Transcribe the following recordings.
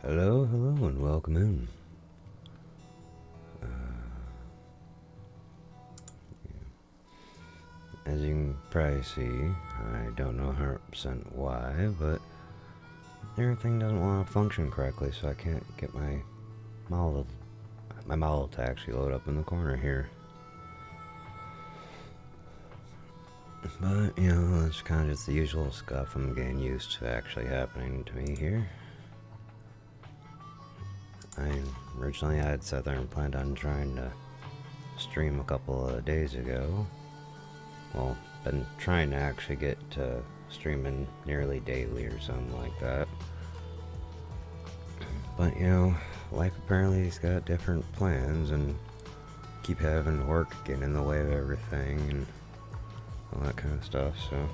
Hello, and welcome in. As you can probably see, I don't know 100% why, but everything doesn't want to function correctly, so I can't get my model to actually load up in the corner here. But, you know, it's kind of just the usual stuff I'm getting used to actually happening to me here. Originally I had sat there and planned on trying to stream a couple of days ago. Well, been trying to actually get to streaming nearly daily or something like that. But, you know, life apparently has got different plans and keep having work get in the way of everything and all that kind of stuff, so.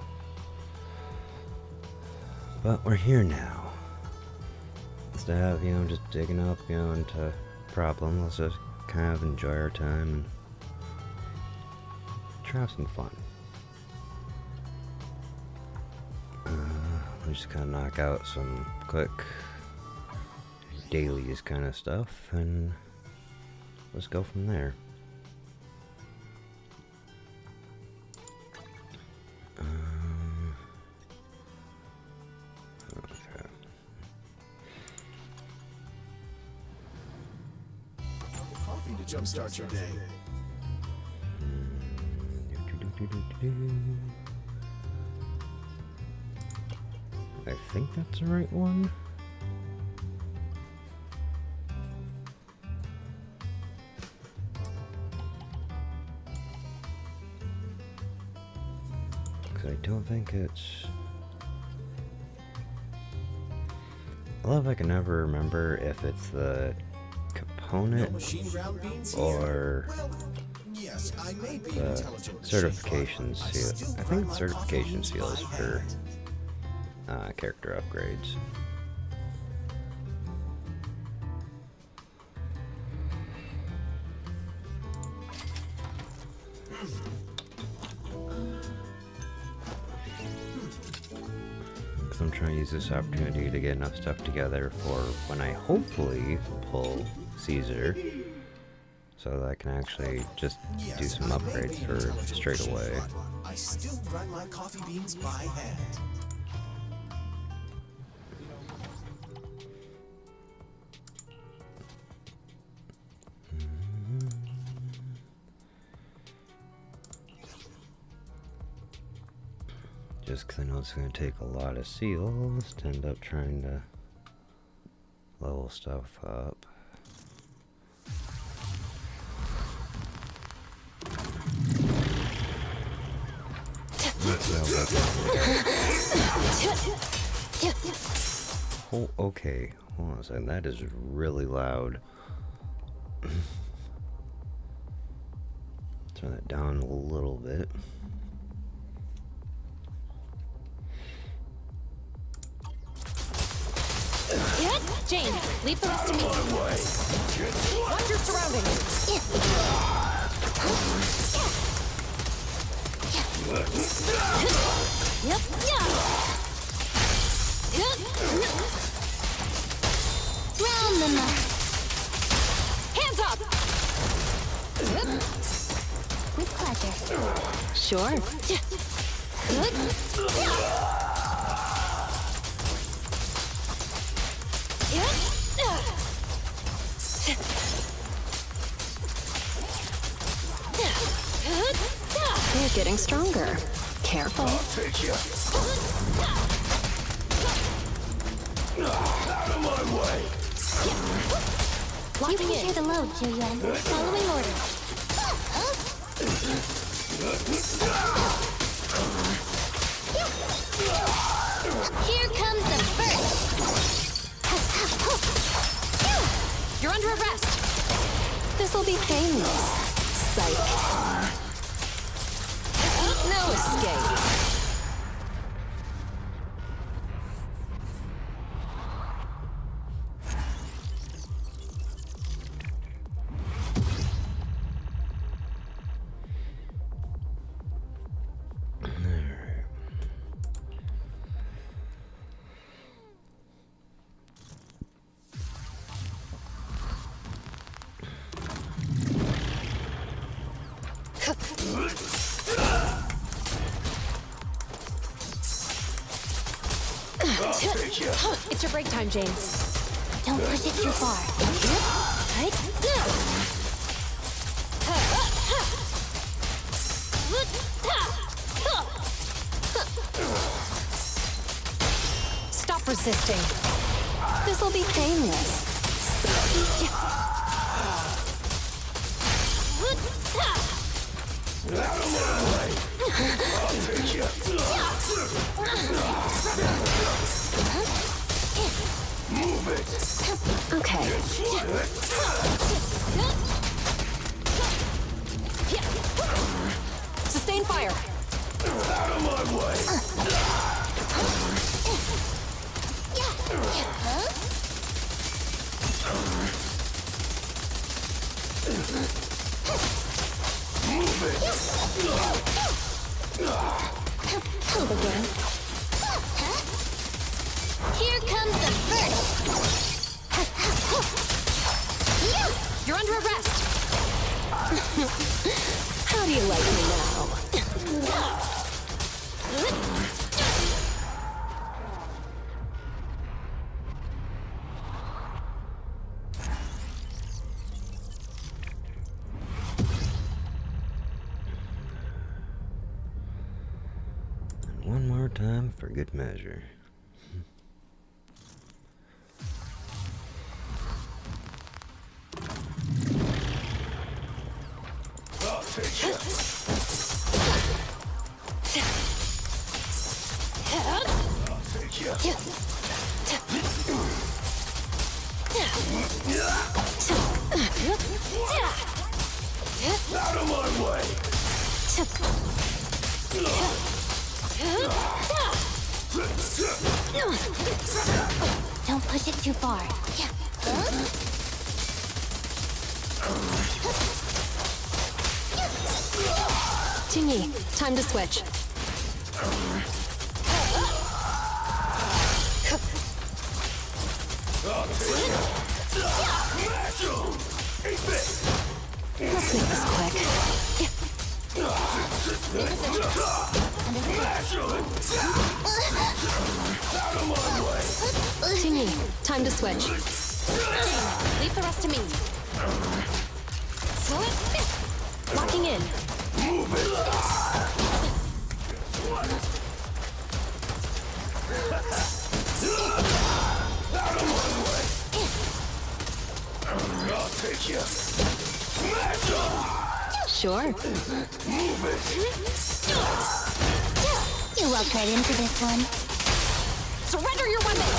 But we're here now. Instead of, you know, just digging up, you know, into problems, let's just kind of enjoy our time and try have some fun. Let's just kind of knock out some quick dailies kind of stuff and let's go from there. Okay. Coffee to jumpstart your day. I think that's the right one. Because I don't think it's... I love I can never remember if it's the component or Yes, I may be the certification seal. I think certification seals for character upgrades. Because I'm trying to use this opportunity to get enough stuff together for when I hopefully pull Caesar, so that I can actually just do some upgrades for straight away. I still grind my coffee beans by hand. Just because I know it's going to take a lot of seals to end up trying to level stuff up. Oh, okay. Hold on a second. That is really loud. Turn that down a little bit. Jane, leave the rest to me. Watch your surroundings. Yep. Round them up. Hands up. With pleasure. Sure. You're getting stronger. Careful. I'll take you. Out of my way. You can share the load, Julian. Following orders. Here comes the first. You're under arrest. This'll be painless. Psych. No escape. It's your break time, Jane. Don't push it too far. Right? Stop resisting. This'll be painless. Okay. Sustain fire. Help again. Here comes the first. You're under arrest. How do you like me now? And one more time for good measure. Out of my way! Don't push it too far. Tingy, time to switch. Let's make this quick. Tingy, time to switch. Leave the rest to me. Locking in. I'll take you. Sure. You walked right into this one. Surrender your weapon!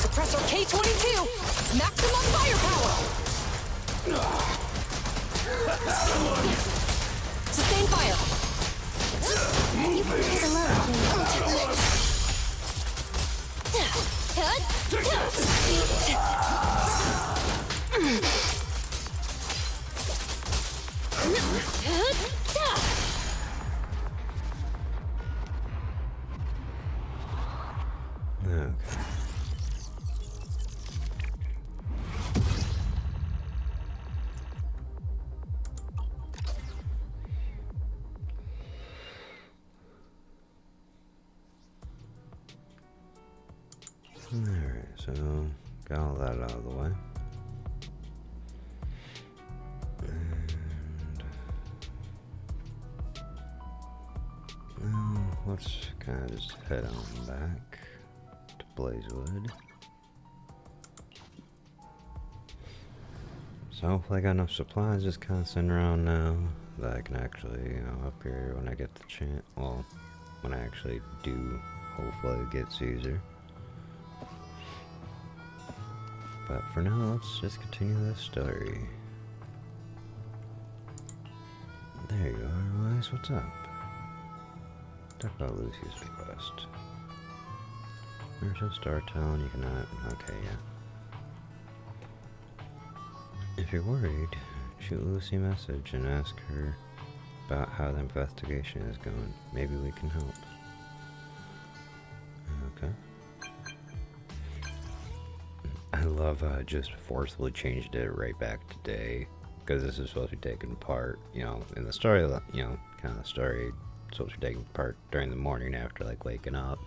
Suppressor K-22! Maximum firepower! Sustain fire! Take a Okay. Alright, so got all that out of the way. And now let's kind of just head on back to Blazewood. So hopefully I got enough supplies just kind of sitting around now that I can actually, you know, up here when I get the chance, well, when I actually do hopefully get Caesar. But for now, let's just continue this story. There you are, Wise. What's up? Talk about Lucy's request. There's Star Town, you cannot. Okay, yeah. If you're worried, shoot Lucy a message and ask her about how the investigation is going. Maybe we can help. Okay. I love how I just forcefully changed it right back to day because this is supposed to be taken part, you know, in the story, you know, kind of the story, supposed to be taken part during the morning after, like, waking up.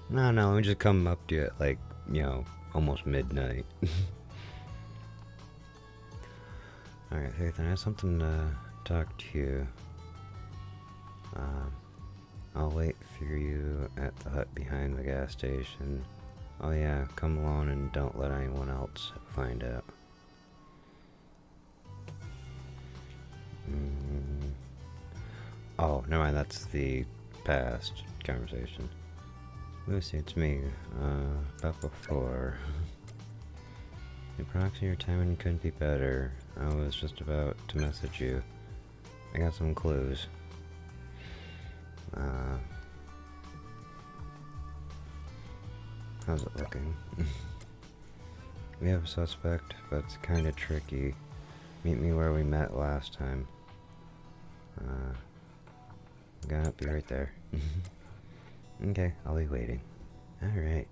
No, let me just come up to you at, like, you know, almost midnight. Alright, Faith, I have something to talk to you. I'll wait for you at the hut behind the gas station. Oh yeah, come alone and don't let anyone else find out. Oh, never mind, that's the past conversation. Lucy, it's me. About before. The proxy, your timing couldn't be better. I was just about to message you. I got some clues. How's it looking? We have a suspect, but it's kinda tricky. Meet me where we met last time. I'm gonna be right there. Okay, I'll be waiting. Alright.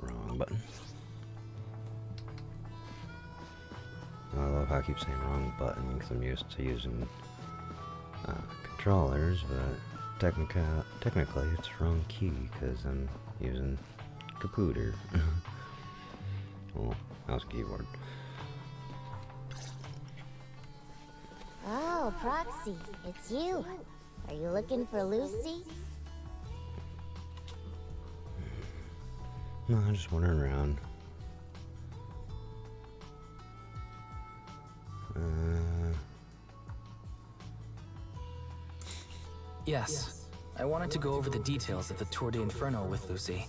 Wrong button. I love how I keep saying wrong button because I'm used to using controllers, but technically it's wrong key because I'm using computer. Well, mouse keyboard. Oh, Proxy, it's you. Are you looking for Lucy? No, I'm just wandering around. Yes. I wanted to go over the details of the Tour de Inferno with Lucy.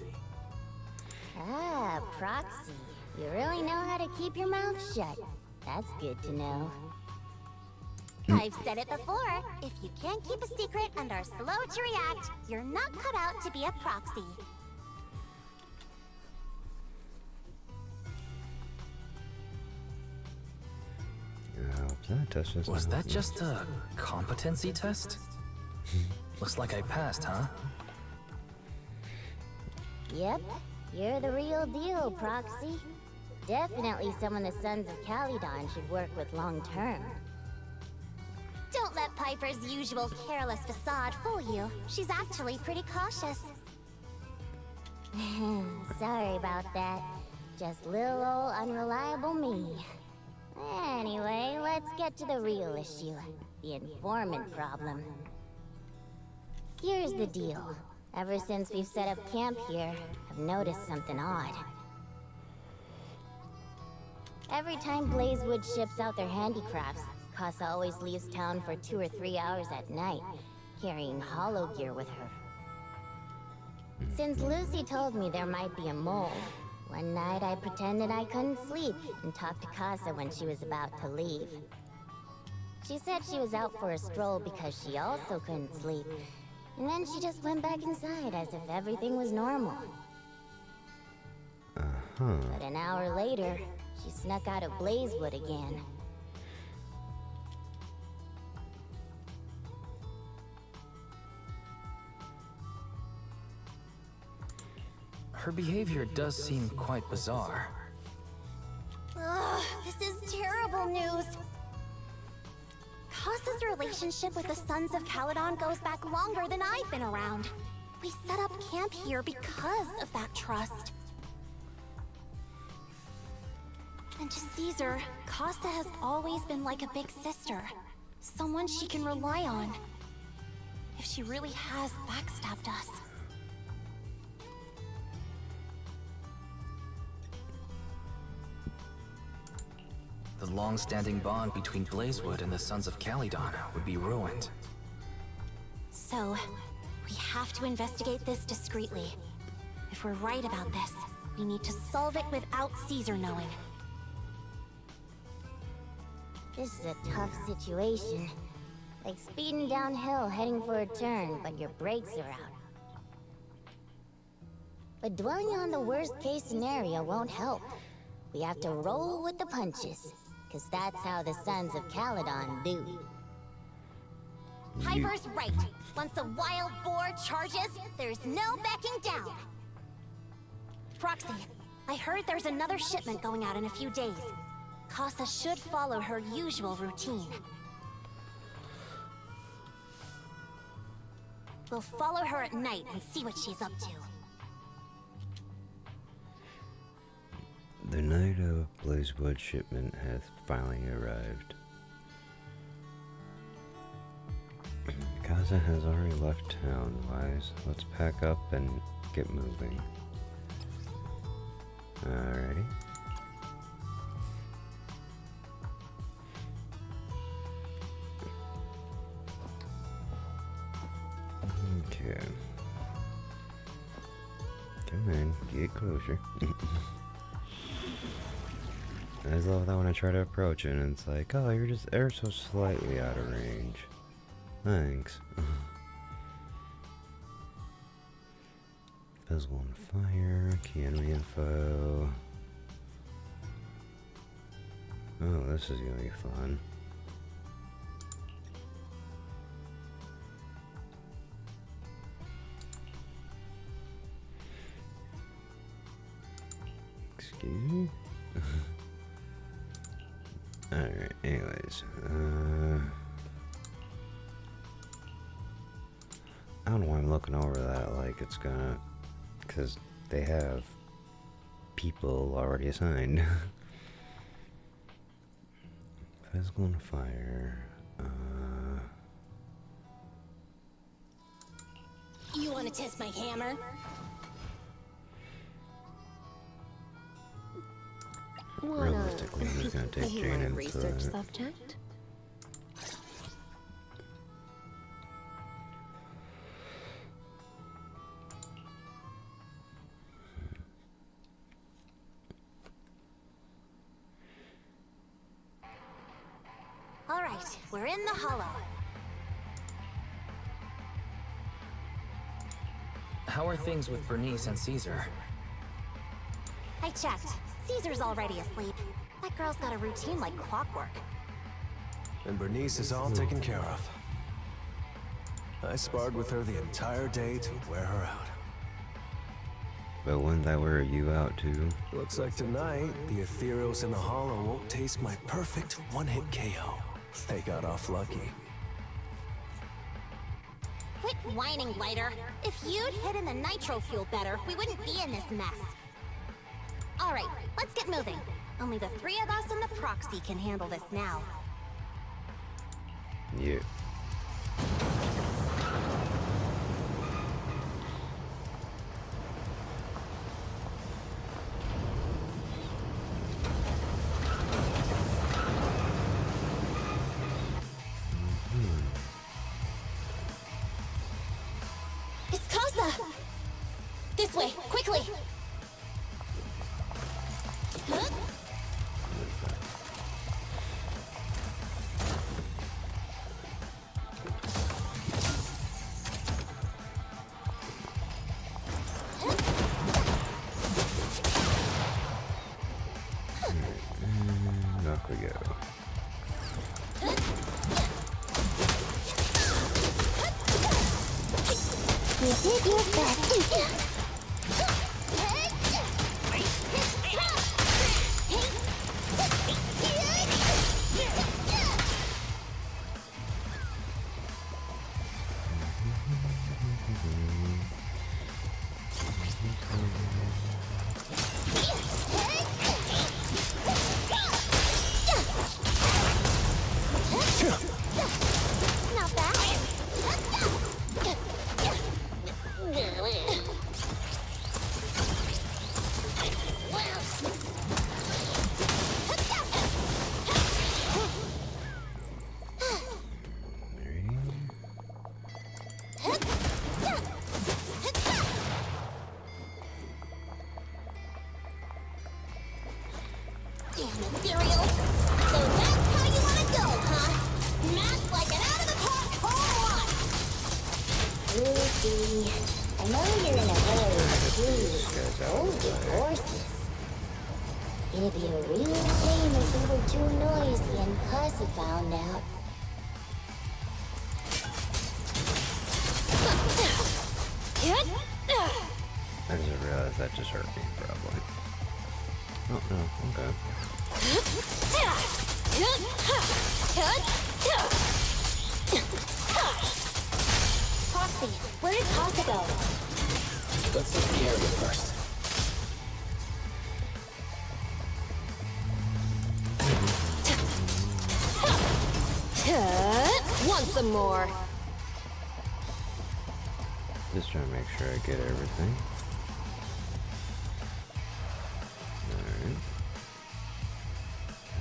Ah, Proxy. You really know how to keep your mouth shut. That's good to know. I've said it before. If you can't keep a secret and are slow to react, you're not cut out to be a proxy. Was that just a competency test? Looks like I passed, huh? Yep, you're the real deal, Proxy. Definitely someone the Sons of Calydon should work with long term. Don't let Piper's usual careless facade fool you. She's actually pretty cautious. Sorry about that. Just little old unreliable me. Anyway, let's get to the real issue. The informant problem. Here's the deal. Ever since we've set up camp here, I've noticed something odd. Every time Blazewood ships out their handicrafts, Casa always leaves town for 2 or 3 hours at night, carrying hollow gear with her. Since Lucy told me there might be a mole, one night I pretended I couldn't sleep and talked to Casa when she was about to leave. She said she was out for a stroll because she also couldn't sleep, and then she just went back inside as if everything was normal. But an hour later, she snuck out of Blazewood again. Her behavior does seem quite bizarre. Ugh, this is terrible news. Casa's relationship with the Sons of Calydon goes back longer than I've been around. We set up camp here because of that trust. And to Caesar, Casa has always been like a big sister. Someone she can rely on. If she really has backstabbed us. The long-standing bond between Blazewood and the Sons of Calydon would be ruined. So, we have to investigate this discreetly. If we're right about this, we need to solve it without Caesar knowing. This is a tough situation. Like speeding downhill heading for a turn, but your brakes are out. But dwelling on the worst-case scenario won't help. We have to roll with the punches, because that's how the Sons of Calydon do. Hyper's right. Once a wild boar charges, there's no backing down. Proxy, I heard there's another shipment going out in a few days. Casa should follow her usual routine. We'll follow her at night and see what she's up to. The night of Blazewood shipment hath finally arrived. Kaza has already left town, Wise. Let's pack up and get moving. Alrighty. Okay. Come on, get closer. I just love that when I try to approach it and it's like, oh, you're just ever so slightly out of range. Thanks. Fizzle on fire, key enemy info. Oh, this is gonna be fun. Excuse me? Alright, anyways. I don't know why I'm looking over that like it's gonna... Because they have people already assigned. Physical and fire. You want to test my hammer? Realistically, I'm just gonna take Jane A into research that. subject? All right, we're in the hollow. How are things with Bernice and Caesar? I checked. Caesar's already asleep. That girl's got a routine like clockwork. And Bernice is all taken care of. I sparred with her the entire day to wear her out. But wouldn't that wear you out too? Looks like tonight, the Ethereals in the Hollow won't taste my perfect one-hit KO. They got off lucky. Quit whining, Lighter. If you'd hidden the nitro fuel better, we wouldn't be in this mess. All right, let's get moving. Only the three of us and the proxy can handle this now. Yeah. It's Casa! This way, quickly! Huh? Off we go. You did your best. Not bad. Damn Ethereal! So that's how you wanna go, huh? Smash like an out-of-the-park home run! Lucy, I know you're in a hurry to choose older horses. It'd be a real shame if we were too noisy and Casa found out. I just realized that just hurt me, probably. Oh, no, okay. Proxy, where did Casa go? Let's search the area first. Want some more? Just trying to make sure I get everything. Alright.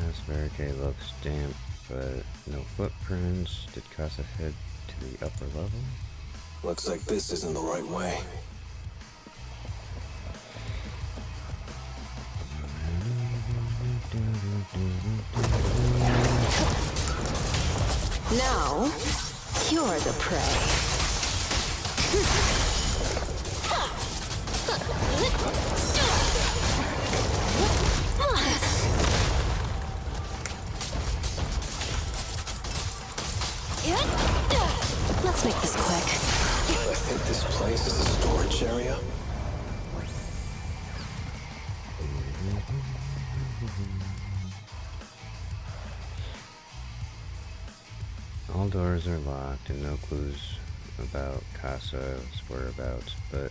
House barricade looks damp, but no footprints. Did Casa head to the upper level? Looks like this isn't the right way. Now, you're the prey. Let's make this quick. I think this place is a storage area. All doors are locked and no clues about Casa's whereabouts, but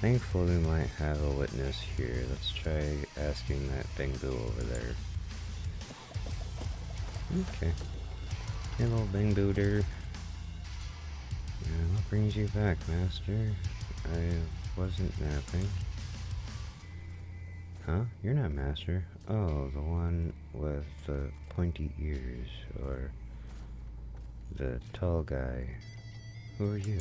thankfully we might have a witness here. Let's try asking that Bangbu over there. Okay. Hey, little Bangbu-der. What brings you back, Master? I wasn't napping. Huh? You're not Master. Oh, the one with the pointy ears, or the tall guy. Who are you?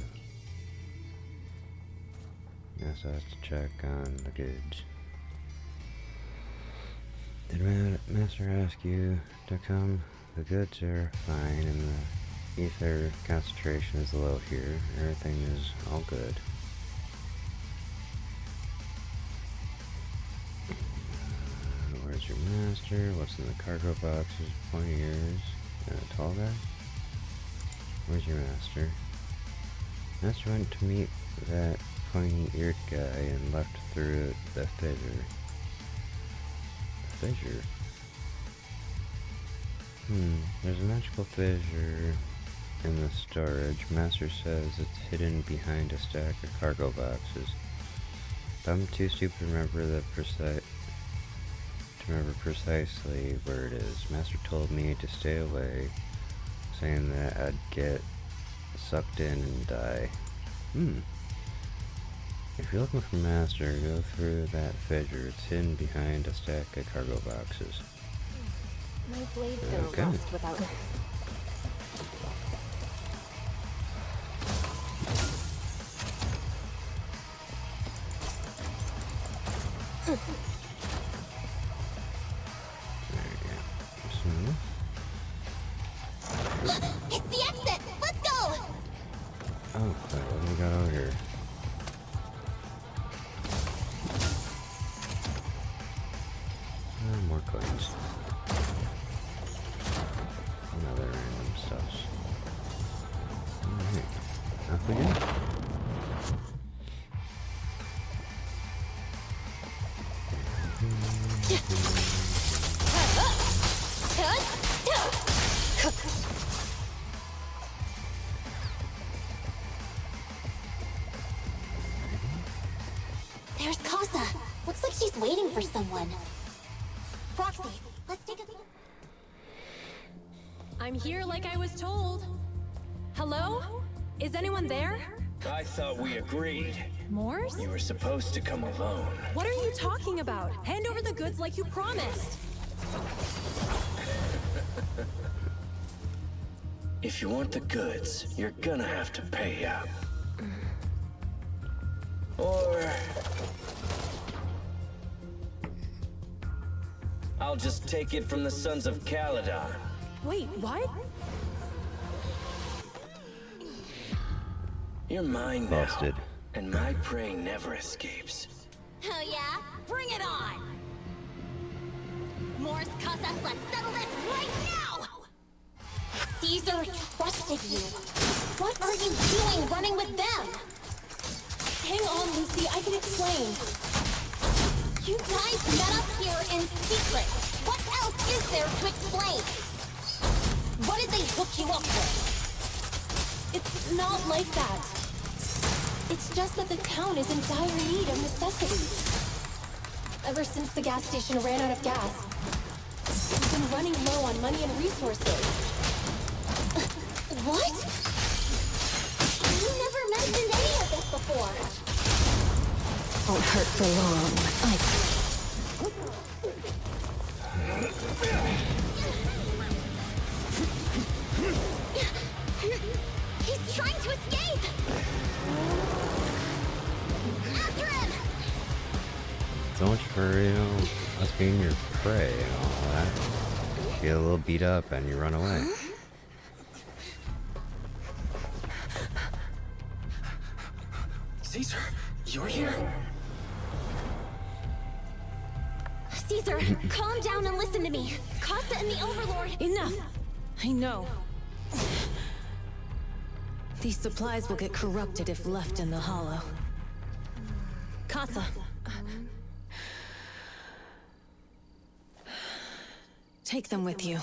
Yes, I have to check on the goods. Did Master ask you to come? The goods are fine, and the ether concentration is low here. Everything is all good. Where's your master? What's in the cargo boxes? Pointy ears. And a tall guy? Where's your master? Master went to meet that pointy-eared guy and left through the fissure. The fissure? There's a magical fissure in the storage. Master says it's hidden behind a stack of cargo boxes. But I'm too stupid to remember precisely where it is. Master told me to stay away, saying that I'd get sucked in and die. If you're looking for Master, go through that fissure. It's hidden behind a stack of cargo boxes. My blade's gonna rust without... It's the exit! Let's go! Oh, what do we got over here? More coins. And other random stuff. Alright. Off we go. There's Casa. Looks like she's waiting for someone. Proxy, let's take a... I'm here like I was told. Hello? Is anyone there? I thought we agreed. Morse? You were supposed to come alone. What are you talking about? Hand over the goods like you promised. If you want the goods, you're gonna have to pay up. Or... I'll just take it from the Sons of Caledon. Wait, what? You're mine now, Busted. and my prey never escapes. Oh yeah? Bring it on! Morse, Casa, let's settle this right now! Caesar trusted you. What are you doing running with them? Hang on, Lucy, I can explain. You guys met up here in secret. What else is there to explain? What did they hook you up with? It's not like that. It's just that the town is in dire need of necessities. Ever since the gas station ran out of gas, we've been running low on money and resources. What? You never mentioned any of this before. Won't hurt for long. He's trying to escape! After him! So much for, us being your prey and all that. Get a little beat up and you run away. Caesar, you're here? Caesar, calm down and listen to me. Casa and the Overlord... Enough! I know. These supplies will get corrupted if left in the hollow. Casa. Take them with you.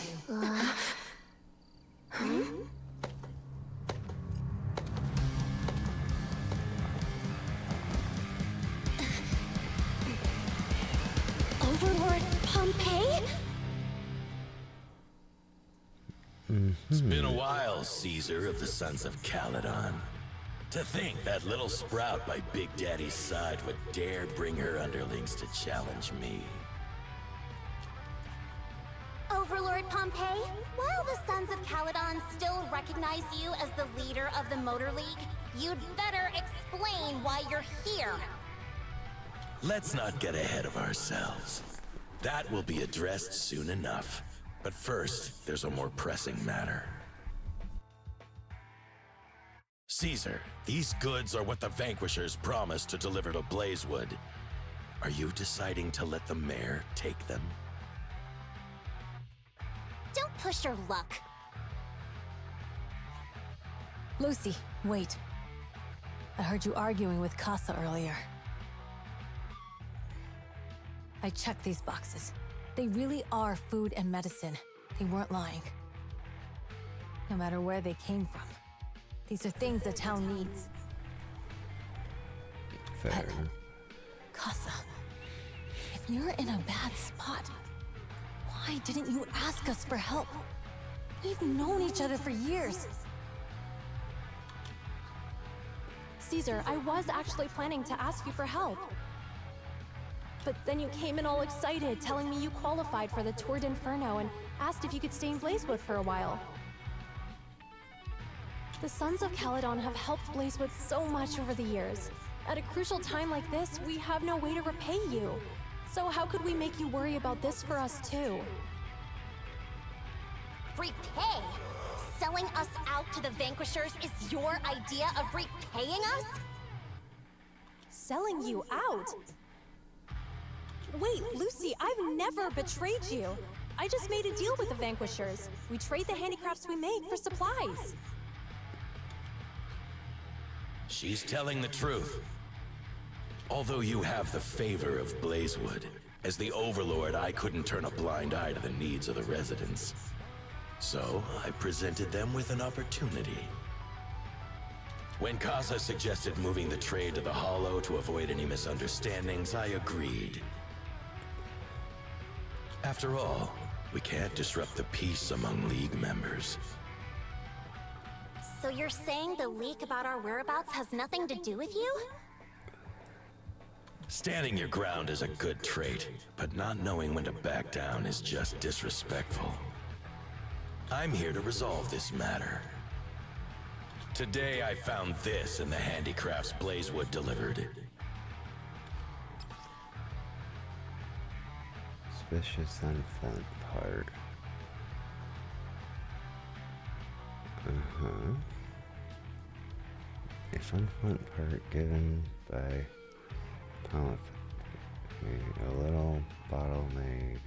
Overlord Pompeii? It's been a while, Caesar of the Sons of Caledon. To think that little sprout by Big Daddy's side would dare bring her underlings to challenge me. Overlord Pompeii, while the Sons of Caledon still recognize you as the leader of the Motor League, you'd better explain why you're here. Let's not get ahead of ourselves. That will be addressed soon enough. But first, there's a more pressing matter. Caesar, these goods are what the Vanquishers promised to deliver to Blazewood. Are you deciding to let the mayor take them? Don't push your luck. Lucy, wait. I heard you arguing with Casa earlier. I checked these boxes. They really are food and medicine. They weren't lying. No matter where they came from. These are things the town needs. Fair. But, Casa, if you're in a bad spot, why didn't you ask us for help? We've known each other for years. Caesar, I was actually planning to ask you for help. But then you came in all excited, telling me you qualified for the Tour d'Inferno and asked if you could stay in Blazewood for a while. The Sons of Caledon have helped Blazewood so much over the years. At a crucial time like this, we have no way to repay you. So how could we make you worry about this for us too? Repay? Selling us out to the Vanquishers is your idea of repaying us? Selling you out? Wait, Lucy, I've never betrayed you. I just made a deal with the Vanquishers. We trade the handicrafts we make for supplies. She's telling the truth. Although you have the favor of Blazewood, as the Overlord, I couldn't turn a blind eye to the needs of the residents. So, I presented them with an opportunity. When Casa suggested moving the trade to the Hollow to avoid any misunderstandings, I agreed. After all, we can't disrupt the peace among League members. So you're saying the leak about our whereabouts has nothing to do with you? Standing your ground is a good trait, but not knowing when to back down is just disrespectful. I'm here to resolve this matter. Today I found this in the handicrafts Blazewood delivered. Suspicious front part. A front part given by a little bottle made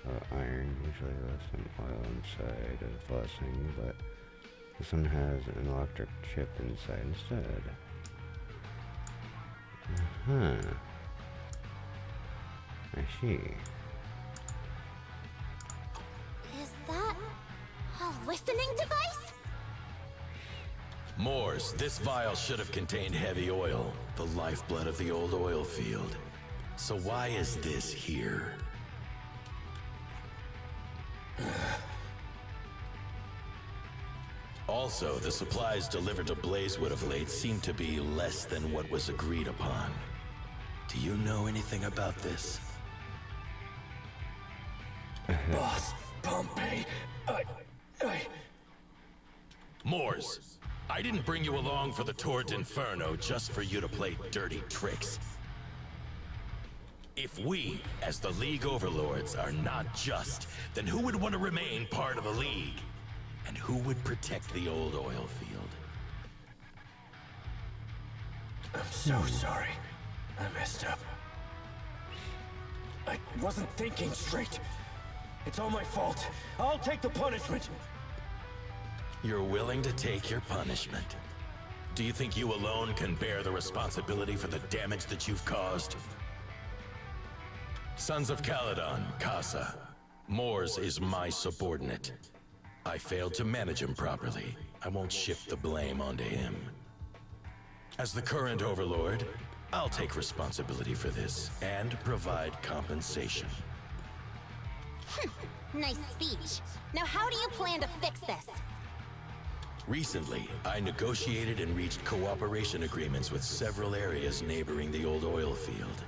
of iron, usually with some oil inside of blessing, but this one has an electric chip inside instead. Uh-huh. I see. Is that a listening device? Moors, this vial should have contained heavy oil, the lifeblood of the old oil field. So why is this here? Also, the supplies delivered to Blazewood of late seem to be less than what was agreed upon. Do you know anything about this? Boss, Pompey, I... Moors, I didn't bring you along for the Tour d'Inferno just for you to play dirty tricks. If we, as the League Overlords, are not just, then who would want to remain part of the League? And who would protect the old oil field? I'm so sorry. I messed up. I wasn't thinking straight. It's all my fault. I'll take the punishment. You're willing to take your punishment. Do you think you alone can bear the responsibility for the damage that you've caused? Sons of Caledon, Casa. Moors is my subordinate. I failed to manage him properly. I won't shift the blame onto him. As the current Overlord, I'll take responsibility for this and provide compensation. Nice speech. Now how do you plan to fix this? Recently, I negotiated and reached cooperation agreements with several areas neighboring the old oil field.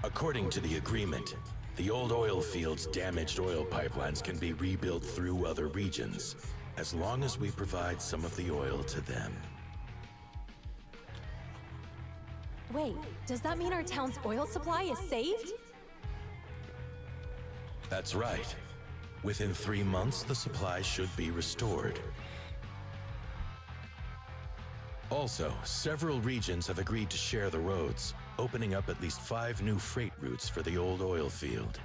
According to the agreement, the old oil field's damaged oil pipelines can be rebuilt through other regions, as long as we provide some of the oil to them. Wait, does that mean our town's oil supply is saved? That's right. Within 3 months, the supply should be restored. Also, several regions have agreed to share the roads, opening up at least 5 new freight routes for the old oil field.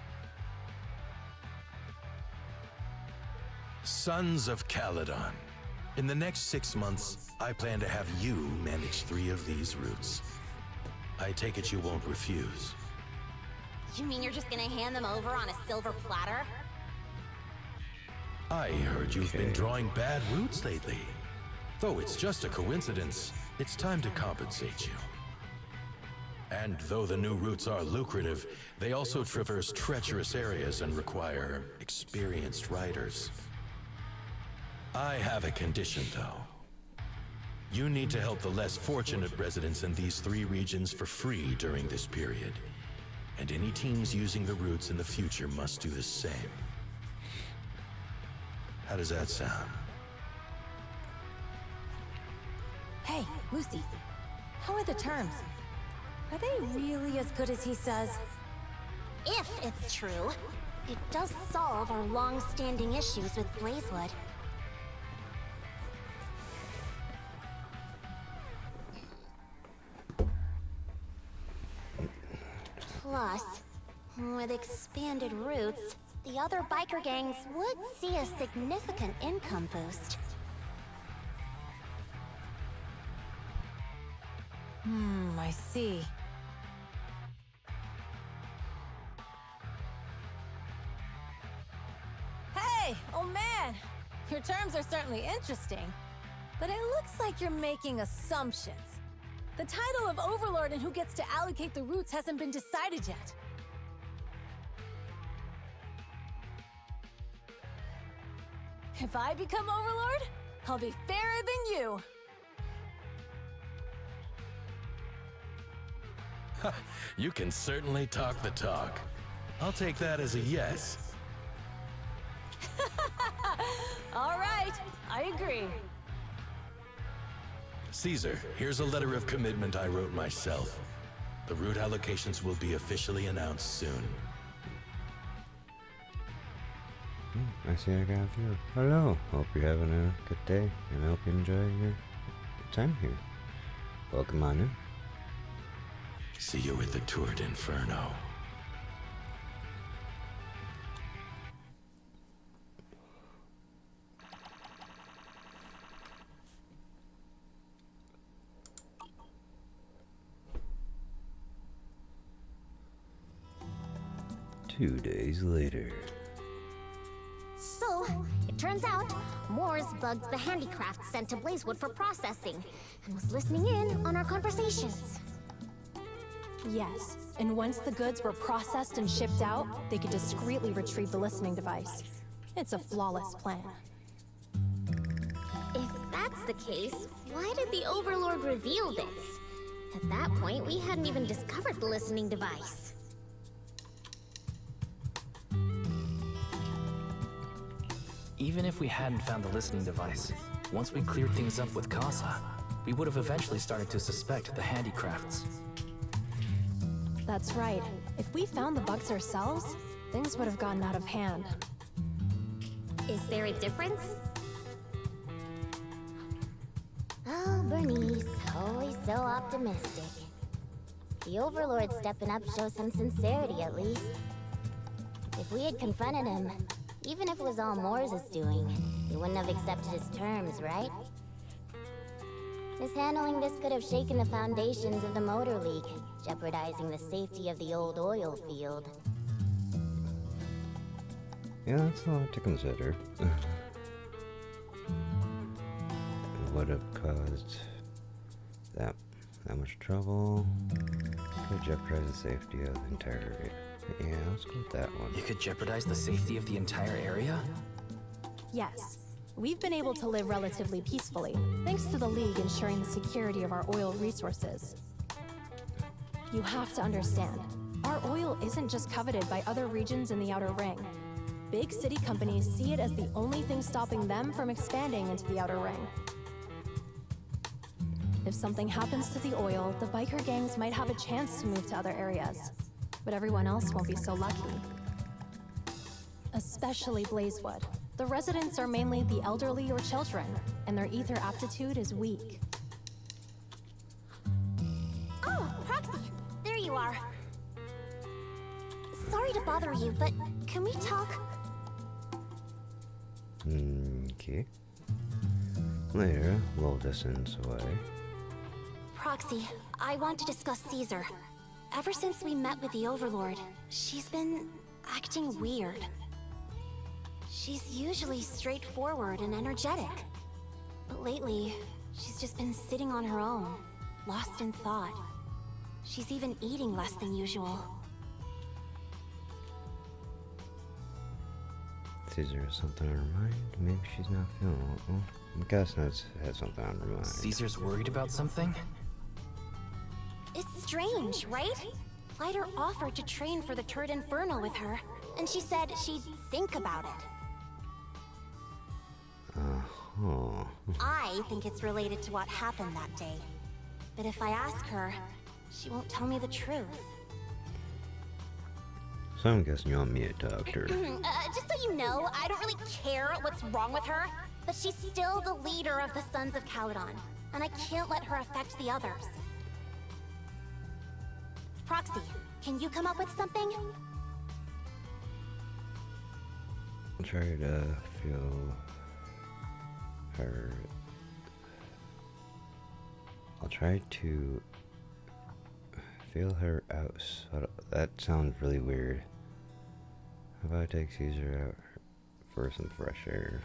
Sons of Caledon. In the next 6 months, I plan to have you manage 3 of these routes. I take it you won't refuse. You mean you're just gonna hand them over on a silver platter? I heard you've been drawing bad routes lately. Though it's just a coincidence, it's time to compensate you. And though the new routes are lucrative, they also traverse treacherous areas and require experienced riders. I have a condition, though. You need to help the less fortunate residents in these 3 regions for free during this period. And any teams using the routes in the future must do the same. How does that sound? Hey, Lucy, how are the terms? Are they really as good as he says? If it's true, it does solve our long-standing issues with Blazewood. Plus, with expanded routes, the other biker gangs would see a significant income boost. I see. Hey, oh man! Your terms are certainly interesting, but it looks like you're making assumptions. The title of Overlord and who gets to allocate the routes hasn't been decided yet. If I become Overlord, I'll be fairer than you. You can certainly talk the talk. I'll take that as a yes. All right, I agree. Caesar, here's a letter of commitment I wrote myself. The route allocations will be officially announced soon. I see I got through. Hello, hope you're having a good day, and I hope you enjoy your time here. Welcome on in. See you at the Tour d'Inferno. 2 days later. So, it turns out, Moores bugged the handicraft sent to Blazewood for processing, and was listening in on our conversations. Yes, and once the goods were processed and shipped out, they could discreetly retrieve the listening device. It's a flawless plan. If that's the case, why did the Overlord reveal this? At that point, we hadn't even discovered the listening device. Even if we hadn't found the listening device, once we cleared things up with Casa, we would have eventually started to suspect the handicrafts. That's right. If we found the bugs ourselves, things would have gotten out of hand. Is there a difference? Oh, Bernice, always so optimistic. The Overlord stepping up shows some sincerity, at least. If we had confronted him, even if it was all Moores' doing, he wouldn't have accepted his terms, right? Mishandling this could have shaken the foundations of the Motor League, jeopardizing the safety of the old oil field. Yeah, that's a lot to consider. It would have caused that much trouble. Could jeopardize the safety of the entire area. Yeah, let's go with that one. You could jeopardize the safety of the entire area? Yes. We've been able to live relatively peacefully, thanks to the League ensuring the security of our oil resources. You have to understand, our oil isn't just coveted by other regions in the Outer Ring. Big city companies see it as the only thing stopping them from expanding into the Outer Ring. If something happens to the oil, the biker gangs might have a chance to move to other areas, but everyone else won't be so lucky. Especially Blazewood. The residents are mainly the elderly or children, and their ether aptitude is weak. Oh, Proxy, there you are. Sorry to bother you, but can we talk? Okay. Later, a little distance away. Proxy, I want to discuss Caesar. Ever since we met with the Overlord, she's been acting weird. She's usually straightforward and energetic. But lately, she's just been sitting on her own, lost in thought. She's even eating less than usual. Caesar has something on her mind. Maybe she's not feeling well. I'm guessing it has something on her mind. Caesar's worried about something? It's strange, right? Lighter offered to train for the Turd Inferno with her, and she said she'd think about it. I think it's related to what happened that day. But if I ask her, she won't tell me the truth. So I'm guessing you want me to talk to her. Just so you know, I don't really care what's wrong with her, but she's still the leader of the Sons of Caledon, and I can't let her affect the others. Proxy, can you come up with something? I'll try to feel her. I'll try to feel her out. That sounds really weird. How about I take Caesar out for some fresh air?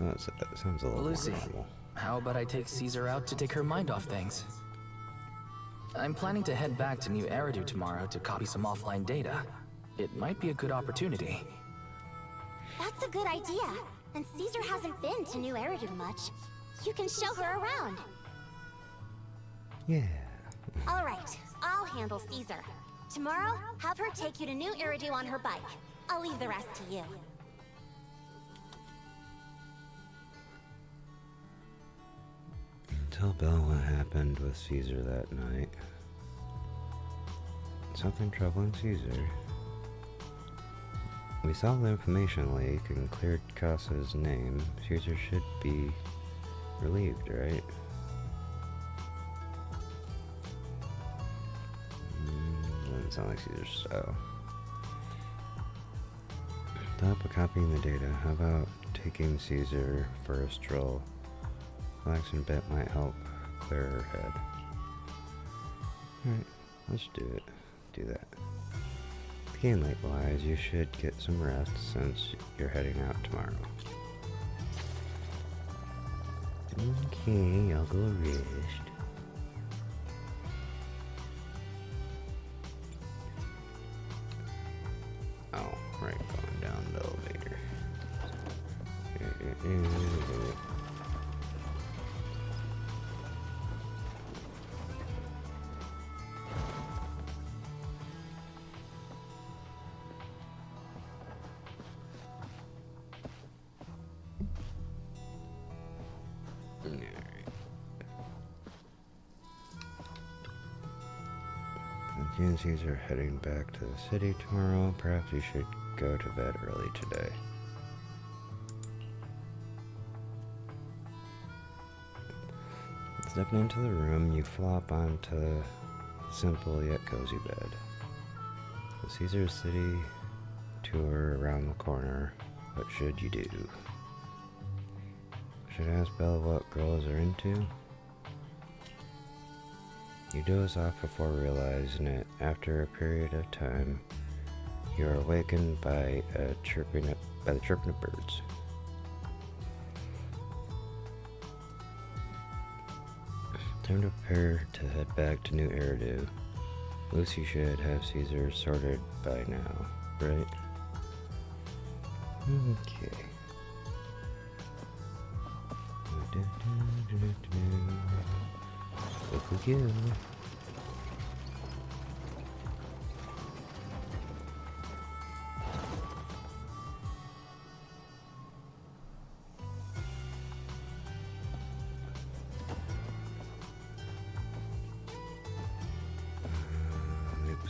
Yeah, that sounds a little Lucy, more normal. how about I take Caesar out to take her mind off things? I'm planning to head back to New Eridu tomorrow to copy some offline data. It might be a good opportunity. That's a good idea. And Caesar hasn't been to New Eridu much. You can show her around. Yeah. All right, I'll handle Caesar. Tomorrow, have her take you to New Eridu on her bike. I'll leave the rest to you. Tell Belle what happened with Caesar that night. Something troubling Caesar. We solved the information leak and cleared Casa's name. Caesar should be relieved, right? Doesn't sound like Caesar's style. Stop copying the data. How about taking Caesar for a stroll? Relaxing a bit might help clear her head. Alright, let's do it. Do that. game light-wise, you should get some rest since you're heading out tomorrow. Okay, I'll go rest. Oh, right, going down the elevator. Since you and Caesar are heading back to the city tomorrow, perhaps you should go to bed early today. Stepping into the room, you flop onto the simple yet cozy bed. The Caesar City tour around the corner. What should you do? Should I ask Belle what girls are into? You doze off before realizing it. After a period of time, you are awakened by the chirping of birds. Time to prepare to head back to New Eridu. Lucy should have Caesar sorted by now, right? Okay. Look we go.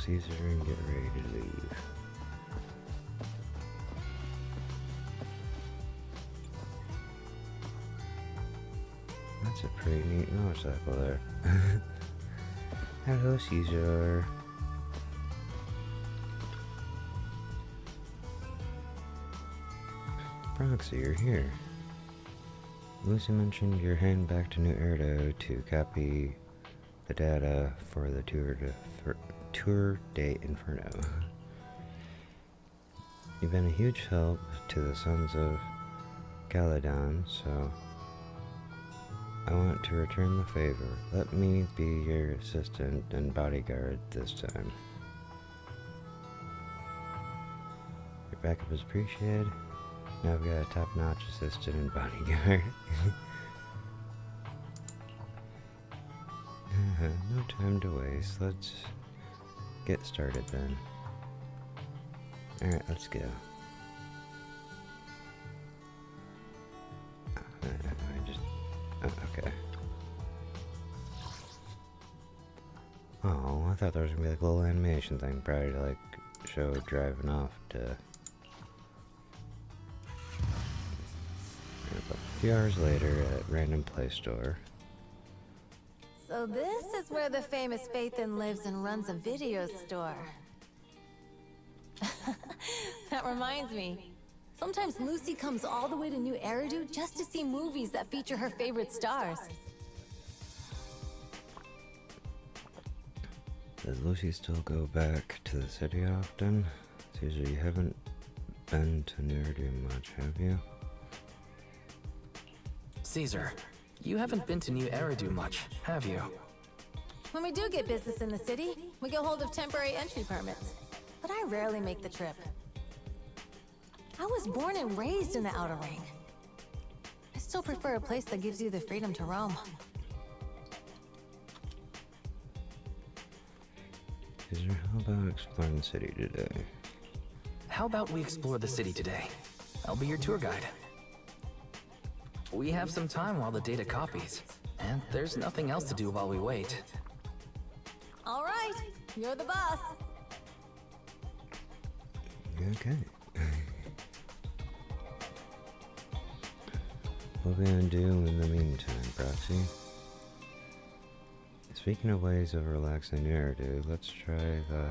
Caesar and get ready to leave. That's a pretty neat motorcycle there. Hello, Caesar. Proxy, you're here. Lucy mentioned you're heading back to New Eridu to copy the data for the Tour de Inferno. You've been a huge help to the Sons of Caledon, so I want to return the favor. Let me be your assistant and bodyguard this time. Your backup is appreciated. Now I've got a top-notch assistant and bodyguard. No time to waste. Let's get started then. Alright, let's go. Okay. Oh, I thought there was gonna be like a little animation thing, probably to like show driving off to. A few hours later at Random Play Store. So this is where the famous Phaethon lives and runs a video store. That reminds me. Sometimes Lucy comes all the way to New Eridu just to see movies that feature her favorite stars. Does Lucy still go back to the city often? Caesar, you haven't been to New Eridu much, have you? Caesar, you haven't been to New Eridu much, have you? When we do get business in the city, we get hold of temporary entry permits. But I rarely make the trip. I was born and raised in the Outer Ring. I still prefer a place that gives you the freedom to roam. Caesar, how about exploring the city today? How about we explore the city today? I'll be your tour guide. We have some time while the data copies, and there's nothing else to do while we wait. All right, you're the boss. Okay. What are we gonna do in the meantime, Proxy? Speaking of ways of relaxing New Eridu, let's try the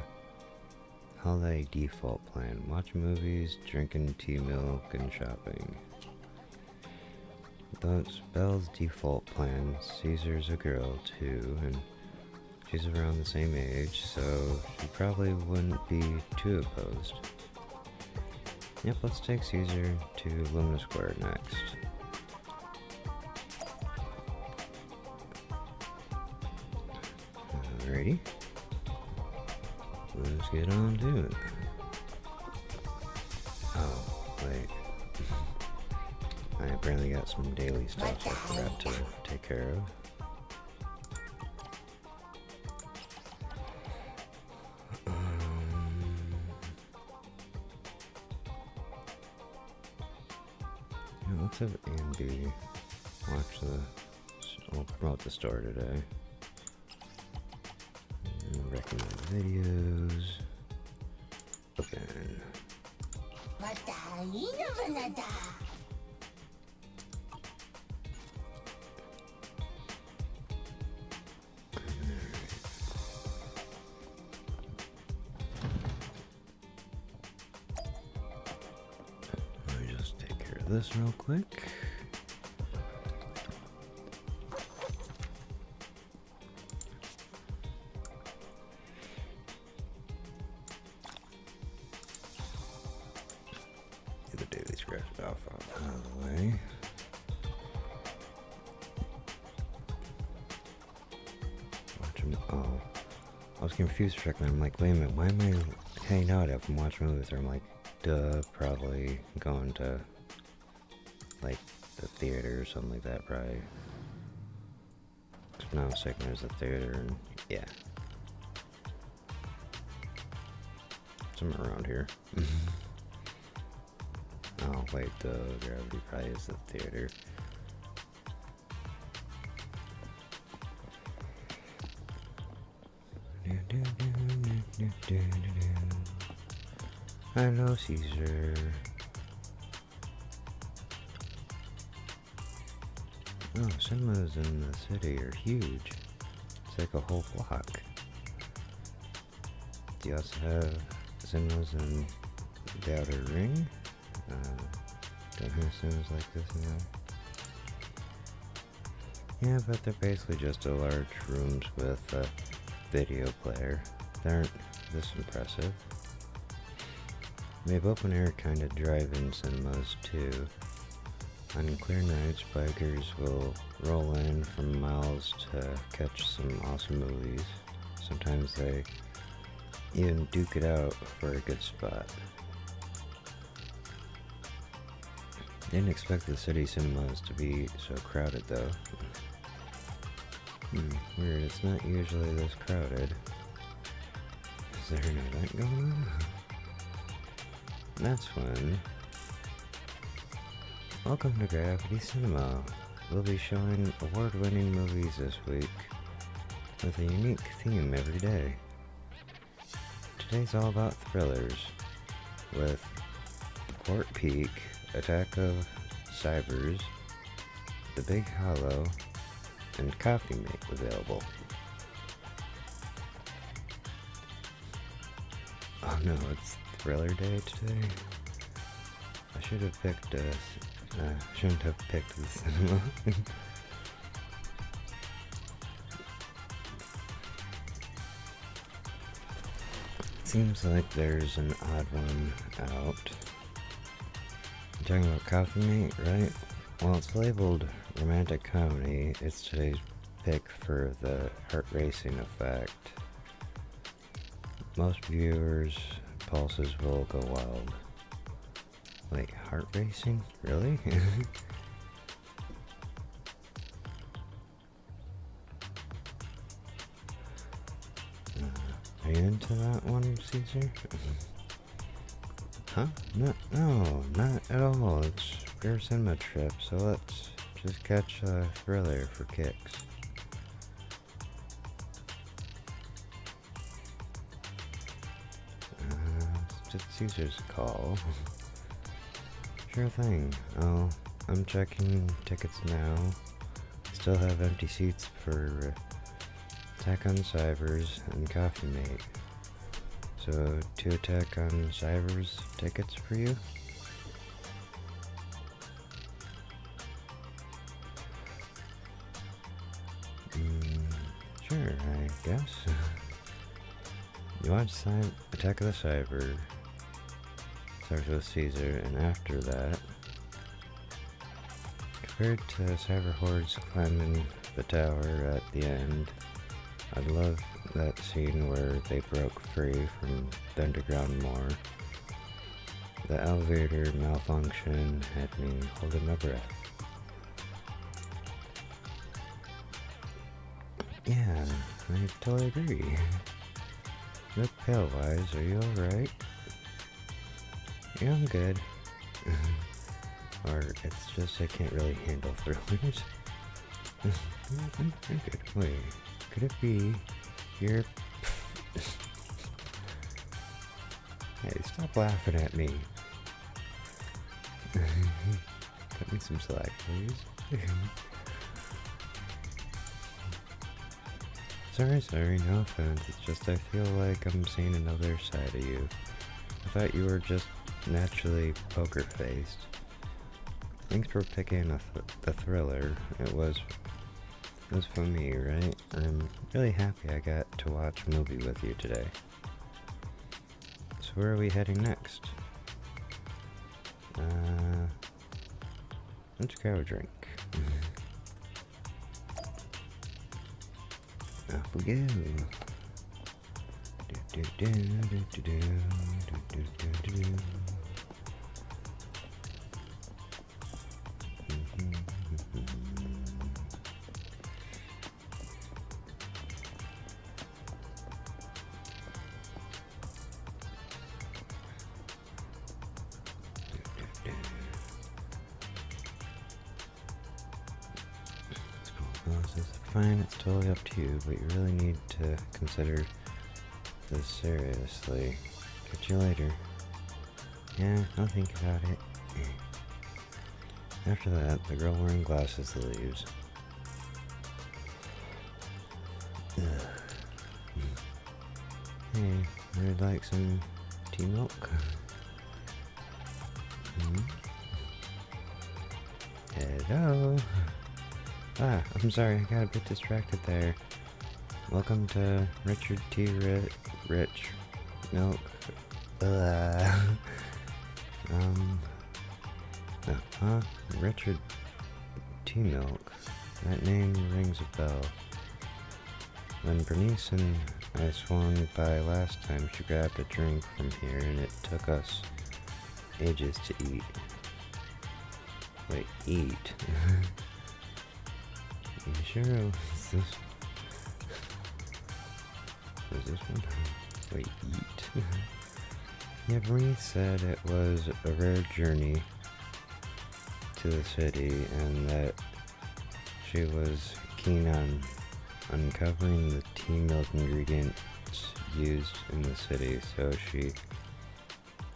holiday default plan. Watch movies, drinking tea milk, and shopping. That's Belle's default plan. Caesar's a girl too, and She's around the same age, so she probably wouldn't be too opposed. Yep, let's take Caesar to Lumina Square next. Alrighty. Let's get on to it. Oh, wait. I apparently got some daily stuff I forgot to take care of. Yeah, let's have Andy watch I'll promote the store today. Recommend videos. Open. Let me just take care of this real quick. Get the daily scratch off out of the way. Watch him. Oh, I was confused for a second. I'm like, wait a minute, why am I hanging out if I'm watching movies? Or I'm like, duh, probably going to like the theater or something like that, probably. Now I'm second there's a theater, and yeah, somewhere around here. Oh wait, the Gravity probably is the theater. Hello, Caesar. Oh, cinemas in the city are huge. It's like a whole block. Do you also have cinemas in the Outer Ring? Don't have cinemas like this in there. Yeah, but they're basically just a large rooms with a video player. They aren't this impressive. They have open air kind of drive-in cinemas too. On clear nights, bikers will roll in from miles to catch some awesome movies. Sometimes they even duke it out for a good spot. Didn't expect the city cinemas to be so crowded though. Weird, it's not usually this crowded. Is there an event going on? That's fun. Welcome to Gravity Cinema. We'll be showing award-winning movies this week with a unique theme every day. Today's all about thrillers with Court Peak, Attack of Cybers, The Big Hollow, and Coffee Mate available. Oh no, it's Thriller Day today? I should have picked shouldn't have picked the cinema. Seems like there's an odd one out. You're talking about Coffee Mate, right? Well, it's labeled romantic comedy. It's today's pick for the heart racing effect. Most viewers' pulses will go wild. Wait, heart racing? Really? Are you into that one, Caesar? Huh? No, not at all. It's pure cinema trip, so let's just catch a thriller for kicks. It's just Caesar's call. Sure thing. I'm checking tickets now. Still have empty seats for Attack on Cybers and Coffee Mate. So, 2 Attack on Cybers tickets for you? Sure. I guess. You watch Attack of the Cyber. Starts with Caesar, and after that, compared to Cyber Hordes climbing the tower at the end, I love that scene where they broke free from the underground moor. The elevator malfunction had me holding my breath. Yeah, I totally agree. Look pale-wise, are you alright? Yeah, I'm good. Or it's just I can't really handle thrillers. I'm good. Wait, could it be your... Hey, stop laughing at me. Cut me some slack, please. Sorry, no offense. It's just I feel like I'm seeing another side of you. I thought you were just naturally poker-faced. Thanks for picking the thriller. It was for me, right? I'm really happy I got to watch a movie with you today. So where are we heading next? Let's grab a drink. Off we go. Fine, it's totally up to you, but you really need to consider this seriously. Catch you later. Yeah, I'll think about it. After that, the girl wearing glasses leaves. Hey, would like some tea milk? Hello? Ah, I'm sorry, I got a bit distracted there. Welcome to Richard T. Rich Milk. Richard T. Milk. That name rings a bell. When Bernice and I swung by last time, she grabbed a drink from here, and it took us ages to eat. Wait, eat? You sure it was this? Was this one? Wait, eat? Yeah, Bernice said it was a rare journey to the city and that she was keen on uncovering the tea milk ingredients used in the city, so she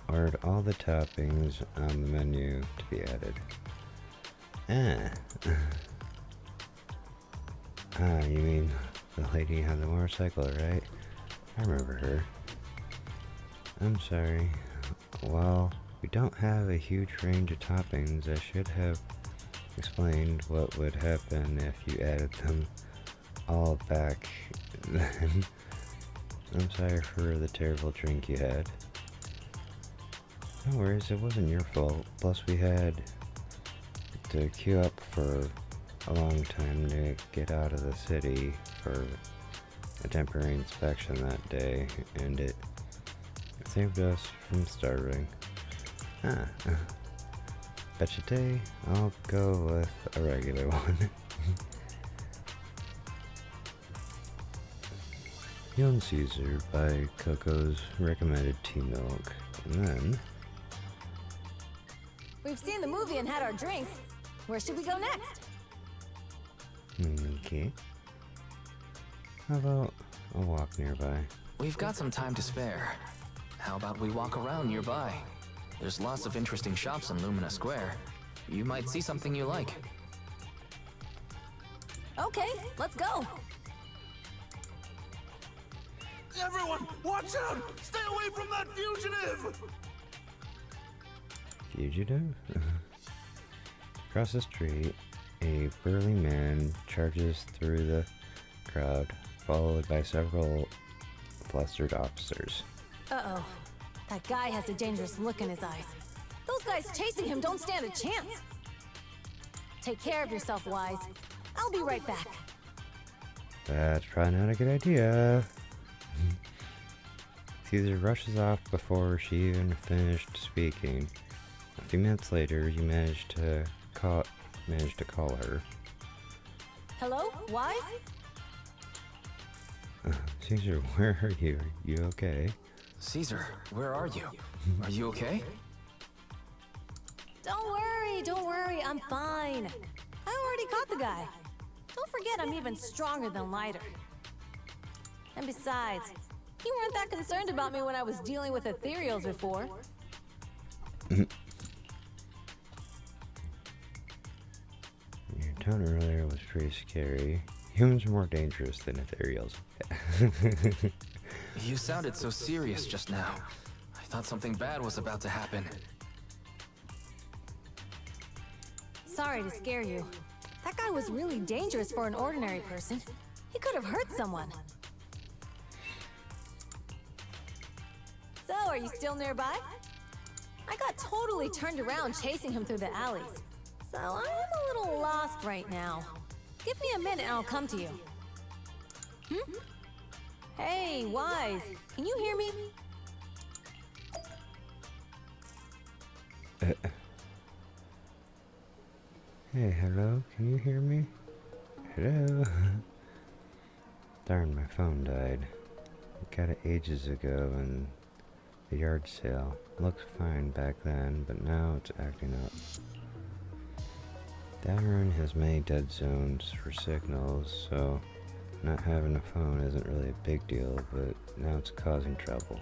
ordered all the toppings on the menu to be added. You mean the lady on the motorcycle, right? I remember her. I'm sorry. While we don't have a huge range of toppings, I should have explained what would happen if you added them all back then. I'm sorry for the terrible drink you had. No worries, it wasn't your fault. Plus we had to queue up for a long time to get out of the city for a temporary inspection that day, and it saved us from starving. Bet today I'll go with a regular one. Young Caesar by Coco's recommended tea milk, and then... We've seen the movie and had our drinks. Where should we go next? Okay. How about a walk nearby? We've got some time to spare. How about we walk around nearby? There's lots of interesting shops in Lumina Square. You might see something you like. Okay, let's go. Everyone, watch out! Stay away from that fugitive! Fugitive? Across the street, a burly man charges through the crowd, followed by several flustered officers. Uh-oh. That guy has a dangerous look in his eyes. Those guys chasing him don't stand a chance. Take care of yourself, Wise. I'll be right back. That's probably not a good idea. Caesar rushes off before she even finished speaking. A few minutes later, you managed to call her. Hello, Wise? Caesar, where are you? Are you okay? Caesar, where are you? Are you okay? Don't worry, I'm fine. I already caught the guy. Don't forget I'm even stronger than Lighter. And besides, you weren't that concerned about me when I was dealing with ethereals before. Your tone earlier was pretty scary. Humans are more dangerous than ethereals. You sounded so serious just now. I thought something bad was about to happen. Sorry to scare you. That guy was really dangerous for an ordinary person. He could have hurt someone. So, are you still nearby? I got totally turned around chasing him through the alleys. So, I am a little lost right now. Give me a minute and I'll come to you. Hey, Wise, can you hear me? Hey, hello, can you hear me? Hello? Darn, my phone died. I got it ages ago in the yard sale. Looked fine back then, but now it's acting up. Dalaran has many dead zones for signals, so not having a phone isn't really a big deal, but now it's causing trouble.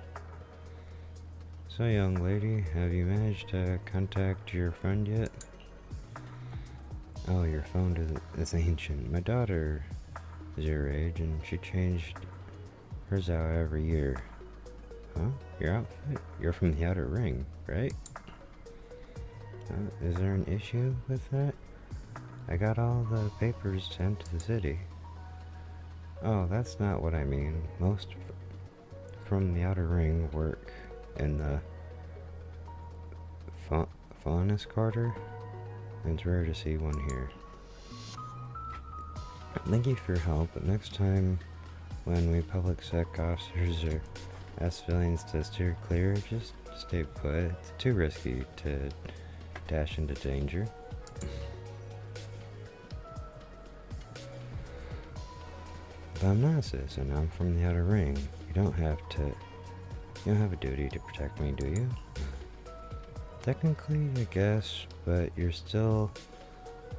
So, young lady, have you managed to contact your friend yet? Oh, your phone is ancient. My daughter is your age, and she changed hers out every year. Huh? Your outfit? You're from the Outer Ring, right? Is there an issue with that? I got all the papers sent to the city. Oh, that's not what I mean. Most from the Outer Ring work in the Faunus Quarter. It's rare to see one here. Thank you for your help, but next time when we public sec officers or ask civilians to steer clear, just stay put. It's too risky to dash into danger. But I'm not a citizen. I'm from the Outer Ring. You don't have a duty to protect me, do you? Technically, I guess, but you're still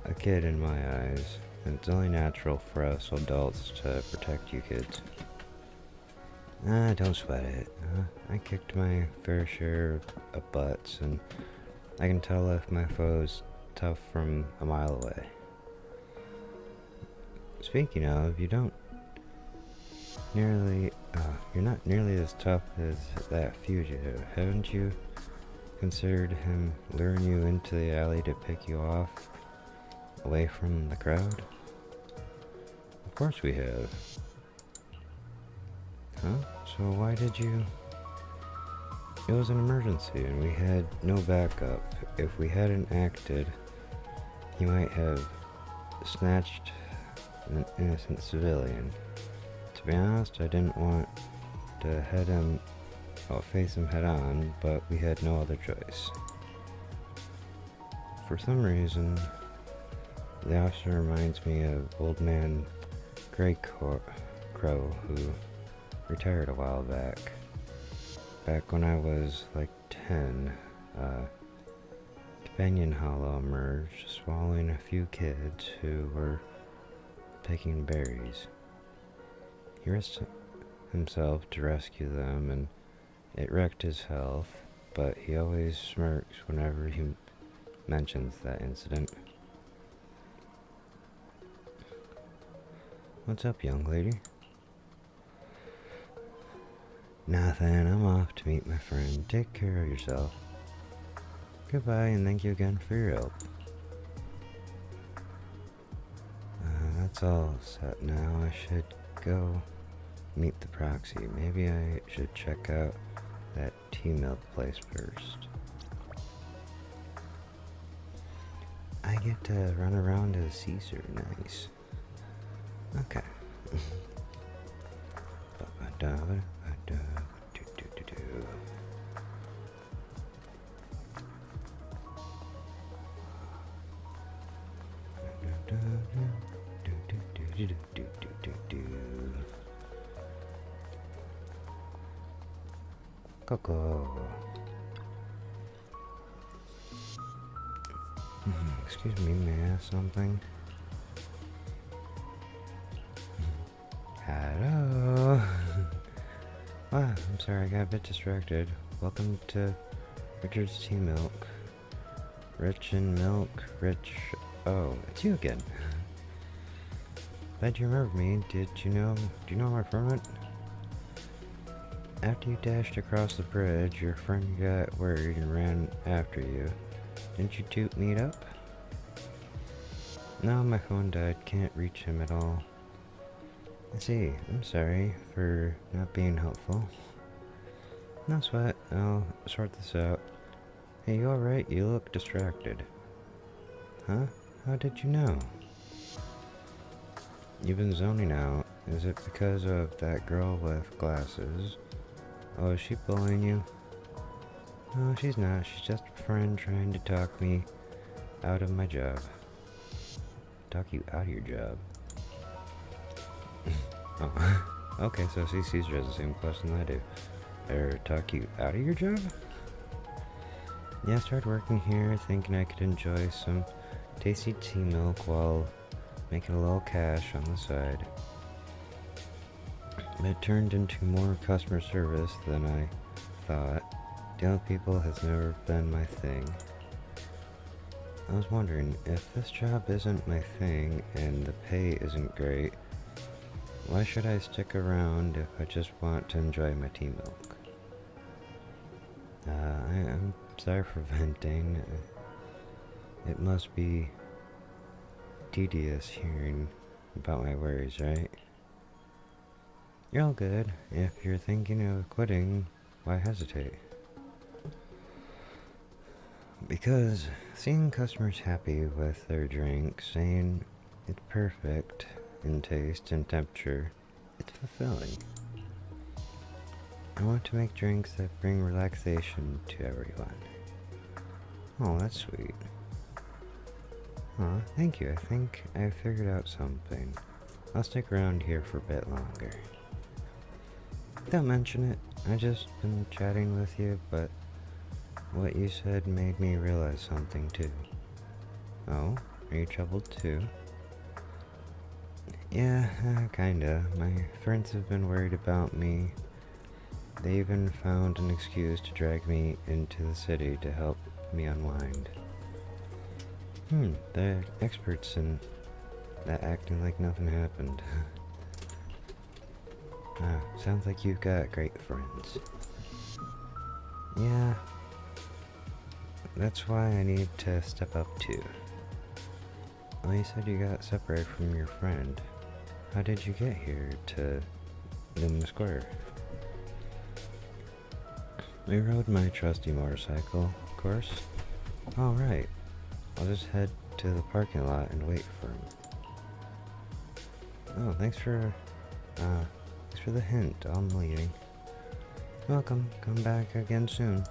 a kid in my eyes, and it's only natural for us adults to protect you kids. Don't sweat it. I kicked my fair share of butts, and I can tell if my foe's tough from a mile away. Speaking of, you're not nearly as tough as that fugitive. Haven't you considered him luring you into the alley to pick you off away from the crowd? Of course we have. Huh? So why did you? It was an emergency and we had no backup. If we hadn't acted, he might have snatched an innocent civilian. To be honest, I didn't want to face him head on, but we had no other choice. For some reason, the officer reminds me of old man Grey Crow, who retired a while back. Back when I was like 10, Companion Hollow emerged, swallowing a few kids who were picking berries. He risked himself to rescue them, and it wrecked his health, but he always smirks whenever he mentions that incident. What's up, young lady? Nothing, I'm off to meet my friend. Take care of yourself. Goodbye, and thank you again for your help. That's all set now. I should go meet the proxy. Maybe I should check out that tea milk place first. I get to run around as Caesar. Nice. Okay. Coco. Excuse me, may I ask something? Hello. Wow, I'm sorry, I got a bit distracted. Welcome to Richard's Tea Milk. Rich in milk, rich. Oh, it's you again. Glad you remember me. Do you know where I'm from? It? After you dashed across the bridge, your friend got worried and ran after you. Didn't you two meet up? No, my phone died. Can't reach him at all. I see. I'm sorry for not being helpful. No sweat. I'll sort this out. Hey, you alright? You look distracted. Huh? How did you know? You've been zoning out. Is it because of that girl with glasses? Oh, is she bullying you? No, she's not. She's just a friend trying to talk me out of my job. Talk you out of your job. Oh. Okay, so see, Caesar has the same question I do. Or talk you out of your job? Yeah, I started working here thinking I could enjoy some tasty tea milk while making a little cash on the side. But it turned into more customer service than I thought. Dealing with people has never been my thing. I was wondering, if this job isn't my thing and the pay isn't great, why should I stick around if I just want to enjoy my tea milk? I'm sorry for venting. It must be tedious hearing about my worries, right? You're all good. If you're thinking of quitting, why hesitate? Because seeing customers happy with their drink, saying it's perfect in taste and temperature, it's fulfilling. I want to make drinks that bring relaxation to everyone. Oh, that's sweet. Aw, thank you. I think I figured out something. I'll stick around here for a bit longer. Don't mention it. I just been chatting with you, but what you said made me realize something too. Oh, are you troubled too? Yeah, kinda. My friends have been worried about me. They even found an excuse to drag me into the city to help me unwind. They're experts in that, acting like nothing happened. Sounds like you've got great friends. Yeah, that's why I need to step up too. Well, you said you got separated from your friend. How did you get here to Lumen Square? I rode my trusty motorcycle, of course. All right. I'll just head to the parking lot and wait for him. Oh, thanks for the hint. I'm leaving. Welcome. Come back again soon.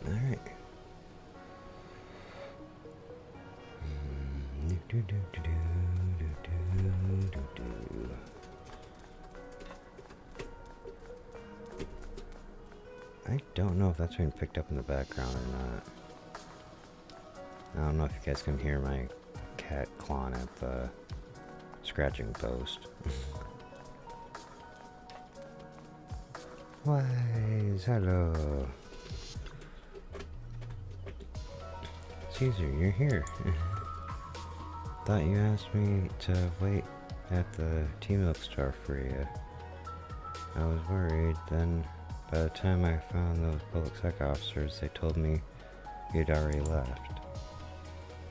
All right. I don't know if that's being picked up in the background or not. I don't know if you guys can hear my cat clawing at the scratching post. Wise, hello. Caesar, you're here. Thought you asked me to wait at the tea milk store for you. I was worried, then by the time I found those public sec officers, they told me you'd already left.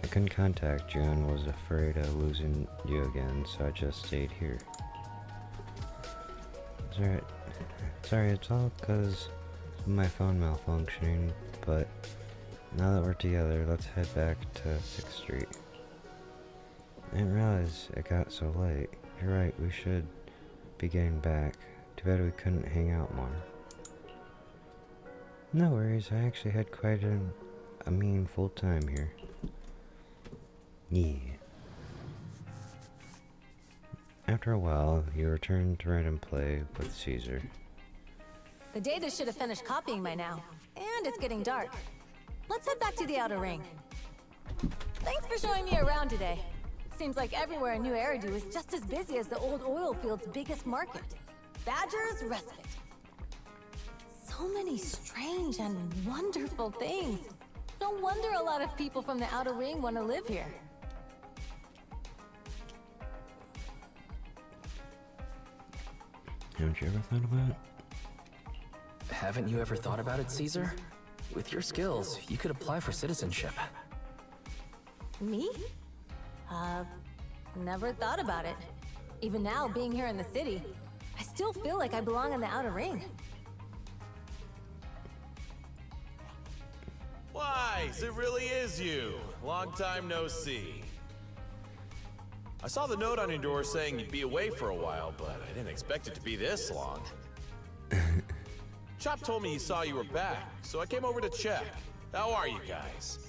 I couldn't contact you and was afraid of losing you again, so I just stayed here. It's alright. Sorry, it's all because of my phone malfunctioning, but now that we're together, let's head back to 6th Street. I didn't realize it got so late. You're right, we should be getting back. Too bad we couldn't hang out more. No worries, I actually had quite a meaningful time here. Yeah. After a while, you returned to random play with Caesar. The data should have finished copying by now. And it's getting dark. Let's head back to the outer ring. Thanks for showing me around today. Seems like everywhere in New Eridu is just as busy as the old oil field's biggest market. Badger's Respite. So many strange and wonderful things. No wonder a lot of people from the outer ring want to live here. Haven't you ever thought about it? Haven't you ever thought about it, Caesar? With your skills, you could apply for citizenship. Me? Never thought about it. Even now, being here in the city, I still feel like I belong in the outer ring. Wise, it really is you. Long time no see. I saw the note on your door saying you'd be away for a while, but I didn't expect it to be this long. Chop told me he saw you were back, so I came over to check. How are you guys?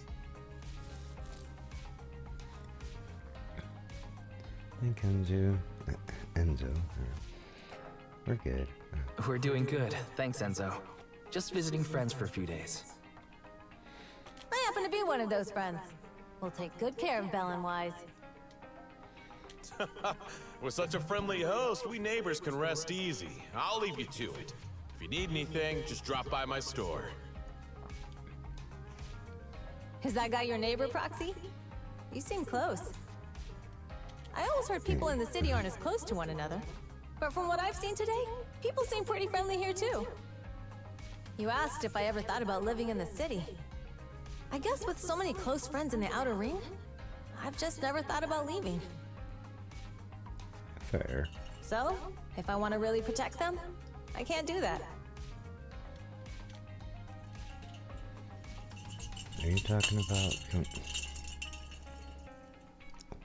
I think Enzo, we're good. We're doing good, thanks Enzo. Just visiting friends for a few days. I happen to be one of those friends. We'll take good care of Belle and Wise. With such a friendly host, we neighbors can rest easy. I'll leave you to it. If you need anything, just drop by my store. Is that guy your neighbor, Proxy? You seem close. I always heard people in the city aren't as close to one another. But from what I've seen today, people seem pretty friendly here too. You asked if I ever thought about living in the city. I guess with so many close friends in the outer ring, I've just never thought about leaving. Fair. So, if I want to really protect them, I can't do that. Are you talking about...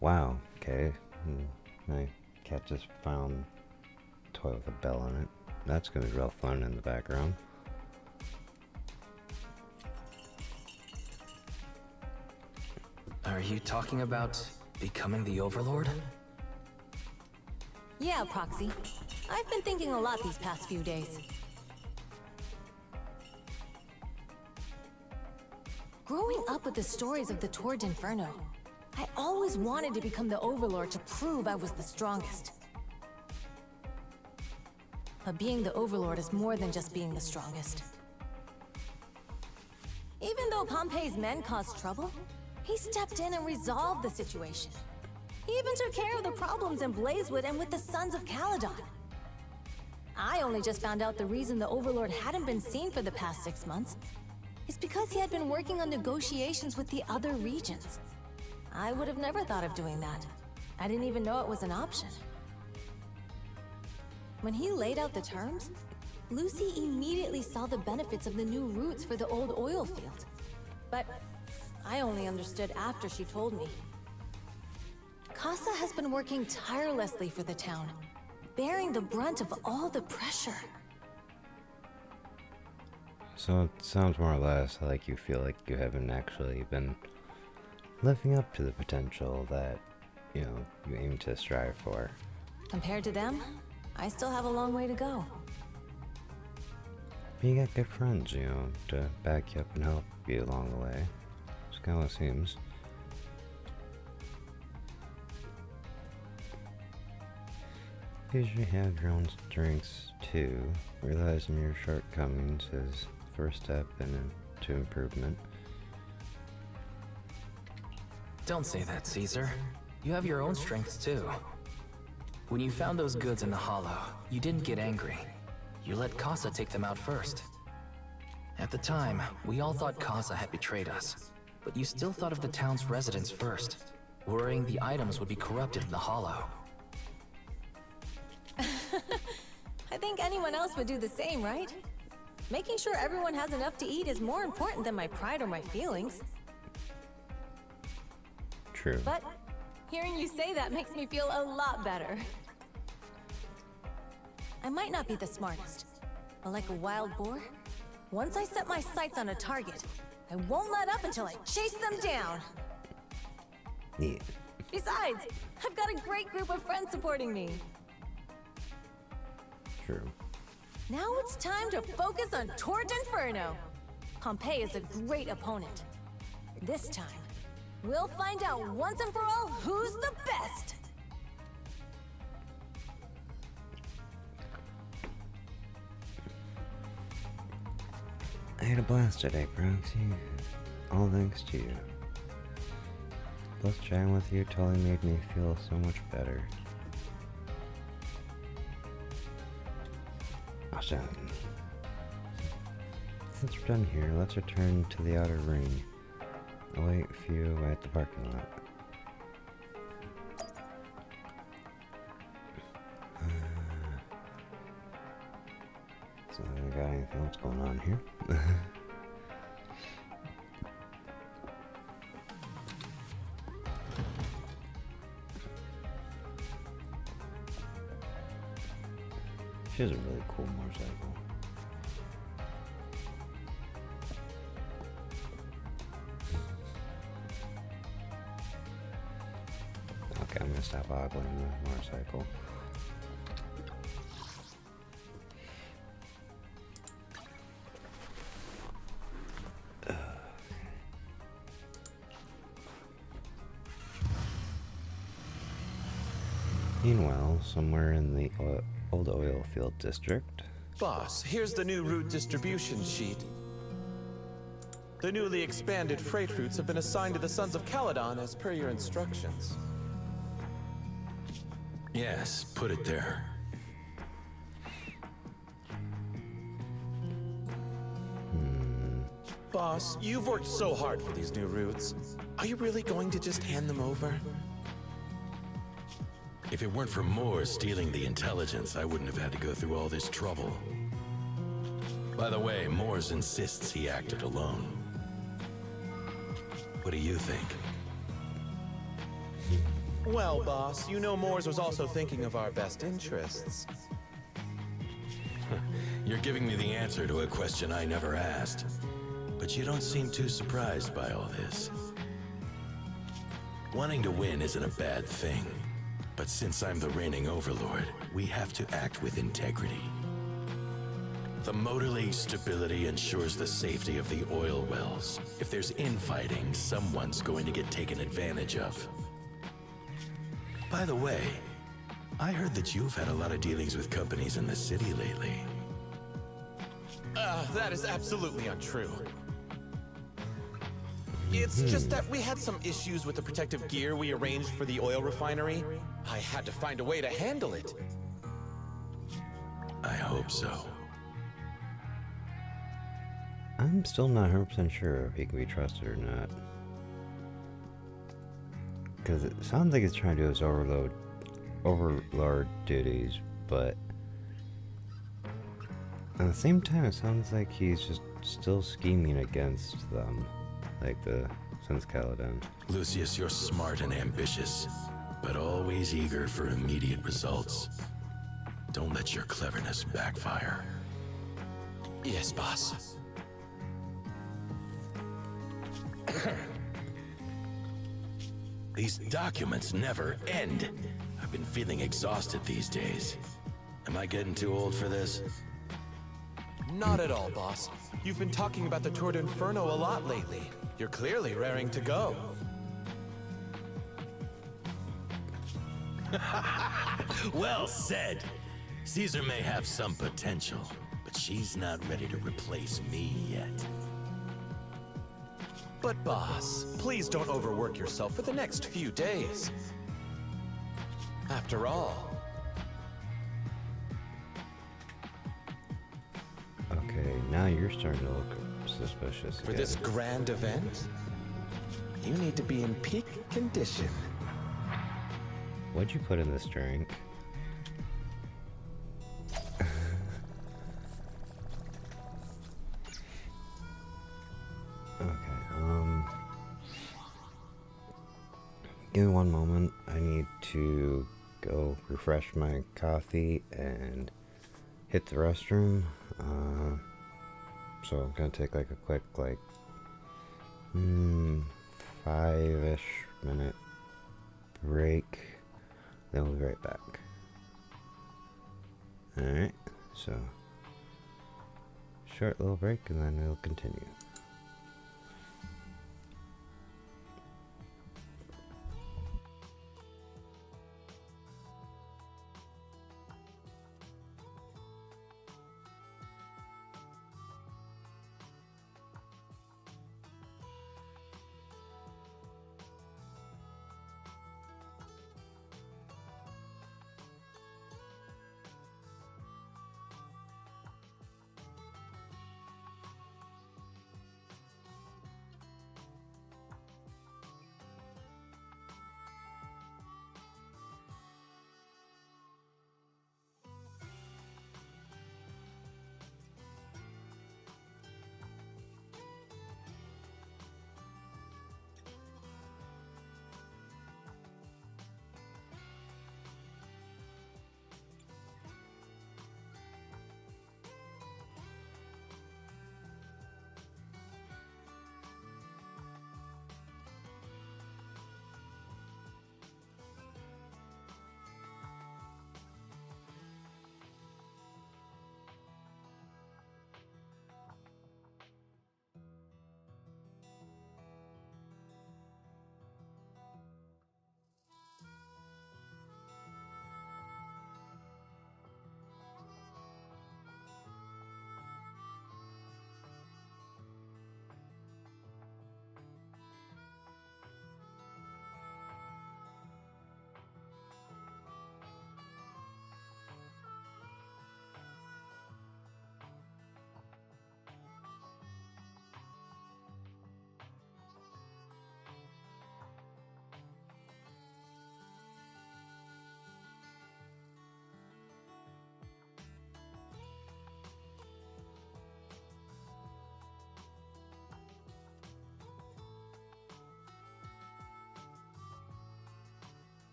Wow, okay. My cat just found a toy with a bell on it. That's gonna be real fun in the background. Are you talking about becoming the Overlord? Yeah, Proxy. I've been thinking a lot these past few days. Growing up with the stories of the Tour d'Inferno, I always wanted to become the Overlord to prove I was the strongest. But being the Overlord is more than just being the strongest. Even though Pompey's men caused trouble, he stepped in and resolved the situation. He even took care of the problems in Blazewood and with the Sons of Caledon. I only just found out the reason the Overlord hadn't been seen for the past 6 months is because he had been working on negotiations with the other regions. I would have never thought of doing that. I didn't even know it was an option. When he laid out the terms, Lucy immediately saw the benefits of the new routes for the old oil field. But I only understood after she told me. Casa has been working tirelessly for the town, bearing the brunt of all the pressure. So it sounds more or less like you feel like you haven't actually been living up to the potential that, you aim to strive for. Compared to them, I still have a long way to go. But you got good friends, to back you up and help you along the way. It's kind of what it seems. Usually have your own strengths too. Realizing your shortcomings is the first step into improvement. Don't say that, Caesar. You have your own strengths too. When you found those goods in the Hollow, you didn't get angry. You let Casa take them out first. At the time, we all thought Casa had betrayed us. But you still thought of the town's residents first, worrying the items would be corrupted in the Hollow. I think anyone else would do the same, right? Making sure everyone has enough to eat is more important than my pride or my feelings. True. But hearing you say that makes me feel a lot better. I might not be the smartest, but like a wild boar, once I set my sights on a target, I won't let up until I chase them down. Yeah. Besides, I've got a great group of friends supporting me. True. Now it's time to focus on Tort Inferno. Pompeii is a great opponent. This time, we'll find out once and for all who's the best. I had a blast today, Proxy. All thanks to you. Plus, chatting with you totally made me feel so much better. Awesome. Since we're done here, let's return to the outer ring. Await a few at the parking lot. So, I got anything else going on here? She has a really cool motorcycle. Okay, I'm gonna stop ogling the motorcycle. Meanwhile, somewhere in the old oil field district. Boss, here's the new route distribution sheet. The newly expanded freight routes have been assigned to the Sons of Caledon as per your instructions. Yes, put it there. Boss, you've worked so hard for these new routes. Are you really going to just hand them over? If it weren't for Moore stealing the intelligence, I wouldn't have had to go through all this trouble. By the way, Moores insists he acted alone. What do you think? Well, boss, you know Moores was also thinking of our best interests. You're giving me the answer to a question I never asked. But you don't seem too surprised by all this. Wanting to win isn't a bad thing. But since I'm the reigning overlord, we have to act with integrity. The motor-lace stability ensures the safety of the oil wells. If there's infighting, someone's going to get taken advantage of. By the way, I heard that you've had a lot of dealings with companies in the city lately. That is absolutely untrue. It's just that we had some issues with the protective gear we arranged for the oil refinery. I had to find a way to handle it. I hope so. I'm still not 100% sure if he can be trusted or not. Because it sounds like he's trying to do his overlord duties, but at the same time it sounds like he's just still scheming against them. Like the Sons Caledon. Lucius, you're smart and ambitious, but always eager for immediate results. Don't let your cleverness backfire. Yes, boss. These documents never end. I've been feeling exhausted these days. Am I getting too old for this? Not at all, boss. You've been talking about the Tour d'Inferno a lot lately. You're clearly raring to go. Well said. Caesar may have some potential, but she's not ready to replace me yet. But boss, please don't overwork yourself for the next few days. After all... Okay, now you're starting to look suspicious For again. this grand event, You need to be in peak condition. What'd you put in this drink? Okay, give me one moment. I need to go refresh my coffee and hit the restroom. So I'm gonna take like a quick, like, 5-ish minute break. Then we'll be right back. Alright, so short little break and then we'll continue.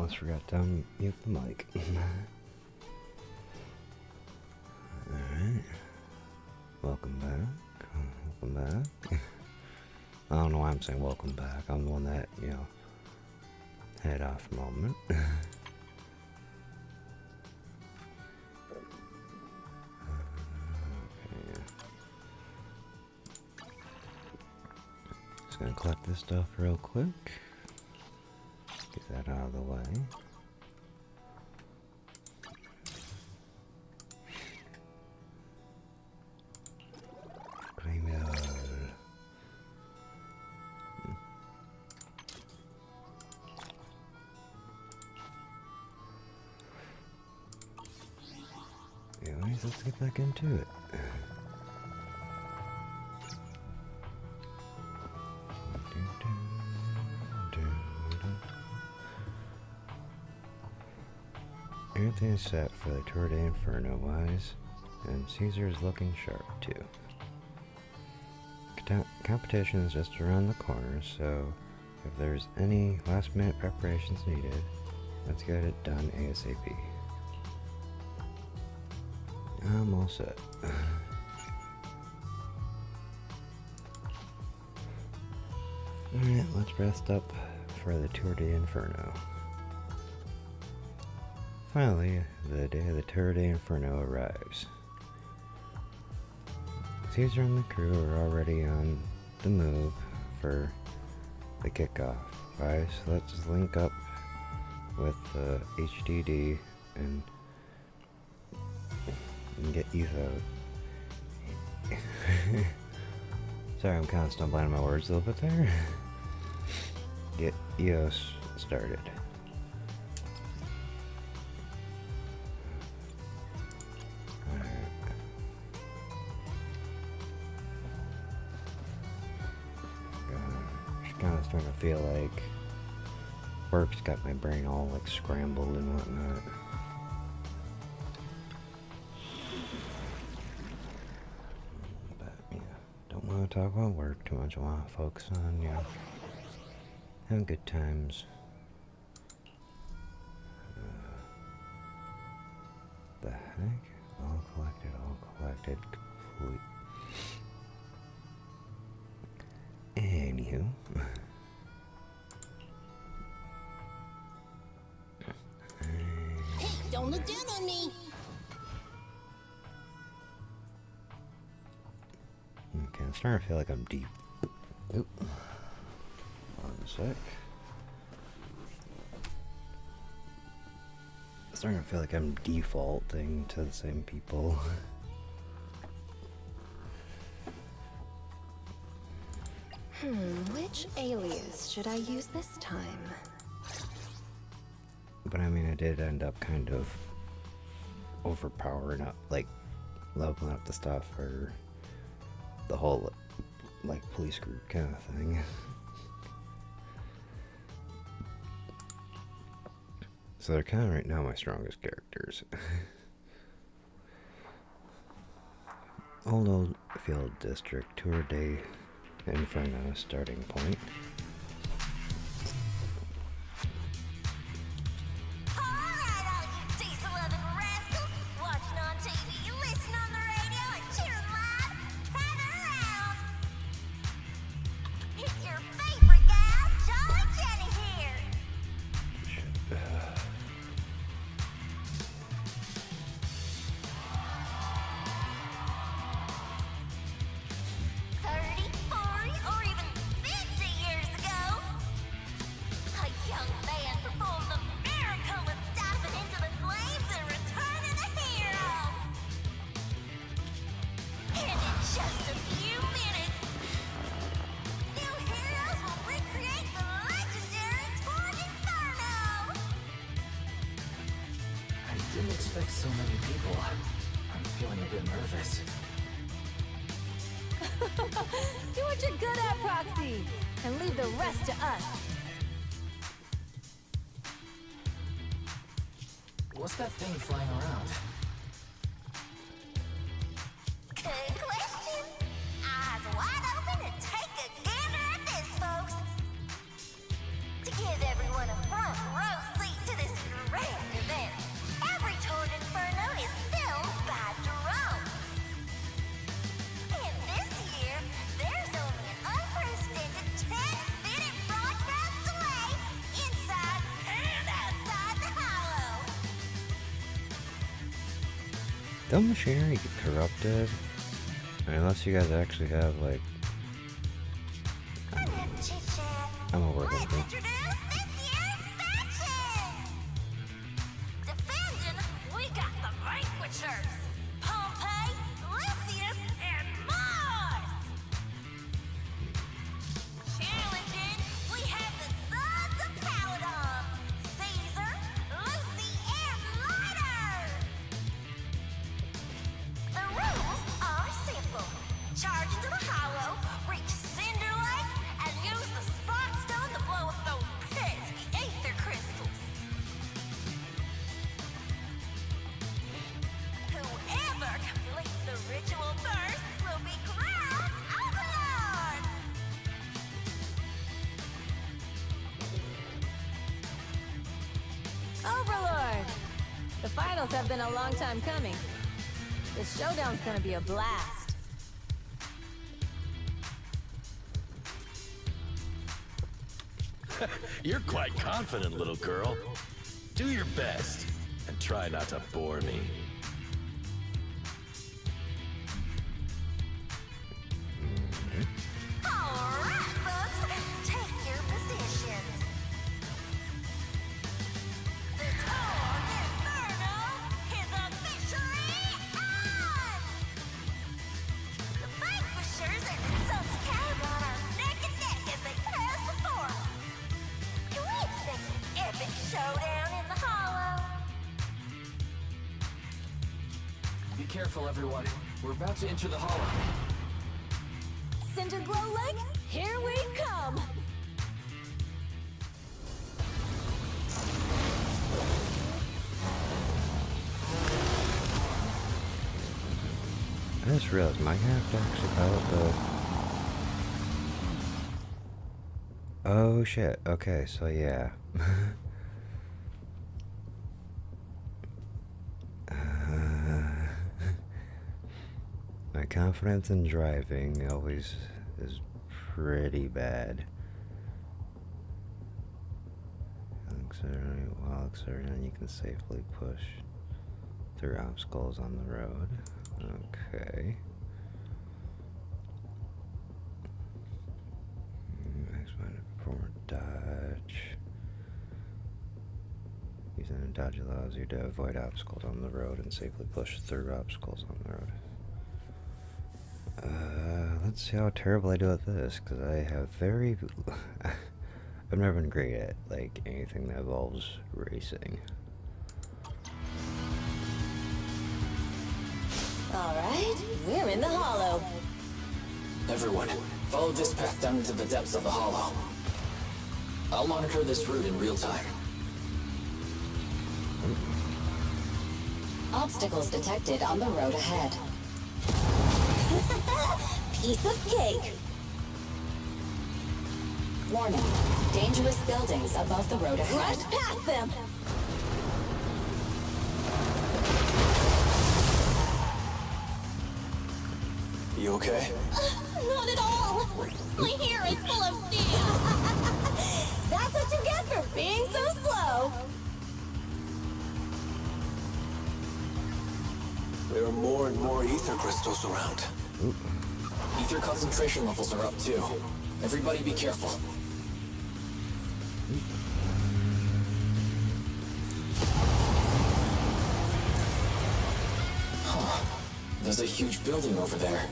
almost forgot to mute the mic. Alright. Welcome back. Welcome back. I don't know why I'm saying welcome back. I'm the one that, you know, head off moment. Just gonna collect this stuff real quick. Get that out of the way. Anyways, let's get back into it. Everything is set for the Tour de Inferno wise, and Caesar is looking sharp too. Competition is just around the corner, so if there's any last minute preparations needed, let's get it done ASAP. I'm all set. Alright, let's rest up for the Tour de Inferno. Finally, the day of the Tour de Inferno arrives. Caesar and the crew are already on the move for the kickoff. Alright, so let's just link up with HDD and get Etho. Sorry, I'm kind of stumbling on my words a little bit there. Get EOS started. Kind of starting to feel like work's got my brain all like scrambled and whatnot. But yeah, don't want to talk about work too much. I want to focus on, you know, having good times. The heck? All collected, complete. Anywho. Hey, don't look down on me! Okay, I'm starting to feel like I'm deep. Oop. One sec. Starting to feel like I'm defaulting to the same people. Which alias should I use this time? But I mean, I did end up kind of overpowering up, like leveling up the stuff for the whole like police group kind of thing. So they're kind of right now my strongest characters. Old Field District, Tour de Inferno starting point. Didn't expect so many people. I'm feeling a bit nervous. Do what you're good at, Proxy, and leave the rest to us. What's that thing flying around? Good question. Eyes wide open and take a gander at this, folks. To give everyone a front row seat to the Don't machinery get corrupted? Unless you guys actually have, like... I'm overthinking. Defending, we got the Vanquishers! Pompey, Lysias, and Mars! Challenging, we have the Sons of Paladon! Caesar, Lucy, and Lighter! The rules are simple. Charge into the hollow, reach Cinder Lake, and use the Spark Stone to blow up those pesky aether crystals. Whoever completes the ritual first will be crowned Overlord! Overlord! The finals have been a long time coming. This showdown's gonna be a blast. You're quite confident, little girl. Do your best, and try not to bore me. Alright, folks, take your positions. The Torn Inferno is officially on! The Vanquishers and the Sons of Paladon are neck and neck as they pass the forum. Can we expect an epic showdown in the hollow? Be careful, everyone. We're about to enter the hollow. Cinder Glow Lake, here we come! I just realized, might have to actually pilot the... Oh shit, okay, so yeah. My confidence in driving always is pretty bad. While accelerating, you can safely push through obstacles on the road. Okay. Perform a dodge. Using a dodge allows you to avoid obstacles on the road and safely push through obstacles on the road. Let's see how terrible I do at this, because I have very... I've never been great at, like, anything that involves racing. Alright, we're in the hollow. Everyone, follow this path down into the depths of the hollow. I'll monitor this route in real time. Obstacles detected on the road ahead. Piece of cake! Warning. Dangerous buildings above the road ahead. Rush past them! You okay? Not at all! My hair is full of steel! That's what you get for being so slow! There are more and more ether crystals around. Ether concentration levels are up too. Everybody be careful. Huh. There's a huge building over there.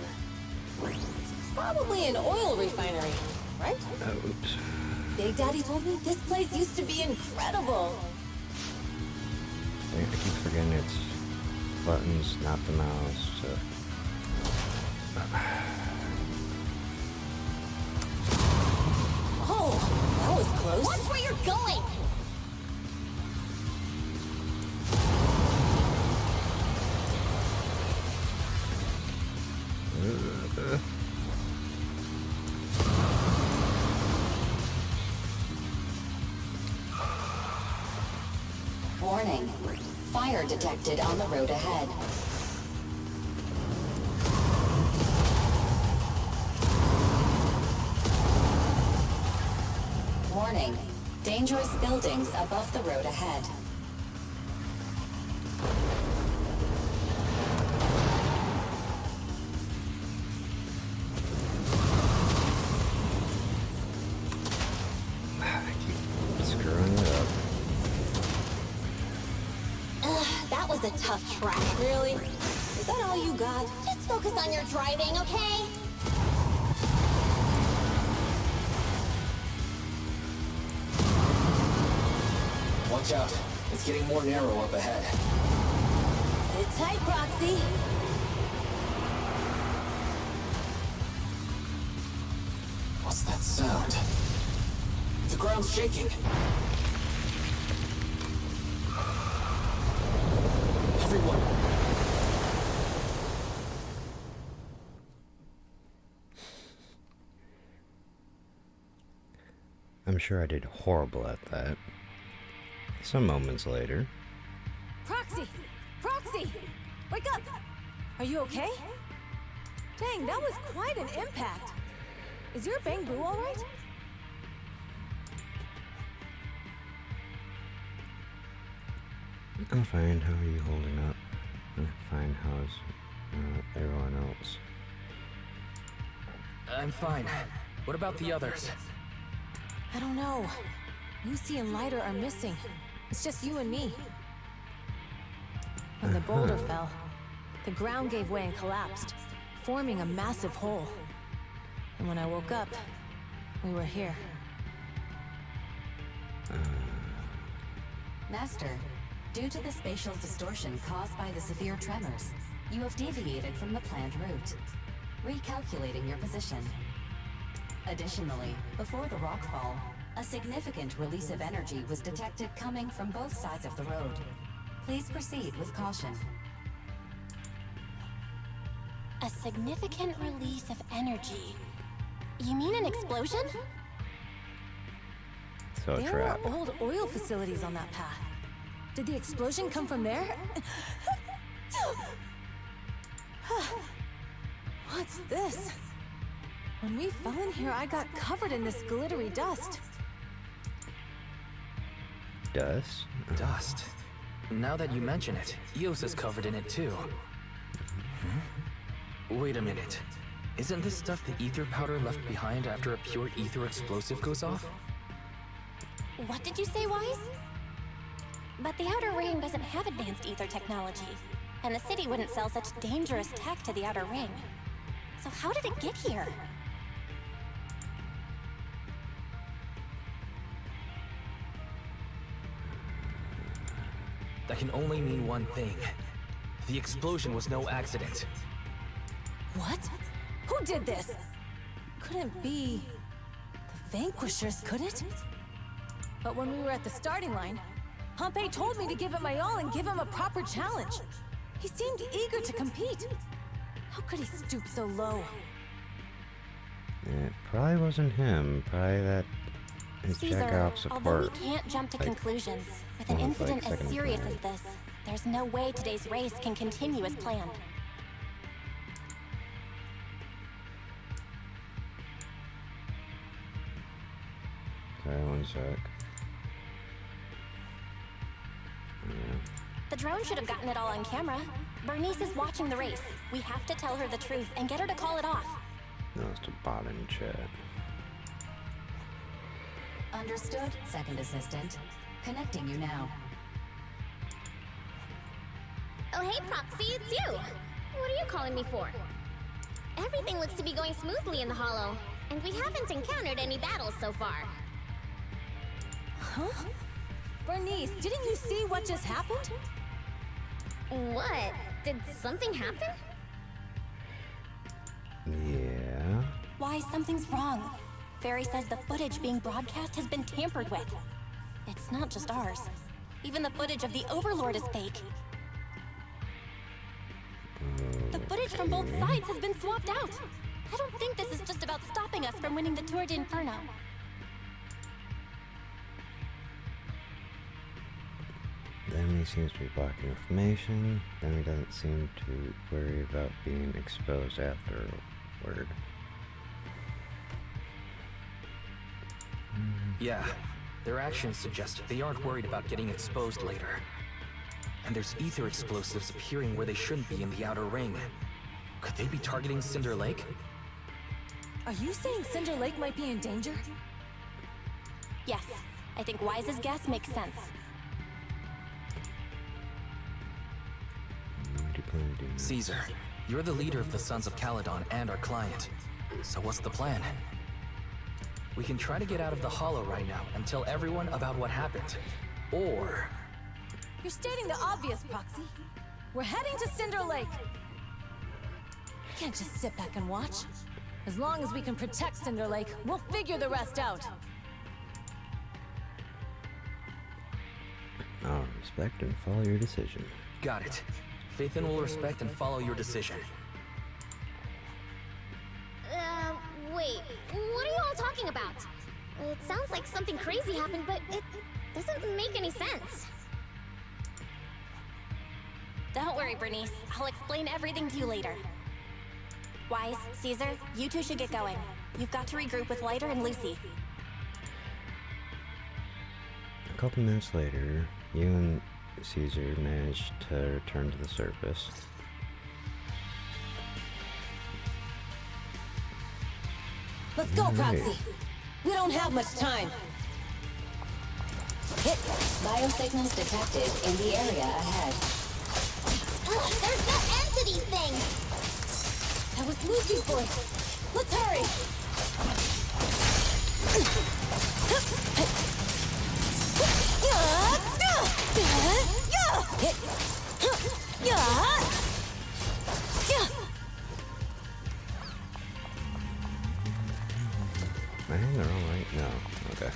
Probably an oil refinery, right? Oops. Big Daddy told me this place used to be incredible. I keep forgetting it's buttons, not the mouse. So. Oh, that was close. Watch where you're going! Warning. Fire detected on the road ahead. Warning. Dangerous buildings above the road ahead. was a tough track. Really? Is that all you got? Just focus on your driving, okay? Watch out. It's getting more narrow up ahead. Sit tight, Proxy. What's that sound? The ground's shaking. Everyone. I'm sure I did horrible at that. Some moments later. Proxy! Proxy! Wake up! Are you okay? Dang, that was quite an impact. Is your Bangbu alright? I'm fine. How are you holding up? I'm fine. How's everyone else? I'm fine. What about the others? I don't know. Lucy and Lighter are missing. It's just you and me. When the boulder fell, the ground gave way and collapsed, forming a massive hole. And when I woke up, we were here. Master, due to the spatial distortion caused by the severe tremors, you have deviated from the planned route, recalculating your position. Additionally, before the rockfall, a significant release of energy was detected coming from both sides of the road. Please proceed with caution. A significant release of energy. You mean an explosion? So There trapped. were old oil facilities on that path. Did the explosion come from there? What's this? When we fell in here, I got covered in this glittery dust. Dust? Dust. Now that you mention it, Eos is covered in it too. Wait a minute. Isn't this stuff the ether powder left behind after a pure ether explosive goes off? What did you say, Wise? But the Outer Ring doesn't have advanced ether technology, and the city wouldn't sell such dangerous tech to the Outer Ring. So how did it get here? That can only mean one thing. The explosion was no accident. What? Who did this? Couldn't be... the Vanquishers, could it? But when we were at the starting line, Pompey told me to give it my all and give him a proper challenge. He seemed eager to compete. How could he stoop so low? It probably wasn't him. Probably that his Caesar, jack-off support. although we can't jump to like, conclusions, with an almost like incident as second serious command. as this, there's no way today's race can continue as planned. Sorry, one sec. The drone should have gotten it all on camera. Bernice is watching the race. We have to tell her the truth and get her to call it off. No, it's the bot in chat. Understood, Second Assistant. Connecting you now. Oh, hey, Proxy, it's you! What are you calling me for? Everything looks to be going smoothly in the Hollow, and we haven't encountered any battles so far. Huh? Bernice, didn't you see what just happened? What? Did something happen? Yeah. Why, something's wrong. Barry says the footage being broadcast has been tampered with. It's not just ours. Even the footage of the Overlord is fake. The footage from both sides has been swapped out. I don't think this is just about stopping us from winning the Tour d'Inferno. The enemy seems to be blocking information. The enemy doesn't seem to worry about being exposed afterward. Yeah, their actions suggest they aren't worried about getting exposed later. And there's ether explosives appearing where they shouldn't be in the Outer Ring. Could they be targeting Cinder Lake? Are you saying Cinder Lake might be in danger? Yes, I think Wise's guess makes sense. can we do now? Caesar, you're the leader of the Sons of Caledon and our client. So what's the plan? We can try to get out of the Hollow right now and tell everyone about what happened. Or... You're stating the obvious, Proxy. We're heading to Cinder Lake. We can't just sit back and watch. As long as we can protect Cinder Lake, we'll figure the rest out. I'll respect and follow your decision. Got it. Phaethon will respect and follow your decision. Wait. What are you all talking about? It sounds like something crazy happened, but it doesn't make any sense. Don't worry, Bernice. I'll explain everything to you later. Wise, Caesar, you two should get going. You've got to regroup with Lighter and Lucy. A couple minutes later, you and Caesar managed to return to the surface. Let's go, All right. Proxy. We don't have much time. Hit. Biosignals detected in the area ahead. Ugh, there's no entity thing! That was Lucy's voice. Let's hurry. Am I in the wrong way? No. Okay.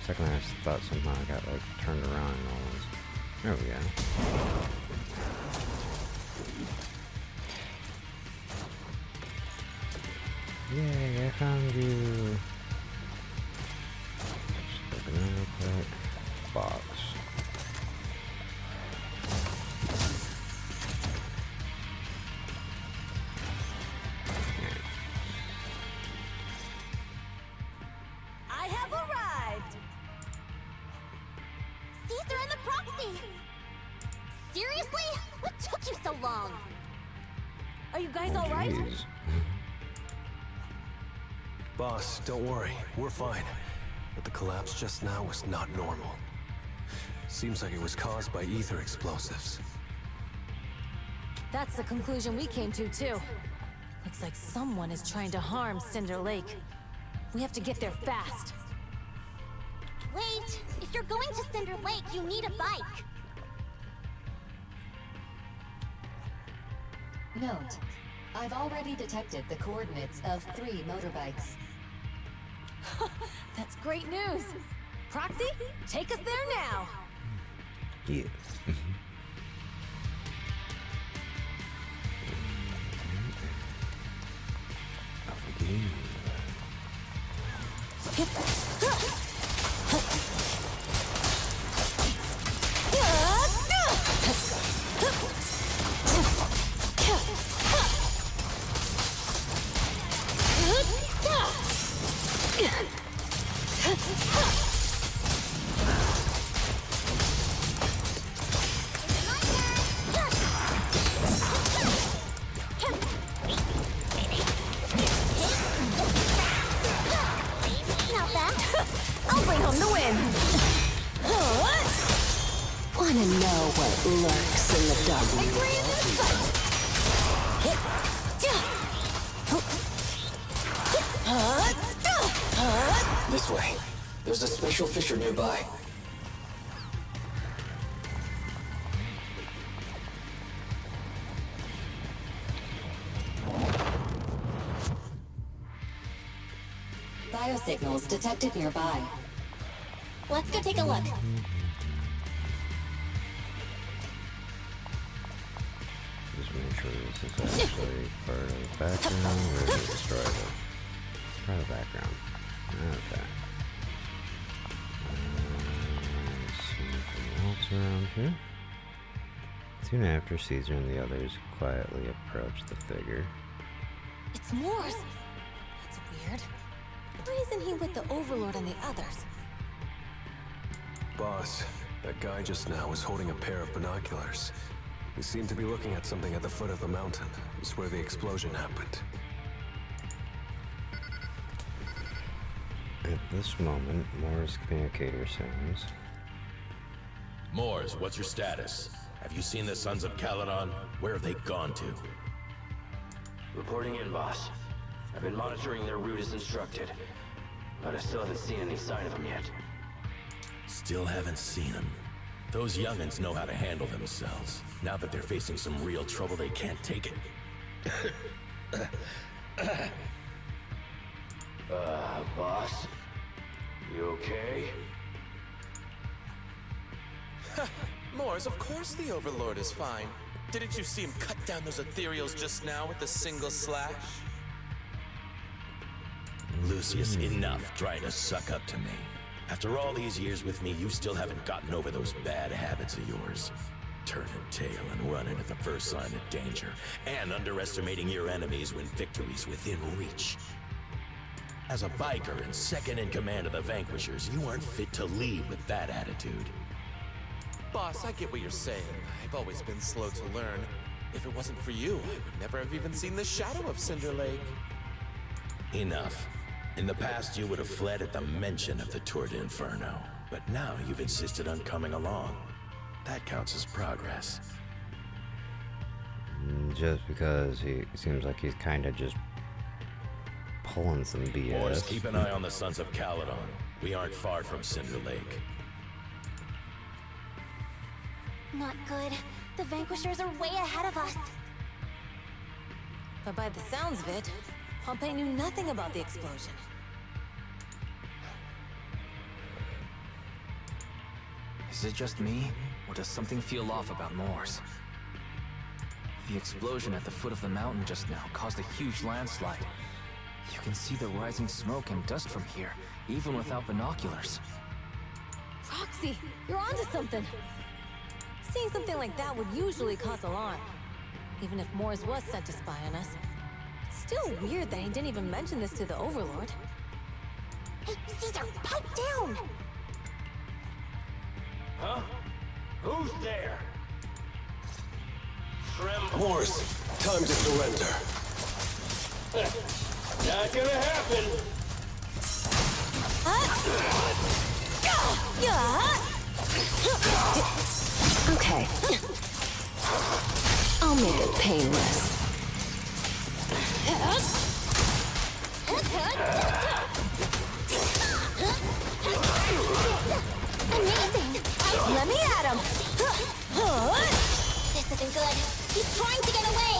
Second I thought somehow I got like turned around and all this. There we go. Yay, I found you. Just looking real quick. Box. I have arrived. Caesar and the Proxy! Seriously? What took you so long? Are you guys all right? Jeez. Boss, don't worry. We're fine. But the collapse just now was not normal. Seems like it was caused by ether explosives. That's the conclusion we came to, too. Looks like someone is trying to harm Cinder Lake. We have to get there fast. Wait! If you're going to Cinder Lake, you need a bike! Note, I've already detected the coordinates of 3 motorbikes. That's great news. Proxy, take us there now. Yeah. Off again. Not bad. I'll bring home the win. Wanna know what lurks in the dark? Agree in sight. This way. There's a special fissure nearby. Biosignals detected nearby. Let's go take a look. Just make sure this is actually part of the background or is it destroyed it? Part of the background. Okay. See anything else around here? Soon after, Caesar and the others quietly approached the figure. It's Morse. That's weird. Why isn't he with the Overlord and the others? Boss, that guy just now was holding a pair of binoculars. He seemed to be looking at something at the foot of the mountain. It's where the explosion happened. At this moment, Moore's communicator sounds. Moors, what's your status? Have you seen the Sons of Caledon? Where have they gone to? Reporting in, boss. I've been monitoring their route as instructed, but I still haven't seen any sign of them yet. Still haven't seen them. Those young'uns know how to handle themselves. Now that they're facing some real trouble, they can't take it. Boss? You okay? Morse, of course the Overlord is fine. Didn't you see him cut down those ethereals just now with a single slash? Lucius, enough trying to suck up to me. After all these years with me, you still haven't gotten over those bad habits of yours. Turning tail and running at the first sign of danger, and underestimating your enemies when victory's within reach. As a biker and second in command of the Vanquishers, you aren't fit to lead with that attitude. Boss, I get what you're saying. I've always been slow to learn. If it wasn't for you, I would never have even seen the shadow of Cinder Lake. Enough. In the past, you would have fled at the mention of the Tour d'Inferno. But now you've insisted on coming along. That counts as progress. Just because he seems like he's kind of just pulling some BS. Morse, keep an eye on the Sons of Caledon. We aren't far from Cinder Lake. Not good. The Vanquishers are way ahead of us. But by the sounds of it, Pompey knew nothing about the explosion. Is it just me, or does something feel off about Morse? The explosion at the foot of the mountain just now caused a huge landslide. You can see the rising smoke and dust from here, even without binoculars. Roxy, you're onto something. Seeing something like that would usually cause alarm, even if Morse was sent to spy on us. It's still weird that he didn't even mention this to the Overlord. Hey, Caesar, pipe down! Huh? Who's there? Morse, time to surrender. Not gonna happen! Okay. I'll make it painless. Amazing! Let me at him! This isn't good. He's trying to get away!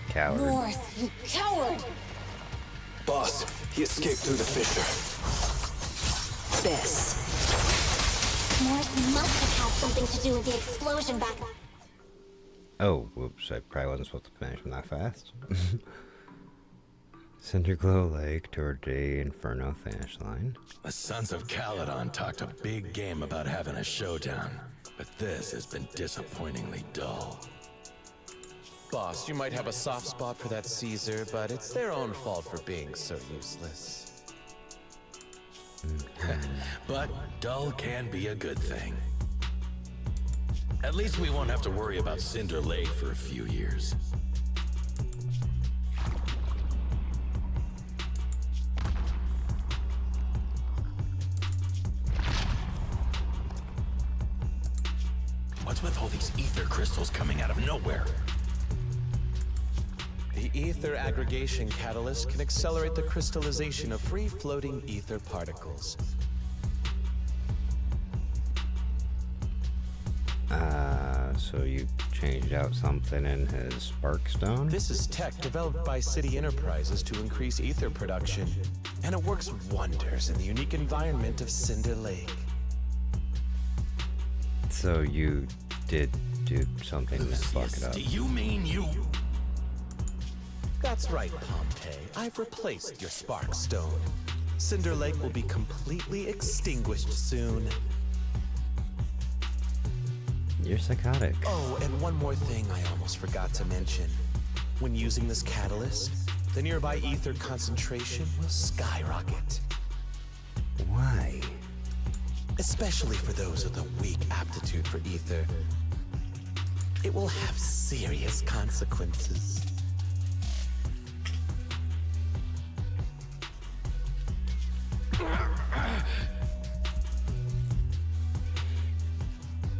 Coward. Morse, you coward! Boss, he escaped through the fissure. This. Morse must have had something to do with the explosion back. Oh, whoops, I probably wasn't supposed to finish them that fast. Cinderglow Lake, Tour d'Inferno finish line. The Sons of Caledon talked a big game about having a showdown, but this has been disappointingly dull. Boss, you might have a soft spot for that Caesar, but it's their own fault for being so useless. But dull can be a good thing. At least we won't have to worry about Cinder Lake for a few years. What's with all these ether crystals coming out of nowhere? The ether aggregation catalyst can accelerate the crystallization of free-floating ether particles. So you changed out something in his Sparkstone? This is tech developed by City Enterprises to increase ether production, and it works wonders in the unique environment of Cinder Lake. So you did do something to fuck it up. Do you mean you? That's right, Pompey. I've replaced your Sparkstone. Cinder Lake will be completely extinguished soon. You're psychotic. Oh, and one more thing I almost forgot to mention. When using this catalyst, the nearby ether concentration will skyrocket. Why? Especially for those with a weak aptitude for ether. It will have serious consequences.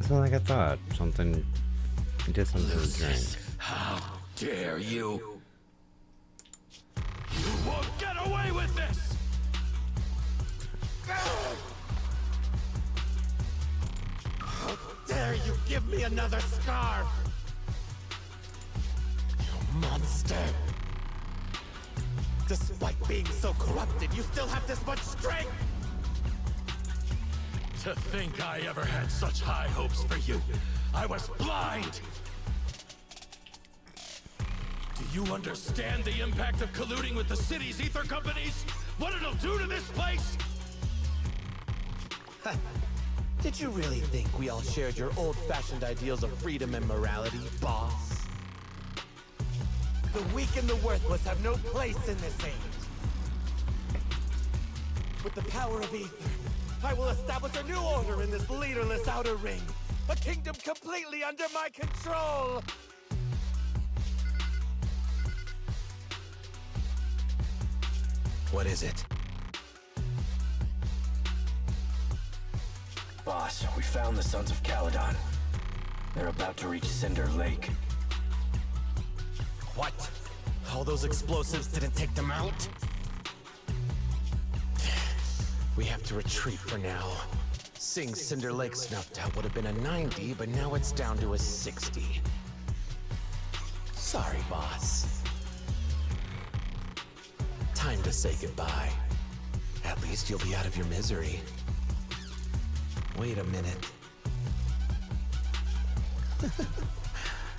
So like I thought, something did something to the drink. How dare you? You won't get away with this! How dare you give me another scar! You monster! Despite being so corrupted, you still have this much strength! To think I ever had such high hopes for you. I was blind! Do you understand the impact of colluding with the city's ether companies? What it'll do to this place? Did you really think we all shared your old-fashioned ideals of freedom and morality, boss? The weak and the worthless have no place in this age. With the power of ether, I will establish a new order in this leaderless outer ring. A kingdom completely under my control! What is it? Boss, we found the Sons of Caledon. They're about to reach Cinder Lake. What? All those explosives didn't take them out? We have to retreat for now. Seeing Cinder Lake snuffed out would have been a 90, but now it's down to a 60. Sorry, boss. Time to say goodbye. At least you'll be out of your misery. Wait a minute.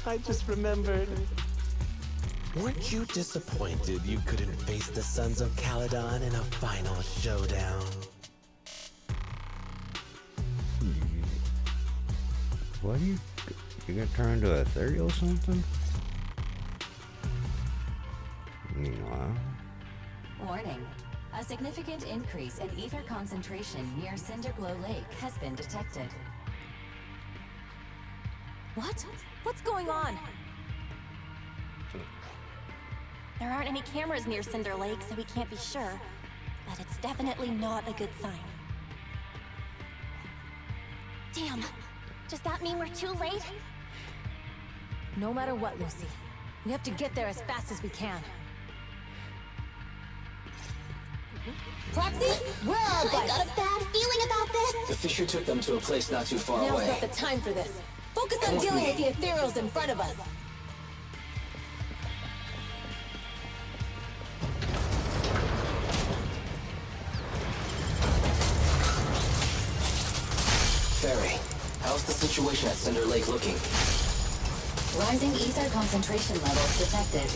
I just remembered. Weren't you disappointed you couldn't face the Sons of Caledon in a final showdown? What are you gonna turn into a ethereal or something? Meanwhile. Warning. A significant increase in ether concentration near Cinderglow Lake has been detected. What? What's going on? There aren't any cameras near Cinder Lake, so we can't be sure. But it's definitely not a good sign. Damn. Does that mean we're too late? No matter what, Lucy. We have to get there as fast as we can. Proxy, where are I got a bad feeling about this. The Fisher took them to a place not too far Now's away. not the time for this. Focus on Come with dealing me. with the ethereals in front of us. Ferry, how's the situation at Cinder Lake looking? Rising ether concentration levels detected.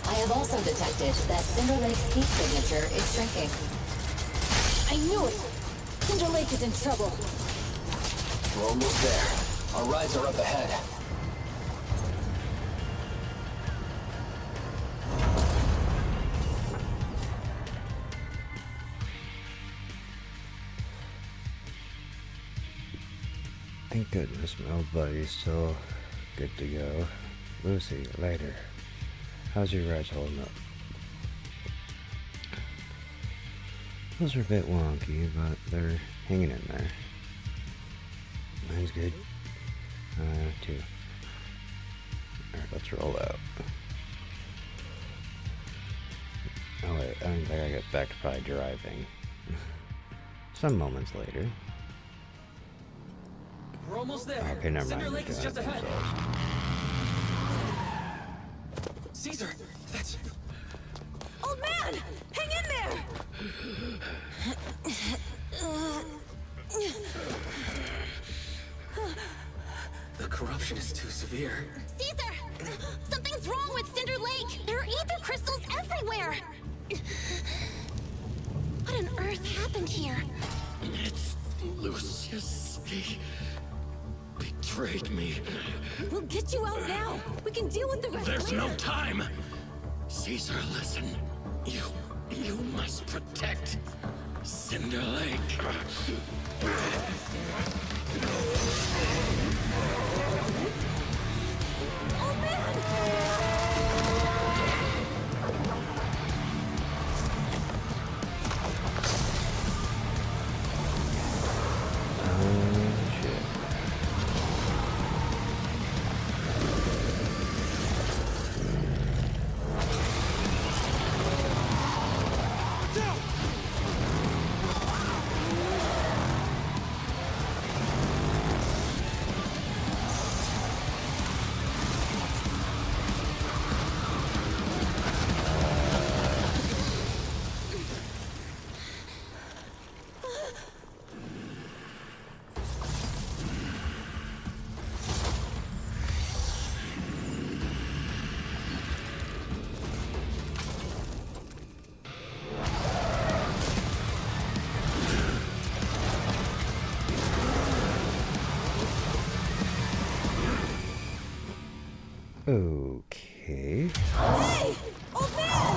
I have also detected that Cinder Lake's heat signature is shrinking. I knew it! Cinder Lake is in trouble. We're almost there. Our rides are up ahead. Thank goodness my buddy's still good to go. Lucy, later. How's your rides holding up? Those are a bit wonky, but they're hanging in there. Mine's good. Too. Alright, let's roll out. Oh wait, I don't think I get back to probably driving. Some moments later. We're almost there. Okay, never Cinder mind. Lake is just ahead. Caesar, that's... Old man! Hang in there! The corruption is too severe. Caesar! Something's wrong with Cinder Lake! There are ether crystals everywhere! What on earth happened here? It's Lucius. He betrayed me. We'll get you out now! We can deal with the rest There's later. no time. Caesar, listen. You must protect Cinder Lake. Old man! Shit. Okay. Hey! Old man!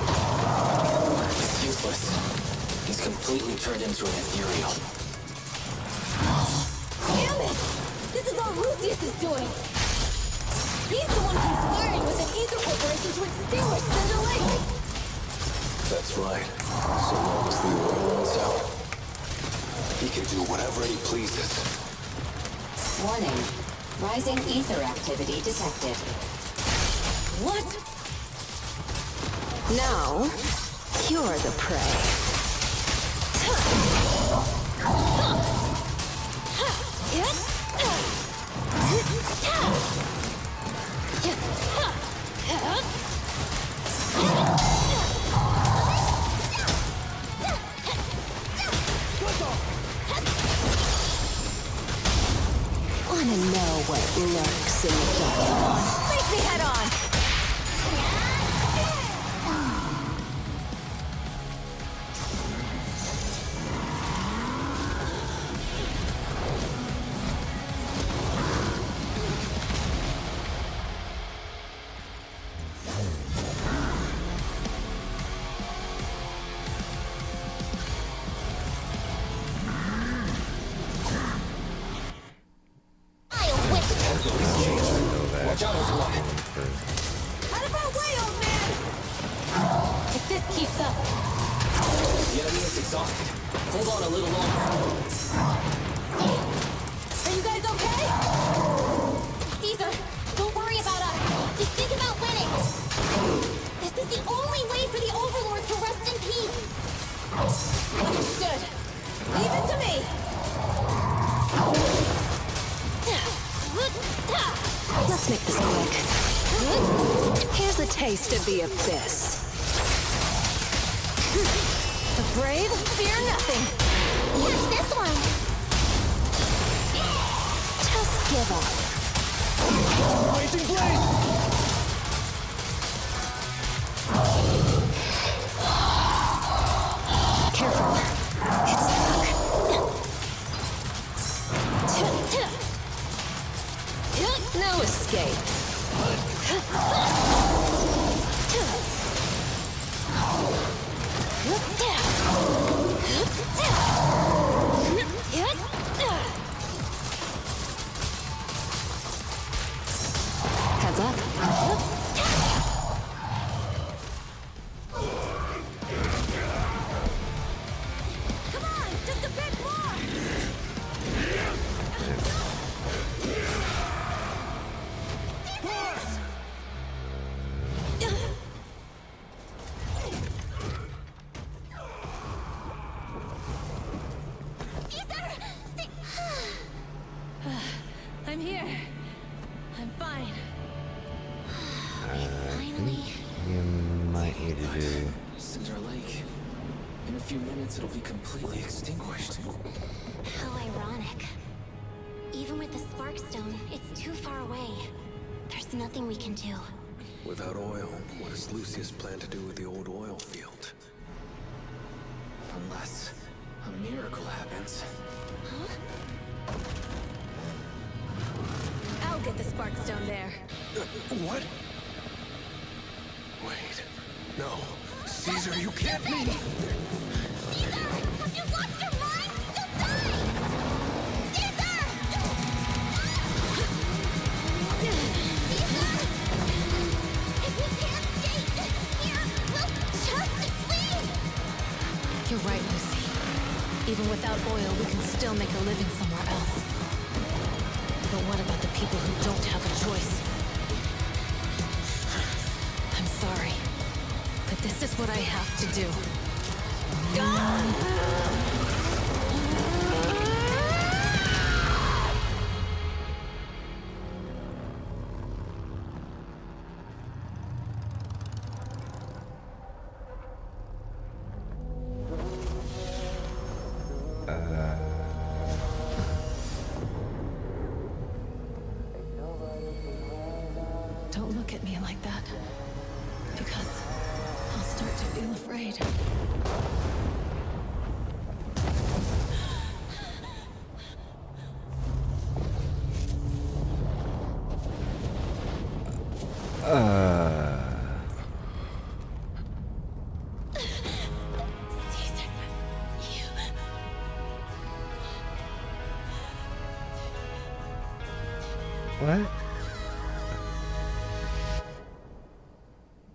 It's useless. He's completely turned into an ethereal. Damn it! This is all Lucius is doing! He's the one conspiring with an ether corporation to extinguish Cinder Lake! That's right. So long as the oil runs out, he can do whatever he pleases. Warning. Rising ether activity detected. What? Now, you're the prey. Wanna know what lurks in the dark? Face me head on! Watch out, everyone! Out of our way, old man! If this keeps up, The enemy is exhausted. Hold on a little longer. are you guys okay? Caesar, don't worry about us. Just think about winning. This is the only way for the Overlord to rest in peace. Understood. Leave it to me! Let's make this quick. Here's a taste of the abyss. The brave fear nothing! Here's this one. Just give up. Blazing blade! Careful. It's stuck. No escape. Heads up. Come on, just a bit more! I'm here. I'm fine. You might need to do. Cinder Lake. In a few minutes, it'll be completely extinguished. How ironic. Even with the Sparkstone, it's too far away. There's nothing we can do. Without oil, what does Lucius plan to do with the old oil field? Unless a miracle happens. I'll get the Sparkstone there. What? Wait. No. Caesar, you can't mean... Caesar! Have you lost your mind? You'll die! Caesar! Caesar! If we can't stay here, we'll just leave! You're right, Lucy. Even without oil, we can still make a living somewhere else. But what about the people who don't have a choice? I'm sorry, but this is what I have to do. Don't look at me like that, because I'll start to feel afraid. What?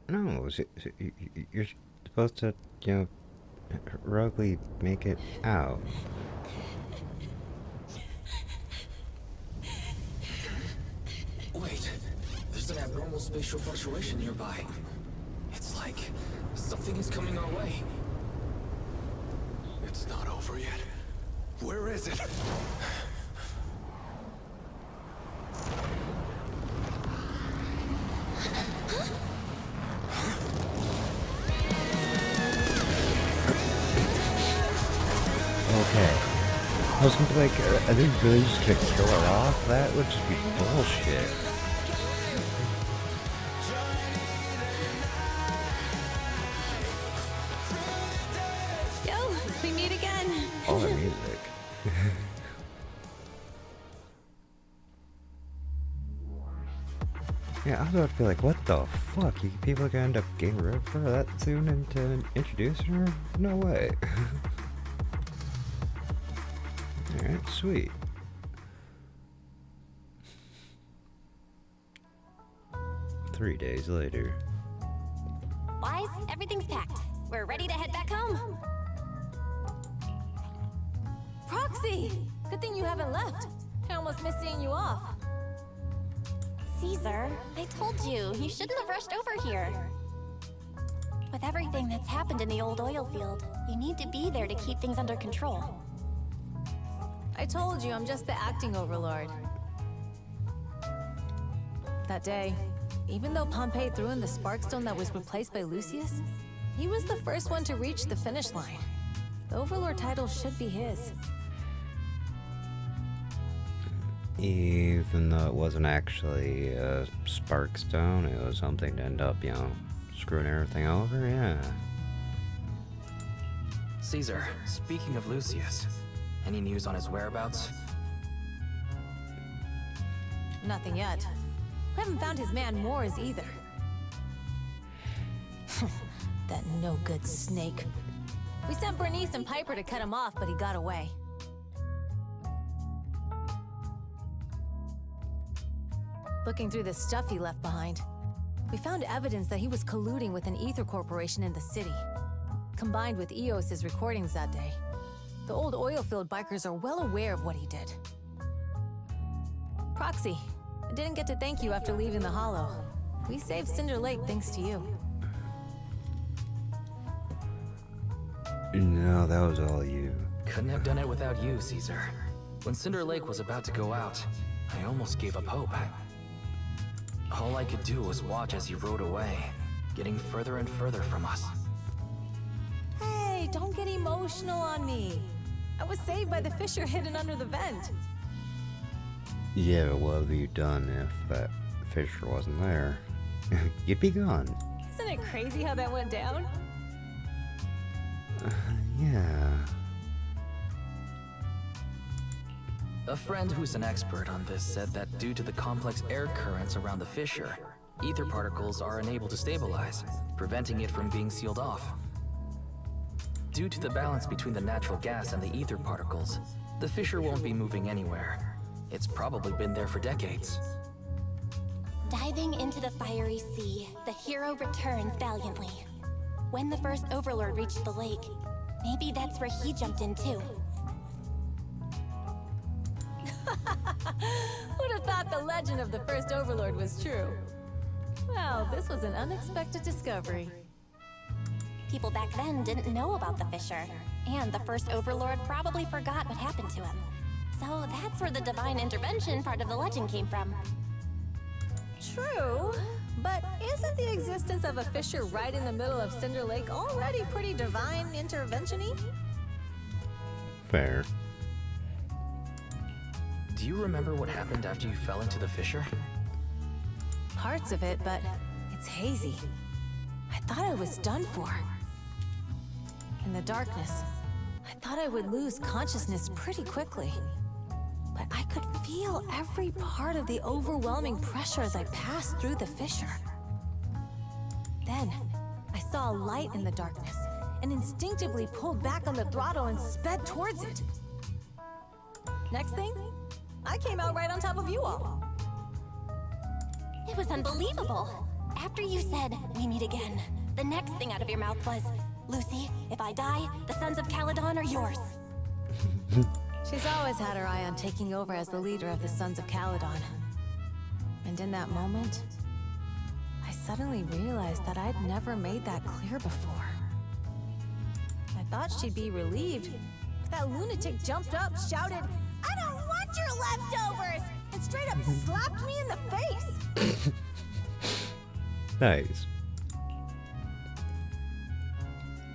No, you're supposed to, you know, heroically make it out. Wait, there's an abnormal spatial fluctuation nearby. It's like something is coming our way. It's not over yet. Where is it? Okay. I was gonna be like, are they really just gonna kill her off? That would just be bullshit. Yo, we meet again. All the music. Yeah, I was about to be like, what the fuck? You people are gonna end up getting rid of her that soon and to introduce her? No way. Alright, sweet. Three days later. Wise, everything's packed. We're ready to head back home. Proxy! Good thing you haven't left. I almost missed seeing you off. Caesar, I told you, you shouldn't have rushed over here. With everything that's happened in the old oil field, you need to be there to keep things under control. I told you, I'm just the acting overlord. That day, even though Pompey threw in the Sparkstone that was replaced by Lucius, he was the first one to reach the finish line. The overlord title should be his. Even though it wasn't actually a Sparkstone, it was something to end up, you know, screwing everything over, yeah. Caesar, speaking of Lucius, any news on his whereabouts? Nothing yet. We haven't found his man Moors either. That no-good snake. We sent Bernice and Piper to cut him off, but he got away. Looking through the stuff he left behind, we found evidence that he was colluding with an ether corporation in the city, combined with EOS's recordings that day. The old oil-field bikers are well aware of what he did. Proxy, I didn't get to thank you after leaving the Hollow. We saved Cinder Lake thanks to you. No, that was all you. Couldn't have done it without you, Caesar. When Cinder Lake was about to go out, I almost gave up hope. All I could do was watch as he rode away, getting further and further from us. Hey, don't get emotional on me. I was saved by the fissure hidden under the vent. Yeah, but what have you done if that fissure wasn't there? You'd be gone. Isn't it crazy how that went down? Yeah. A friend who's an expert on this said that due to the complex air currents around the fissure, ether particles are unable to stabilize, preventing it from being sealed off. Due to the balance between the natural gas and the ether particles, the fissure won't be moving anywhere. It's probably been there for decades. Diving into the fiery sea, the hero returns valiantly. When the first Overlord reached the lake, maybe that's where he jumped in too. Who'd have thought the legend of the first Overlord was true? Well, this was an unexpected discovery. People back then didn't know about the fissure, and the first Overlord probably forgot what happened to him. So that's where the divine intervention part of the legend came from. True, but isn't the existence of a fissure right in the middle of Cinder Lake already pretty divine intervention-y? Fair. Do you remember what happened after you fell into the fissure? Parts of it, but it's hazy. I thought I was done for. In the darkness, I thought I would lose consciousness pretty quickly. But I could feel every part of the overwhelming pressure as I passed through the fissure. Then, I saw a light in the darkness, and instinctively pulled back on the throttle and sped towards it. Next thing, I came out right on top of you all. It was unbelievable. After you said, "We meet again," the next thing out of your mouth was, "Lucy, if I die, the Sons of Caledon are yours." She's always had her eye on taking over as the leader of the Sons of Caledon. And in that moment, I suddenly realized that I'd never made that clear before. I thought she'd be relieved, but that lunatic jumped up, shouted, "I don't want your leftovers!" and straight up slapped me in the face. Nice.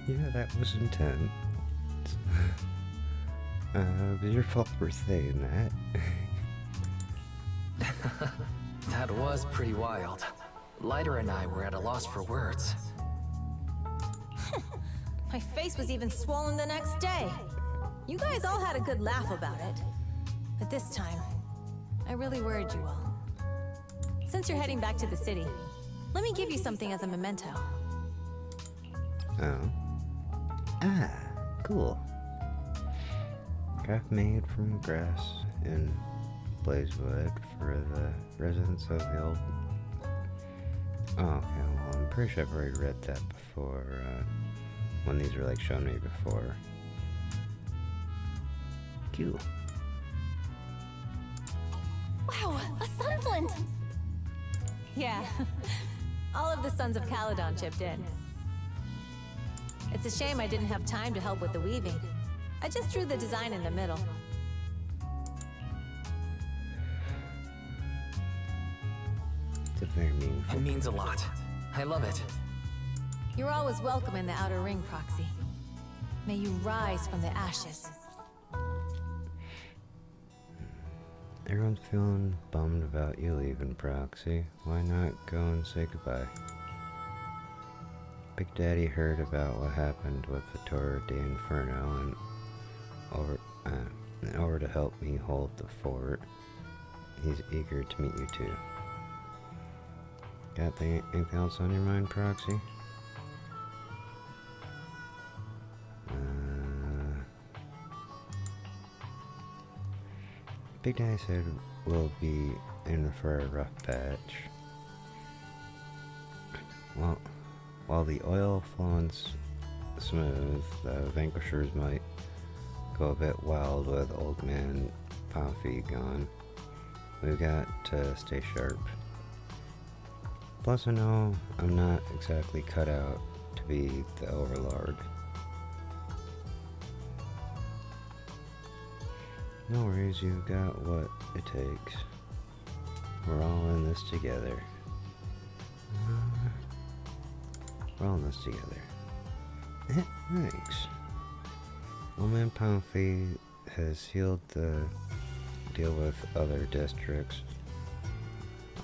Yeah, that was intense. It was your fault for saying that. That was pretty wild. Lighter and I were at a loss for words. My face was even swollen the next day. You guys all had a good laugh about it. But this time, I really worried you all. Since you're heading back to the city, let me give you something as a memento. Oh. Ah, cool. Craft made from grass and blazewood for the residents of the old... Oh, okay, well, I'm pretty sure I've already read that before, when these were, like, shown me before. Cool. Wow, a sunflint! Yeah, all of the Sons of Caledon chipped in. It's a shame I didn't have time to help with the weaving. I just drew the design in the middle. It's a very meaningful. It means a lot. I love it. You're always welcome in the Outer Ring, Proxy. May you rise from the ashes. Everyone's feeling bummed about you leaving, Proxy. Why not go and say goodbye? Big Daddy heard about what happened with the Torre de Inferno and in order to help me hold the fort, he's eager to meet you too. Got anything else on your mind, Proxy? Big Daddy said we'll be in for a rough patch. Well, while the oil flowing smooth, the vanquishers might go a bit wild with old man Pomfrey gone. We've got to stay sharp. Plus I know I'm not exactly cut out to be the Overlord. No worries, you've got what it takes. We're all in this together. We're all in this together. Thanks. Old Man Pomfrey has sealed the deal with other districts.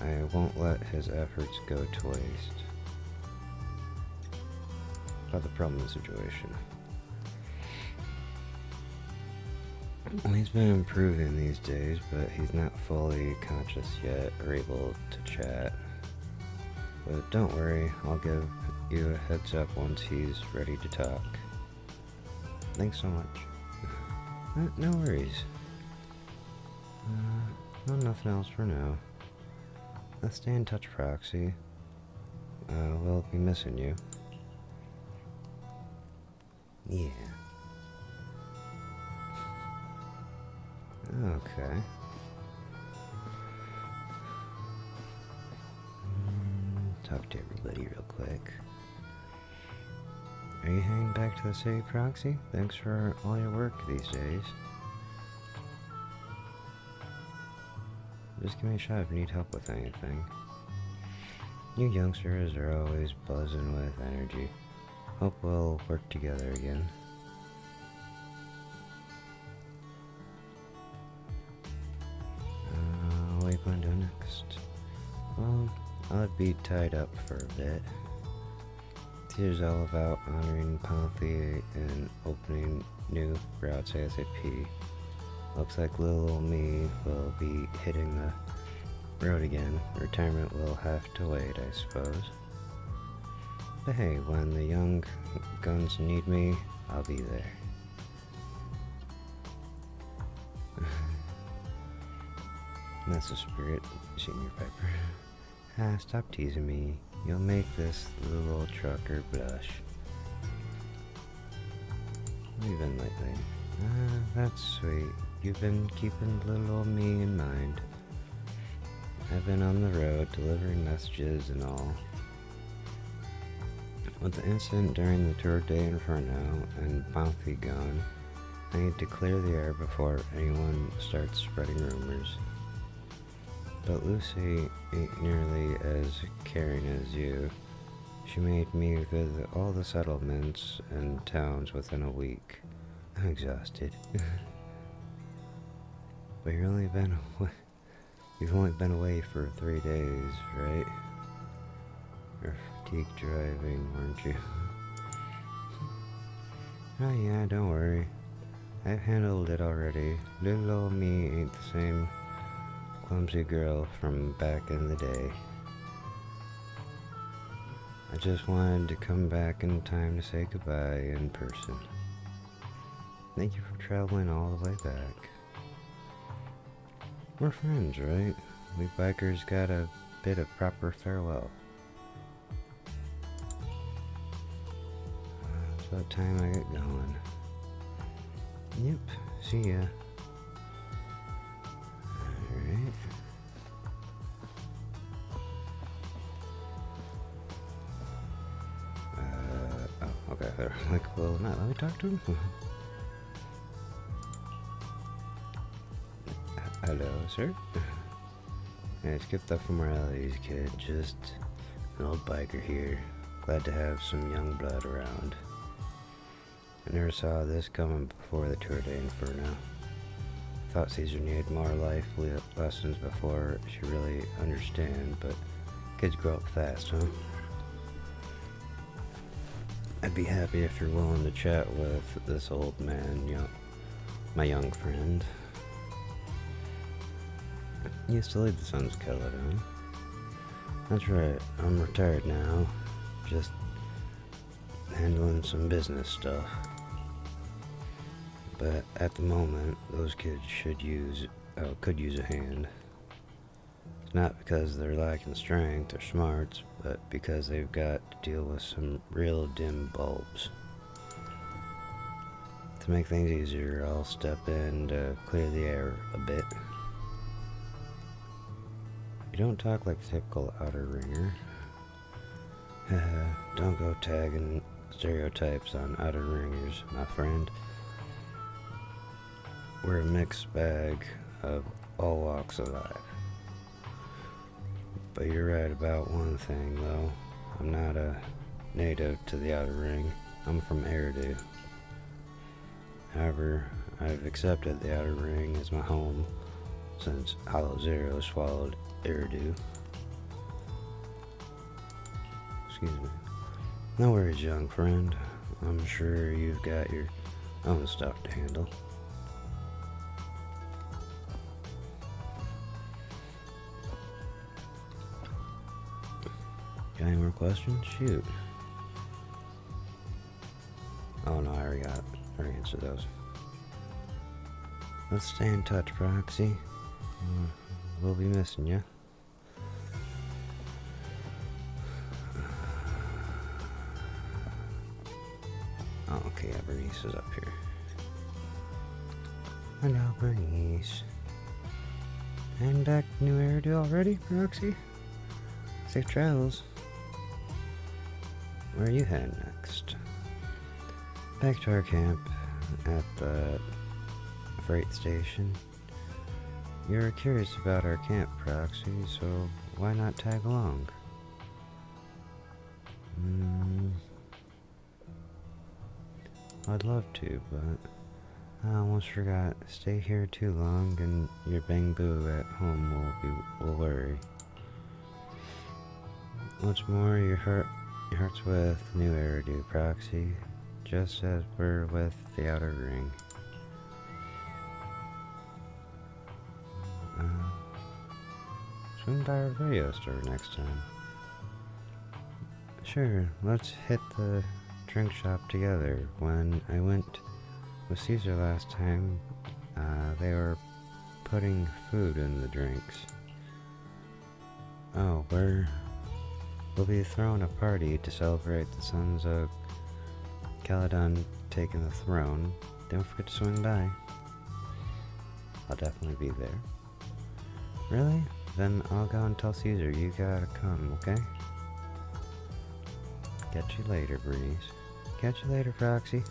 I won't let his efforts go to waste. About the problem situation. He's been improving these days, but he's not fully conscious yet or able to chat. But don't worry, I'll give you a heads up once he's ready to talk. Thanks so much. No worries. No, nothing else for now. Let's stay in touch, Proxy. We'll be missing you. Yeah. Okay. Talk to everybody real quick. Are you heading back to the city, Proxy? Thanks for all your work these days. Just give me a shot if you need help with anything. You youngsters are always buzzing with energy. Hope we'll work together again. What are you going to do next? Well, I'll be tied up for a bit. Here's all about honoring Pomfrey and opening new routes ASAP. Looks like little old me will be hitting the road again. Retirement will have to wait, I suppose. But hey, when the young guns need me, I'll be there. That's the spirit, Senior Piper. Ah, stop teasing me. You'll make this little old trucker blush. How have you been lately? Ah, that's sweet. You've been keeping little old me in mind. I've been on the road delivering messages and all. With the incident during the Tour de Inferno and Bounty gone, I need to clear the air before anyone starts spreading rumors. But Lucy ain't nearly as caring as you. She made me visit all the settlements and towns within a week. I'm exhausted. But you've only been away for 3 days, right? You're fatigued driving, weren't you? Oh yeah, don't worry. I've handled it already. Little old me ain't the same clumsy girl from back in the day. I just wanted to come back in time to say goodbye in person. Thank you for traveling all the way back. We're friends, right? We bikers got a bit of proper farewell. It's about time I get going. Yep, see ya. Alright. Oh, okay, they're like, well, not let me talk to him. Hello, sir. Yeah, skipped up formalities, kid. Just an old biker here. Glad to have some young blood around. I never saw this coming before the Tour de Inferno. Thought Caesar needed more life lessons before she really understand, but kids grow up fast, huh? I'd be happy if you're willing to chat with this old man, my young friend. You still lead the Sun's Skeleton. That's right, I'm retired now. Just handling some business stuff. But at the moment, those kids could use a hand. It's not because they're lacking strength or smarts, but because they've got to deal with some real dim bulbs. To make things easier, I'll step in to clear the air a bit. You don't talk like the typical outer ringer. Don't go tagging stereotypes on outer ringers, my friend. We're a mixed bag of all walks of life. But you're right about one thing, though. I'm not a native to the Outer Ring. I'm from Eridu. However, I've accepted the Outer Ring as my home since Hollow Zero swallowed Eridu. Excuse me. No worries, young friend. I'm sure you've got your own stuff to handle. Got any more questions? Shoot. Oh no, I already answered those. Let's stay in touch, Proxy. We'll be missing you. Oh, okay, Bernice is up here. Hello, Bernice. Heading back to New Eridu already, Proxy? Safe travels. Where are you heading next? Back to our camp at the freight station. You're curious about our camp, Proxy, so why not tag along? I'd love to, but I almost forgot. Stay here too long and your bang boo at home will worry. What's more, your heart's with New Eridu, Proxy, just as we're with the Outer Ring. Swing by our video store next time. Sure, let's hit the drink shop together. When I went with Caesar last time, they were putting food in the drinks. Oh, we'll be throwing a party to celebrate the sons of Caladon taking the throne. Don't forget to swing by. I'll definitely be there. Really? Then I'll go and tell Caesar you gotta come, okay? Catch you later, Breeze. Catch you later, Proxy.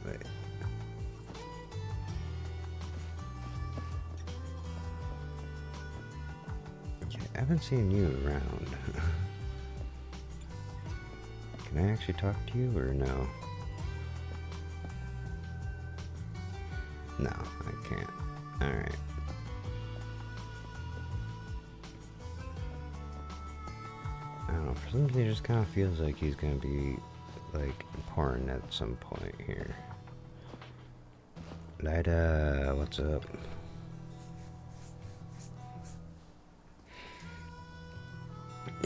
Wait. Okay, I haven't seen you around. Can I actually talk to you or no? No, I can't. Alright. I don't know, for some reason it just kind of feels like he's gonna be, like, important at some point here. Lida, what's up?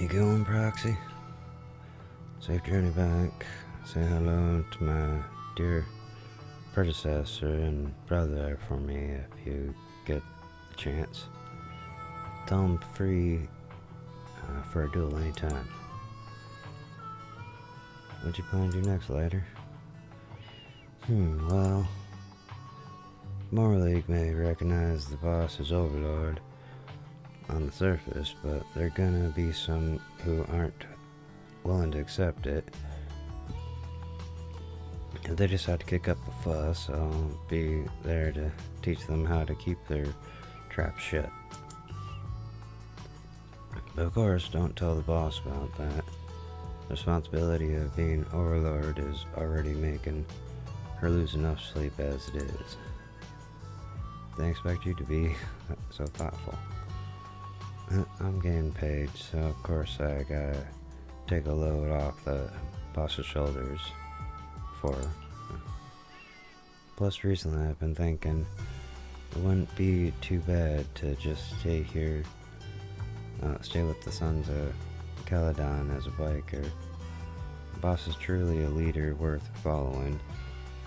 You going, Proxy? Safe journey back. Say hello to my dear predecessor and brother for me if you get the chance. Tell him free for a duel anytime. What you plan to do next, later? Well, More League may recognize the boss as Overlord on the surface, but there are gonna be some who aren't willing to accept it. If they decide to kick up a fuss, I'll be there to teach them how to keep their traps shut. But of course, don't tell the boss about that. The responsibility of being Overlord is already making her lose enough sleep as it is. They expect you to be so thoughtful. I'm getting paid, so of course I gotta take a load off the boss's shoulders for her. Plus recently I've been thinking it wouldn't be too bad to just stay here, stay with the sons of Caladon as a biker. The boss is truly a leader worth following.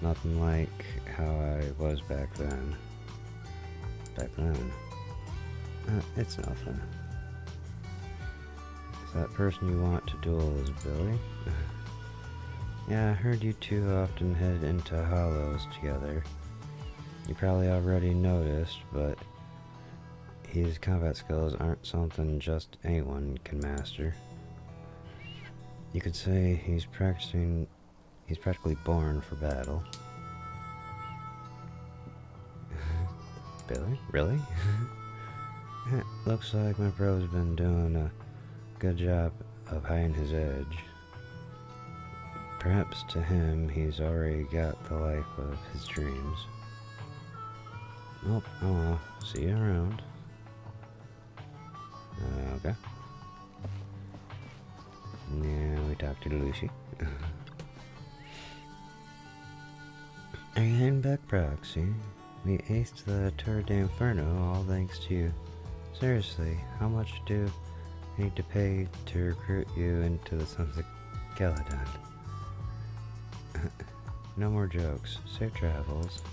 Nothing like how I was back then. It's nothing. Is that person you want to duel is Billy? Yeah, I heard you two often head into hollows together. You probably already noticed, but his combat skills aren't something just anyone can master. You could say he's practically born for battle. Billy? Really? Looks like my bro's been doing a good job of hiding his edge. Perhaps to him, he's already got the life of his dreams. Nope, oh well, see you around. Okay. Yeah, we talked to Lucy. Are you heading back, Proxy? We aced the Tour d'Inferno, all thanks to you. Seriously, how much do I need to pay to recruit you into the Sons of Caladon? No more jokes. Safe travels.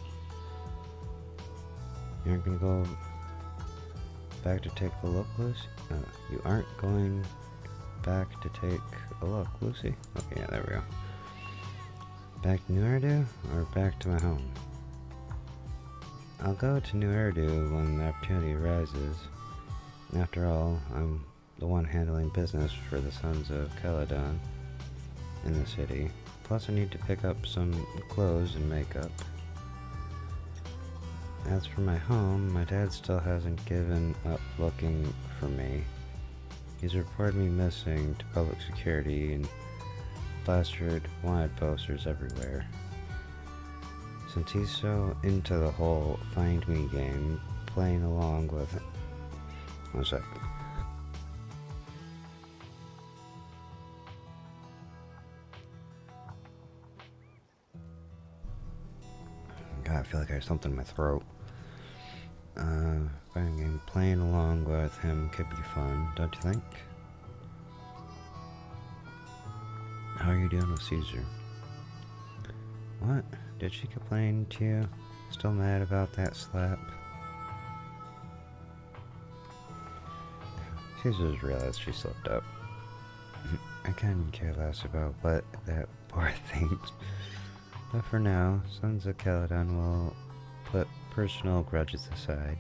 You aren't gonna go back to take a look, Lucy? You aren't going back to take a look, Lucy? Okay, yeah, there we go. Back to New Eridu, or back to my home? I'll go to New Eridu when the opportunity arises. After all, I'm the one handling business for the Sons of Caladon in the city. Plus I need to pick up some clothes and makeup. As for my home, my dad still hasn't given up looking for me. He's reported me missing to public security and plastered wanted posters everywhere. Since he's so into the whole find me game, playing along with it. 1 second. feel like I have something in my throat. Playing along with him could be fun, don't you think? How are you doing with Caesar? What? Did she complain to you? Still mad about that slap? Caesar's realized she slipped up. I couldn't care less about what that poor thinks. But for now, Sons of Caledon will put personal grudges aside.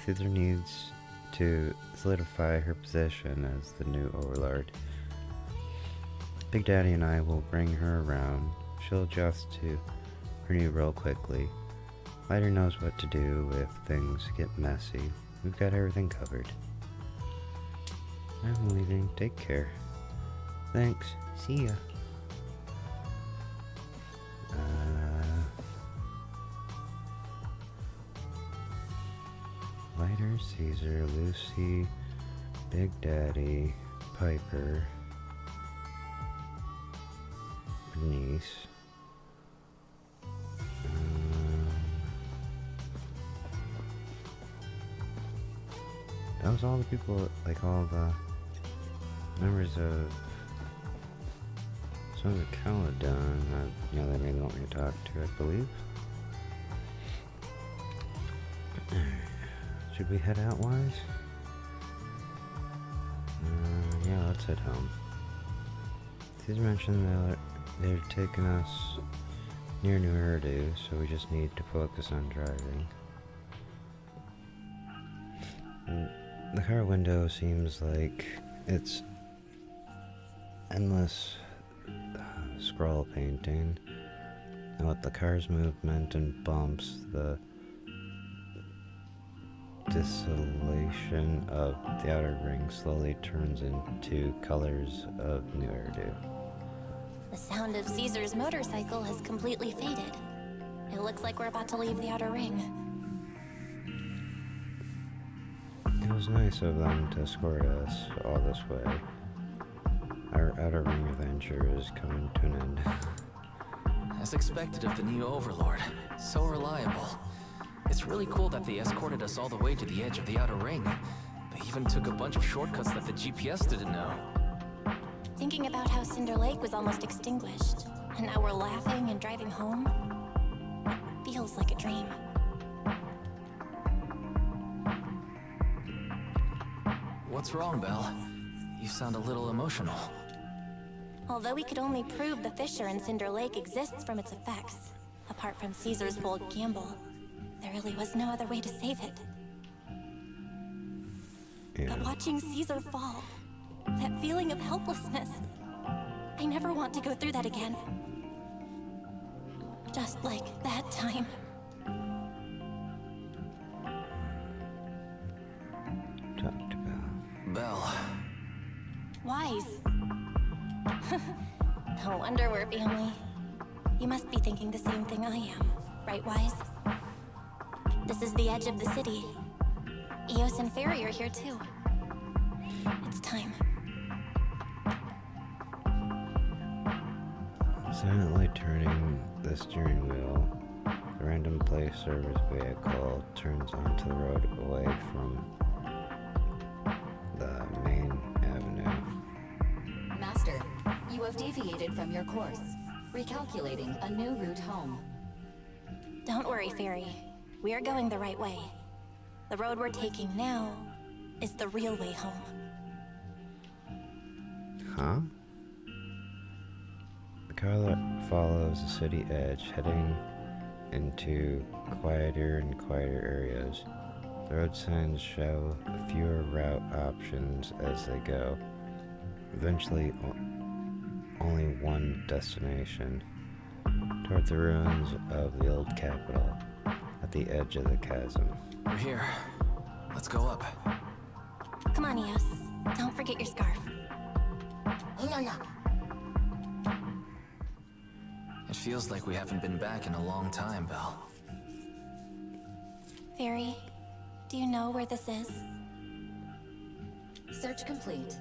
Caesar needs to solidify her position as the new overlord. Big Daddy and I will bring her around. She'll adjust to her new role quickly. Lighter knows what to do if things get messy. We've got everything covered. I'm leaving. Take care. Thanks. See ya. Lighter, Caesar, Lucy, Big Daddy, Piper, Bernice. That was all the people, like all the members of Sons of Caledon that they really want me to talk to, I believe. Should we head out, Wise? Yeah, let's head home. Caesar mentioned that they're taking us near New Eridu, so we just need to focus on driving. The car window seems like it's endless scroll painting, and with the car's movement and bumps, the desolation of the outer ring slowly turns into colors of New Eridu. The sound of Caesar's motorcycle has completely faded. It looks like we're about to leave the outer ring. It was nice of them to escort us all this way. Our outer ring adventure is coming to an end. As expected of the new overlord. So reliable. It's really cool that they escorted us all the way to the edge of the outer ring. They even took a bunch of shortcuts that the GPS didn't know. Thinking about how Cinder Lake was almost extinguished, and now we're laughing and driving home, it feels like a dream. What's wrong, Belle? You sound a little emotional. Although we could only prove the fissure in Cinder Lake exists from its effects, apart from Caesar's bold gamble, there really was no other way to save it. Yeah. But watching Caesar fall, that feeling of helplessness, I never want to go through that again. Just like that time. Talk to Belle. Belle. Wise. No wonder we're family. You must be thinking the same thing I am, right, Wise? This is the edge of the city. Eos and Fairy are here too. It's time. Silently turning the steering wheel, the random place service vehicle turns onto the road away from the main avenue. Master, you have deviated from your course. Recalculating a new route home. Don't worry, Fairy. We are going the right way. The road we're taking now is the real way home. Huh? The car that follows the city edge, heading into quieter and quieter areas. The road signs show fewer route options as they go. Eventually, only one destination, toward the ruins of the old capital, at the edge of the chasm. We're here. Let's go up. Come on, Eos. Don't forget your scarf. It feels like we haven't been back in a long time, Belle. Fairy, do you know where this is? Search complete.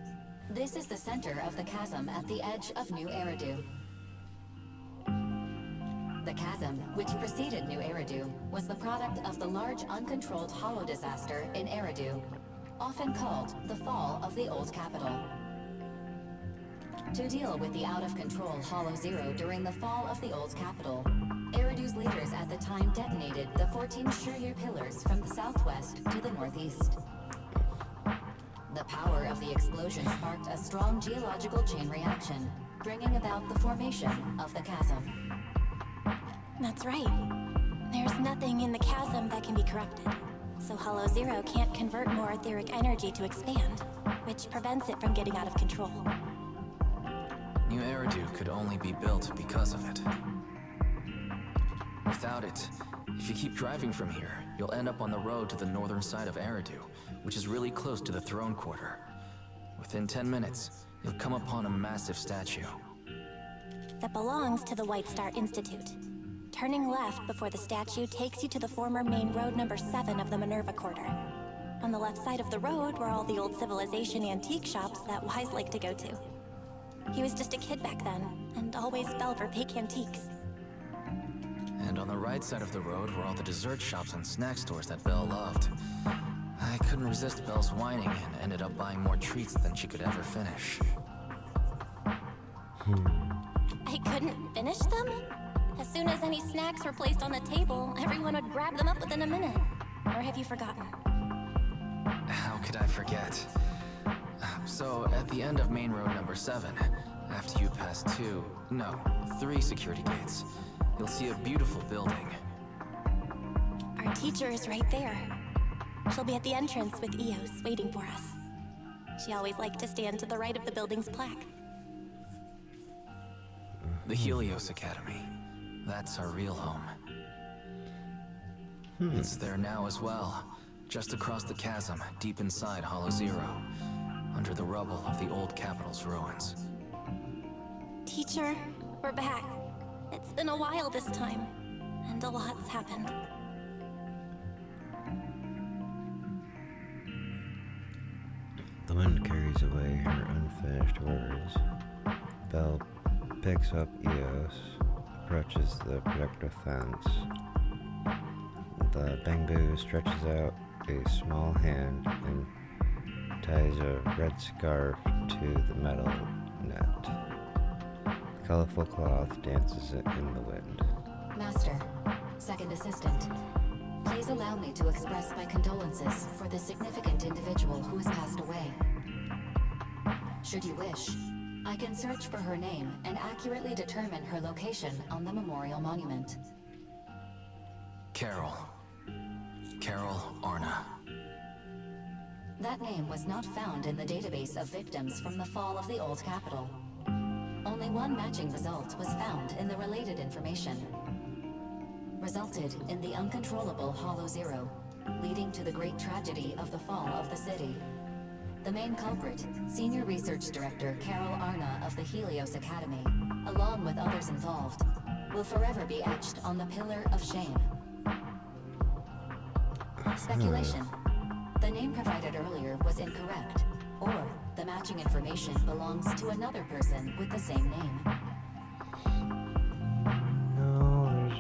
This is the center of the chasm at the edge of New Eridu. The chasm, which preceded New Eridu, was the product of the large uncontrolled hollow disaster in Eridu, often called the Fall of the Old Capital. To deal with the out-of-control Hollow Zero during the fall of the Old Capital, Eridu's leaders at the time detonated the 14 Shiryu pillars from the southwest to the northeast. The power of the explosion sparked a strong geological chain reaction, bringing about the formation of the chasm. That's right. There's nothing in the chasm that can be corrupted. So Hollow Zero can't convert more etheric energy to expand, which prevents it from getting out of control. New Eridu could only be built because of it. Without it, if you keep driving from here, you'll end up on the road to the northern side of Eridu, which is really close to the throne quarter. Within 10 minutes, you'll come upon a massive statue. That belongs to the White Star Institute. Turning left before the statue takes you to the former main road number 7 of the Minerva Quarter. On the left side of the road were all the old civilization antique shops that Wise liked to go to. He was just a kid back then, and always fell for fake antiques. And on the right side of the road were all the dessert shops and snack stores that Belle loved. I couldn't resist Belle's whining and ended up buying more treats than she could ever finish. I couldn't finish them? As soon as any snacks were placed on the table, everyone would grab them up within a minute. Or have you forgotten? How could I forget? So, at the end of main road number 7, after you pass 3 security gates, you'll see a beautiful building. Our teacher is right there. She'll be at the entrance with Eos waiting for us. She always liked to stand to the right of the building's plaque. The Helios Academy. That's our real home. It's there now as well, just across the chasm, deep inside Hollow Zero, under the rubble of the old capital's ruins. Teacher, we're back. It's been a while this time, and a lot's happened. The wind carries away her unfinished words. Belle picks up Eos, approaches the protective fence. The bamboo stretches out a small hand and ties a red scarf to the metal net. The colorful cloth dances in the wind. Master, second assistant, please allow me to express my condolences for the significant individual who has passed away. Should you wish, I can search for her name and accurately determine her location on the memorial monument. Carol Arna. That name was not found in the database of victims from the fall of the old capital. Only one matching result was found in the related information. Resulted in the uncontrollable Hollow Zero, leading to the great tragedy of the fall of the city. The main culprit, Senior Research Director Carol Arna of the Helios Academy, along with others involved, will forever be etched on the Pillar of Shame. Speculation. The name provided earlier was incorrect, or the matching information belongs to another person with the same name. No,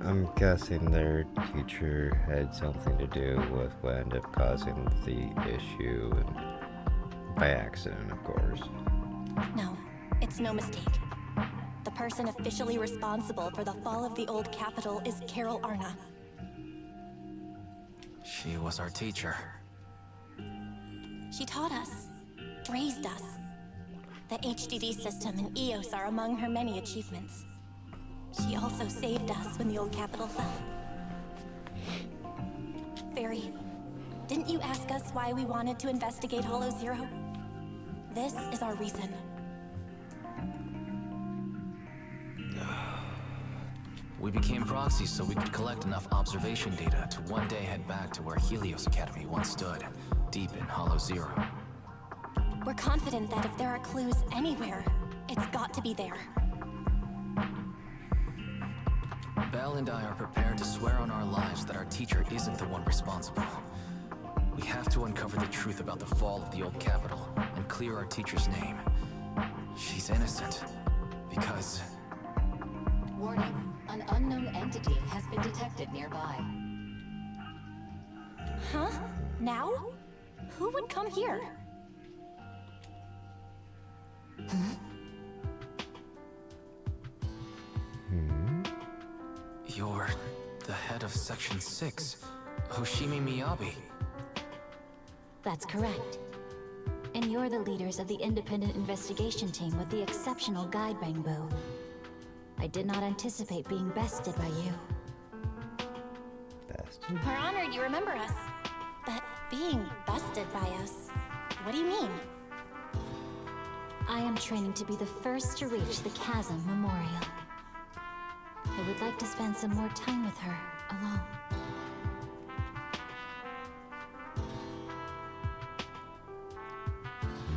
I'm guessing their teacher had something to do with what ended up causing the issue, and by accident, of course. No, it's no mistake. The person officially responsible for the fall of the old capital is Carol Arna. She was our teacher. She taught us, raised us. The HDD system and EOS are among her many achievements. She also saved us when the old capital fell. Fairy, didn't you ask us why we wanted to investigate Hollow Zero? This is our reason. We became proxies so we could collect enough observation data to one day head back to where Helios Academy once stood, deep in Hollow Zero. We're confident that if there are clues anywhere, it's got to be there. Belle and I are prepared to swear on our lives that our teacher isn't the one responsible. We have to uncover the truth about the fall of the old capital and clear our teacher's name. She's innocent, because Warning, an unknown entity has been detected nearby. Huh? Now? Who would come here? You're the head of Section 6, Hoshimi Miyabi. That's correct. And you're the leaders of the independent investigation team with the exceptional guide rainbow. I did not anticipate being bested by you. Bested? We're honored you remember us. But being bested by us, what do you mean? I am training to be the first to reach the Chasm Memorial. I would like to spend some more time with her, alone.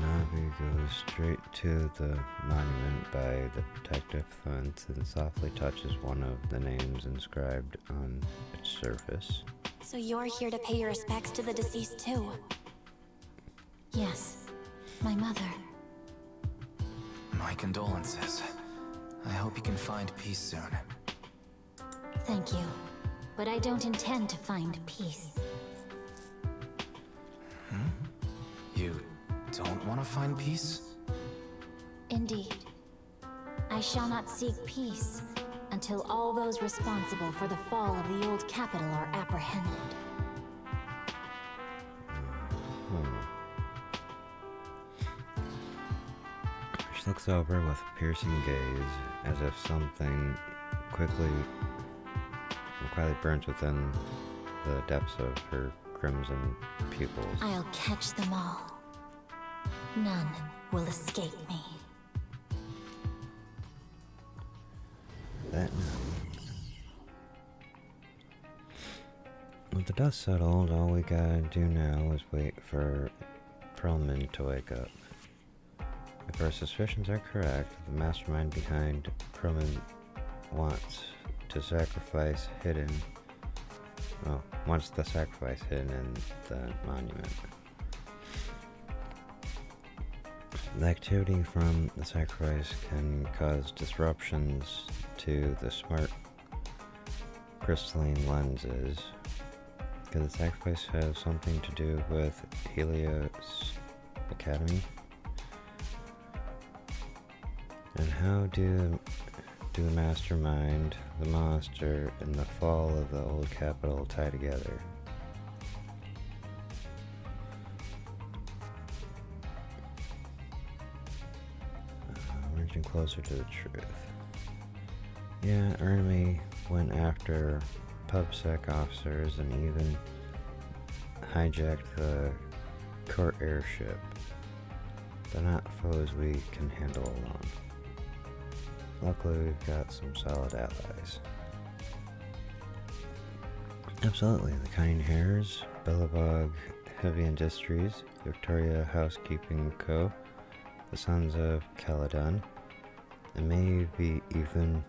Navi goes straight to the monument by the protective fence and softly touches one of the names inscribed on its surface. So you're here to pay your respects to the deceased too? Yes, my mother. My condolences. I hope you can find peace soon. Thank you. But I don't intend to find peace. You don't want to find peace? Indeed. I shall not seek peace until all those responsible for the fall of the old capital are apprehended. She looks over with a piercing gaze, as if something quietly burns within the depths of her crimson pupils. I'll catch them all. None will escape me. That night, with the dust settled, all we gotta do now is wait for Perlman to wake up. If our suspicions are correct, the mastermind behind Perlman wants the sacrifice hidden in the monument. The activity from the sacrifice can cause disruptions to the smart crystalline lenses. Could the sacrifice have something to do with Helios Academy? And how do the mastermind, the monster, and the fall of the old capital tie together? We're inching closer to the truth. Yeah, Ernie went after PubSec officers and even hijacked the court airship. They're not foes we can handle alone. Luckily, we've got some solid allies. Absolutely, the Cunning Hares, Billabog Heavy Industries, Victoria Housekeeping Co., the Sons of Caledon, and maybe even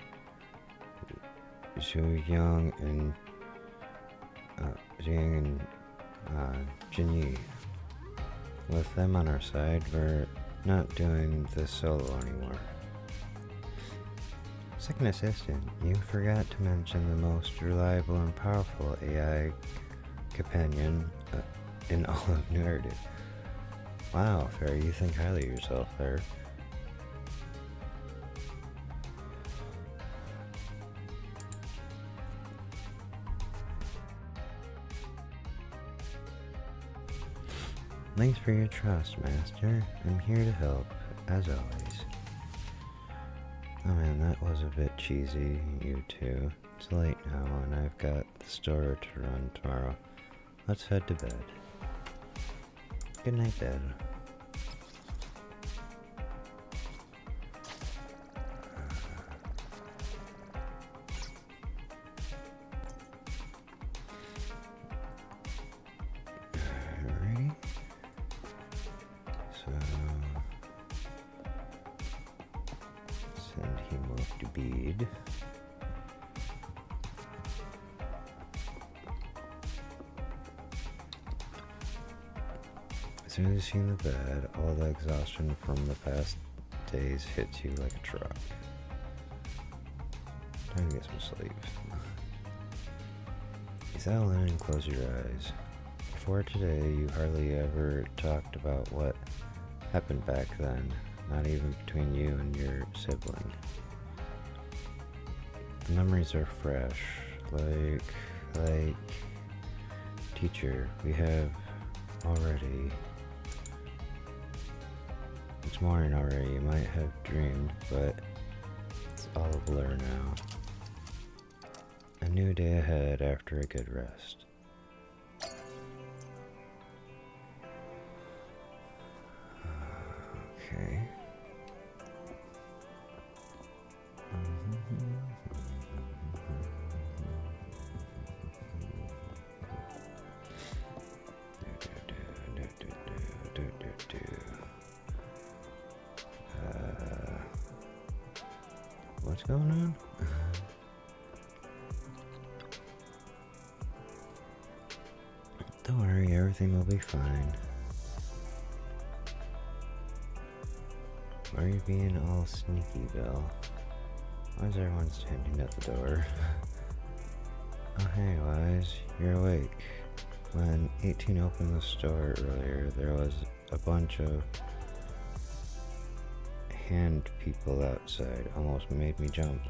Zhu Yang and Jinyi. With them on our side, we're not doing this solo anymore. Second assistant, you forgot to mention the most reliable and powerful AI companion in all of Nerd. Wow, Fairy, you think highly of yourself there. Thanks for your trust, Master. I'm here to help, as always. Oh man, that was a bit cheesy, you two. It's late now, and I've got the store to run tomorrow. Let's head to bed. Good night, Dad. Alrighty. So send him off to bed. As soon as you see the bed, all the exhaustion from the past days hits you like a truck. Time to get some sleep. You settle in and close your eyes. Before today, you hardly ever talked about what happened back then, not even between you and your sibling. The memories are fresh, like, teacher, we have already. It's morning already, you might have dreamed, but it's all a blur now. A new day ahead after a good rest. Okay. What's going on? Don't worry, everything will be fine. Why are you being all sneaky, Bill? Why is everyone standing at the door? Oh hey, Wise, you're awake. When 18 opened the store earlier, there was a bunch of hand people outside. Almost made me jump.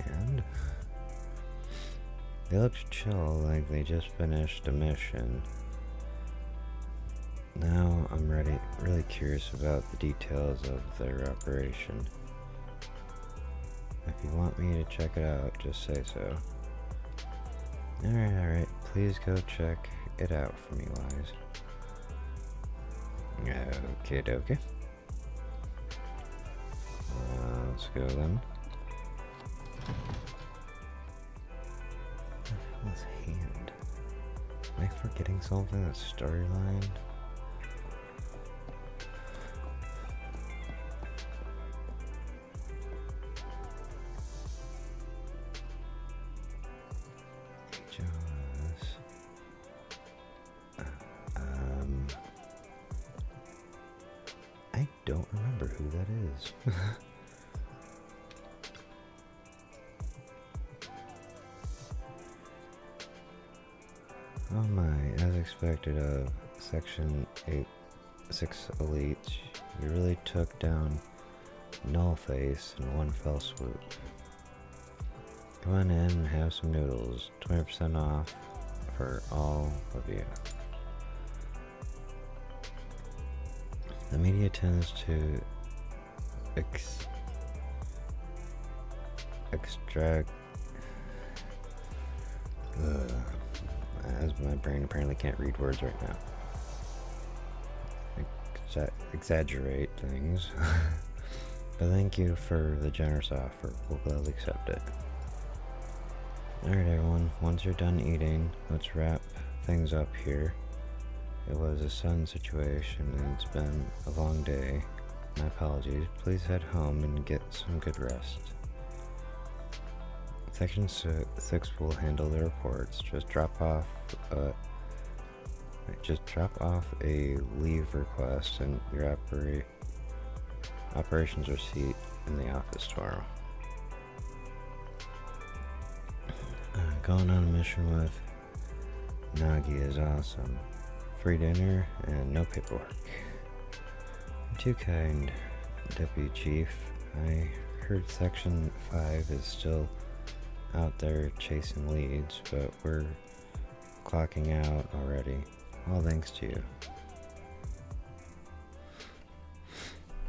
Hand? They looked chill, like they just finished a mission. Now I'm really curious about the details of their operation. If you want me to check it out, just say so. Alright, please go check it out for me, Wise. Okay, dokie. Let's go then. What the hell is hand? Am I forgetting something? A storyline? I don't remember who that is. Oh my, as expected of Section 6 Elite, you really took down Nullface in one fell swoop. Come on in and have some noodles, 20% off for all of you. The media tends to extract, as my brain apparently can't read words right now. Exaggerate things. But thank you for the generous offer. We'll gladly accept it. Alright everyone, once you're done eating, let's wrap things up here. It was a sudden situation and it's been a long day. My apologies. Please head home and get some good rest. Section 6 will handle the reports. Just drop off a leave request and your operations receipt in the office tomorrow. Going on a mission with Nagi is awesome. Free dinner and no paperwork. You're too kind, Deputy Chief. I heard Section 5 is still out there chasing leads, but we're clocking out already. All thanks to you.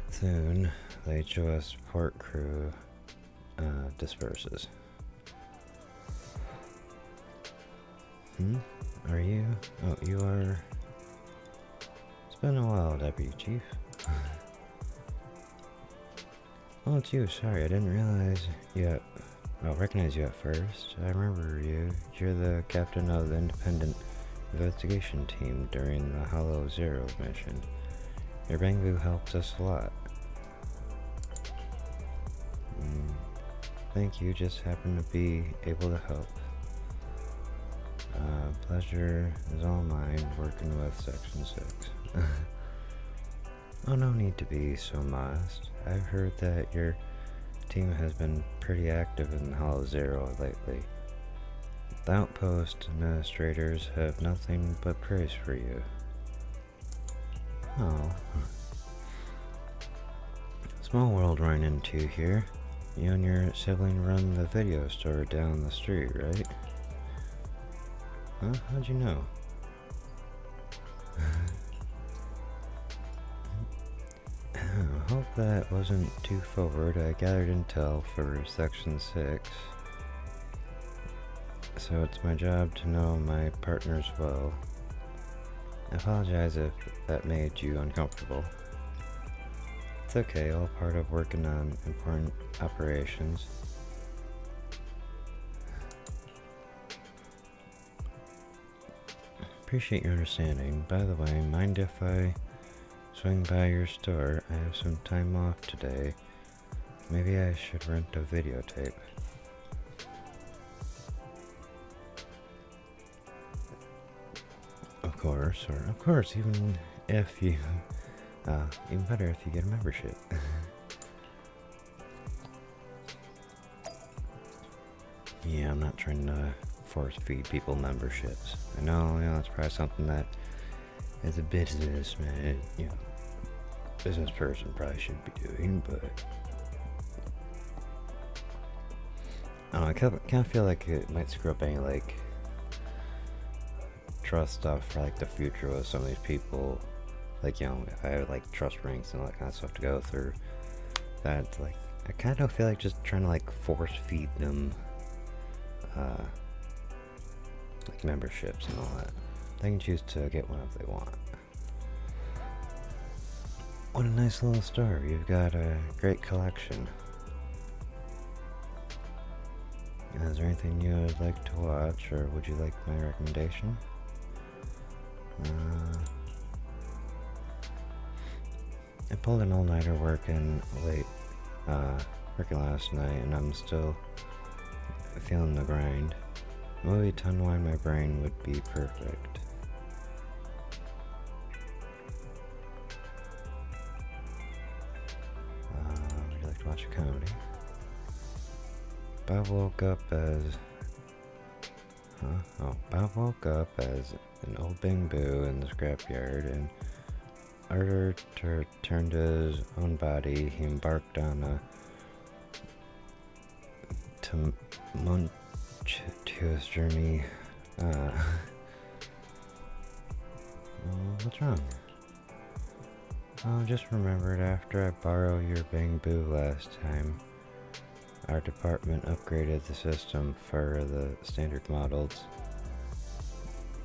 Soon, the HOS support crew disperses. Are you? Oh, you are. It's been a while, Deputy Chief. Oh, it's you. Sorry, I didn't realize you. I'll recognize you at first. I remember you. You're the captain of the independent investigation team during the Hollow Zero mission. Your Bangbu helped us a lot. Thank you. Just happened to be able to help. Pleasure is all mine working with Section 6. Oh, no need to be so modest. I've heard that your team has been pretty active in Hollow Zero lately. The outpost administrators have nothing but praise for you. Oh. Small world running into here. You and your sibling run the video store down the street, right? Huh? How'd you know? Hope that wasn't too forward. I gathered intel for Section 6. So it's my job to know my partners well. I apologize if that made you uncomfortable. It's okay, all part of working on important operations. Appreciate your understanding. By the way, mind if I swing by your store? I have some time off today. Maybe I should rent a videotape. Of course, even if you, even better if you get a membership. Yeah, I'm not trying to force feed people memberships. I know, that's probably something that, as a businessman, business person probably should be doing, but I don't know, I kind of feel like it might screw up any, like, trust stuff for, like, the future with some of these people. Like, if I have, like, trust ranks and all that kind of stuff to go through, that, like, I kind of feel like just trying to, like, force feed them, like, memberships and all that. They can choose to get one if they want. What a nice little store. You've got a great collection. Is there anything you would like to watch, or would you like my recommendation? I pulled an all-nighter working last night, and I'm still feeling the grind. A movie to unwind my brain would be perfect. Would you like to watch a comedy? Bob woke up as an old bamboo in the scrapyard, and order to return to his own body, he embarked on a tumultuous journey. What's wrong? Oh, just remembered after I borrowed your bamboo last time, our department upgraded the system for the standard models.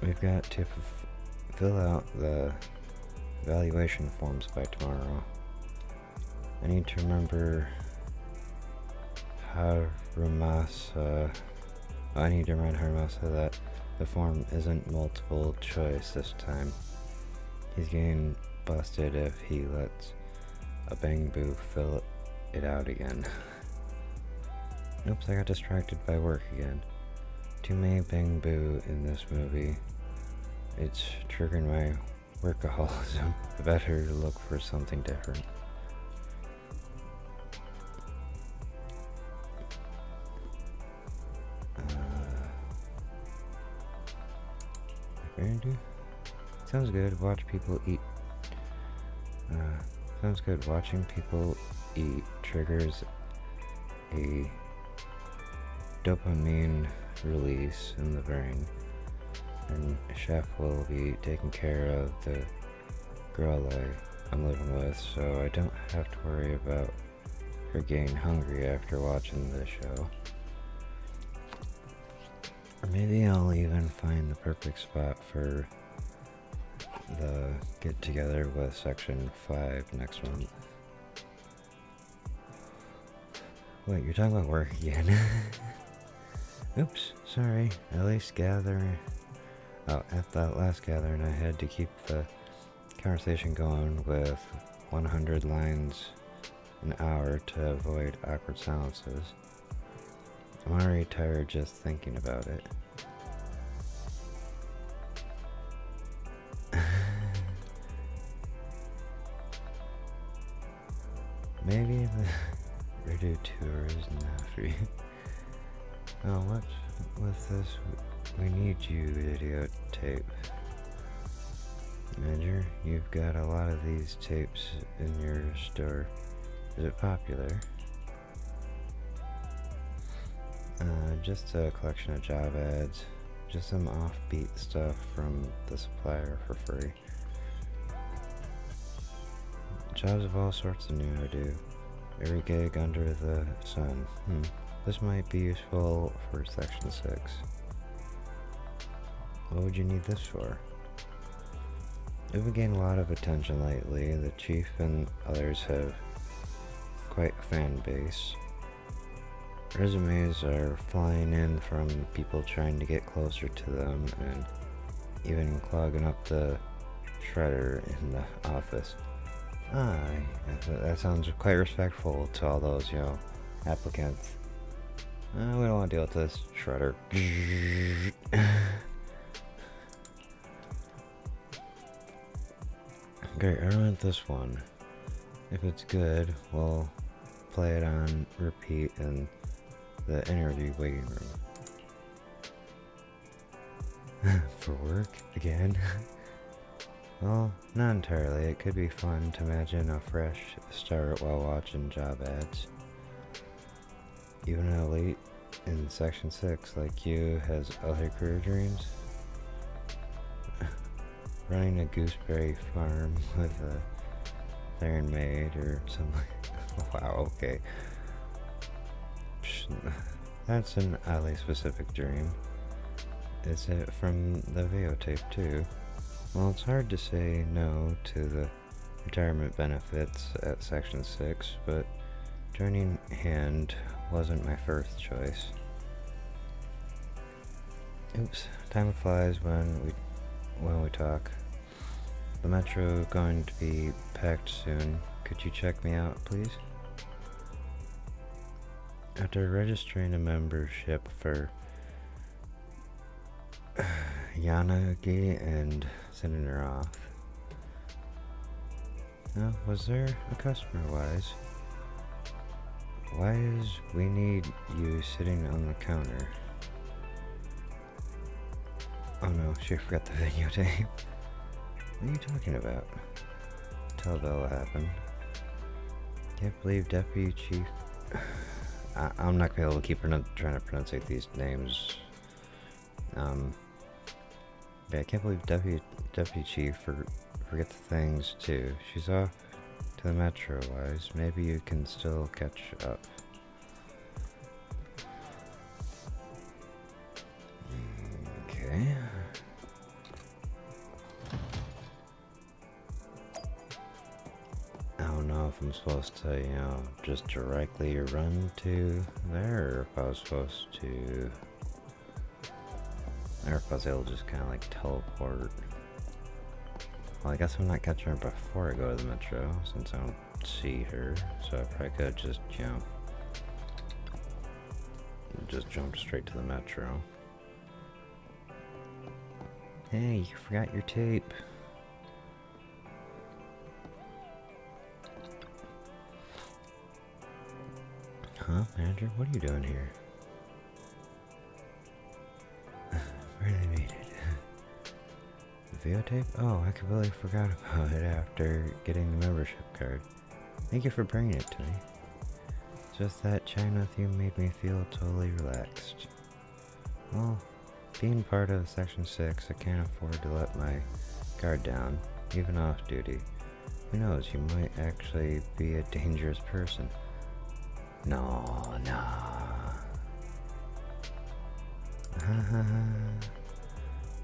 We've got to fill out the evaluation forms by tomorrow. I need to remember Harumasa. I need to remind Harumasa that the form isn't multiple choice this time. He's getting busted if he lets a bamboo fill it out again. Oops, I got distracted by work again. Too many bamboo in this movie. It's triggering my workaholism. I better look for something different. Sounds good. Watch people eat. Sounds good. Watching people eat triggers a dopamine release in the brain, and Chef will be taking care of the girl I'm living with, so I don't have to worry about her getting hungry after watching this show. Or maybe I'll even find the perfect spot for the get-together with Section 5 next month. Wait, you're talking about work again? Oops, sorry. At least gathering. Oh, at that last gathering, I had to keep the conversation going with 100 lines an hour to avoid awkward silences. I'm already tired just thinking about it. goofy. Oh, what's with this? We need you videotape. Manager, you've got a lot of these tapes in your store. Is it popular? Just a collection of job ads. Just some offbeat stuff from the supplier for free. Jobs of all sorts of new I do. Every gig under the sun. This might be useful for Section 6. What would you need this for? We've been getting a lot of attention lately. The chief and others have quite a fan base. Resumes are flying in from people trying to get closer to them and even clogging up the shredder in the office. That sounds quite respectful to all those, applicants. We don't want to deal with this shredder. Great, I want this one. If it's good, we'll play it on repeat in the interview waiting room. For work? Again? Well, not entirely. It could be fun to imagine a fresh start while watching job ads. Even an elite in Section 6 like you has other career dreams. Running a gooseberry farm with a Theron maid or something. Wow, okay. That's an oddly specific dream. Is it from the videotape too? Well, it's hard to say no to the retirement benefits at Section 6, but joining hand wasn't my first choice. Oops, time flies when we talk. The metro going to be packed soon. Could you check me out, please? After registering a membership for Yanagi and sending her off. Now, was there a customer wise? Why is we need you sitting on the counter? Oh no, she forgot the videotape. What are you talking about? Tell Bella what happened. Can't believe Deputy Chief... I'm not gonna be able to keep trying to pronunciate these names. Yeah, I can't believe Deputy Chief forget the things too. She's off to the metro wise. Maybe you can still catch up. Okay. I don't know if I'm supposed to, just directly run to there, or if I was supposed to, or if I was able to just kind of like teleport. Well, I guess I'm not catching her before I go to the metro, since I don't see her, so I probably could just, just jump straight to the metro. Hey, you forgot your tape. Huh, manager? What are you doing here? Really made it. The videotape? Oh, I completely forgot about it after getting the membership card. Thank you for bringing it to me. Just that chatting with you made me feel totally relaxed. Well, being part of Section 6, I can't afford to let my guard down, even off duty. Who knows, you might actually be a dangerous person. No, nah.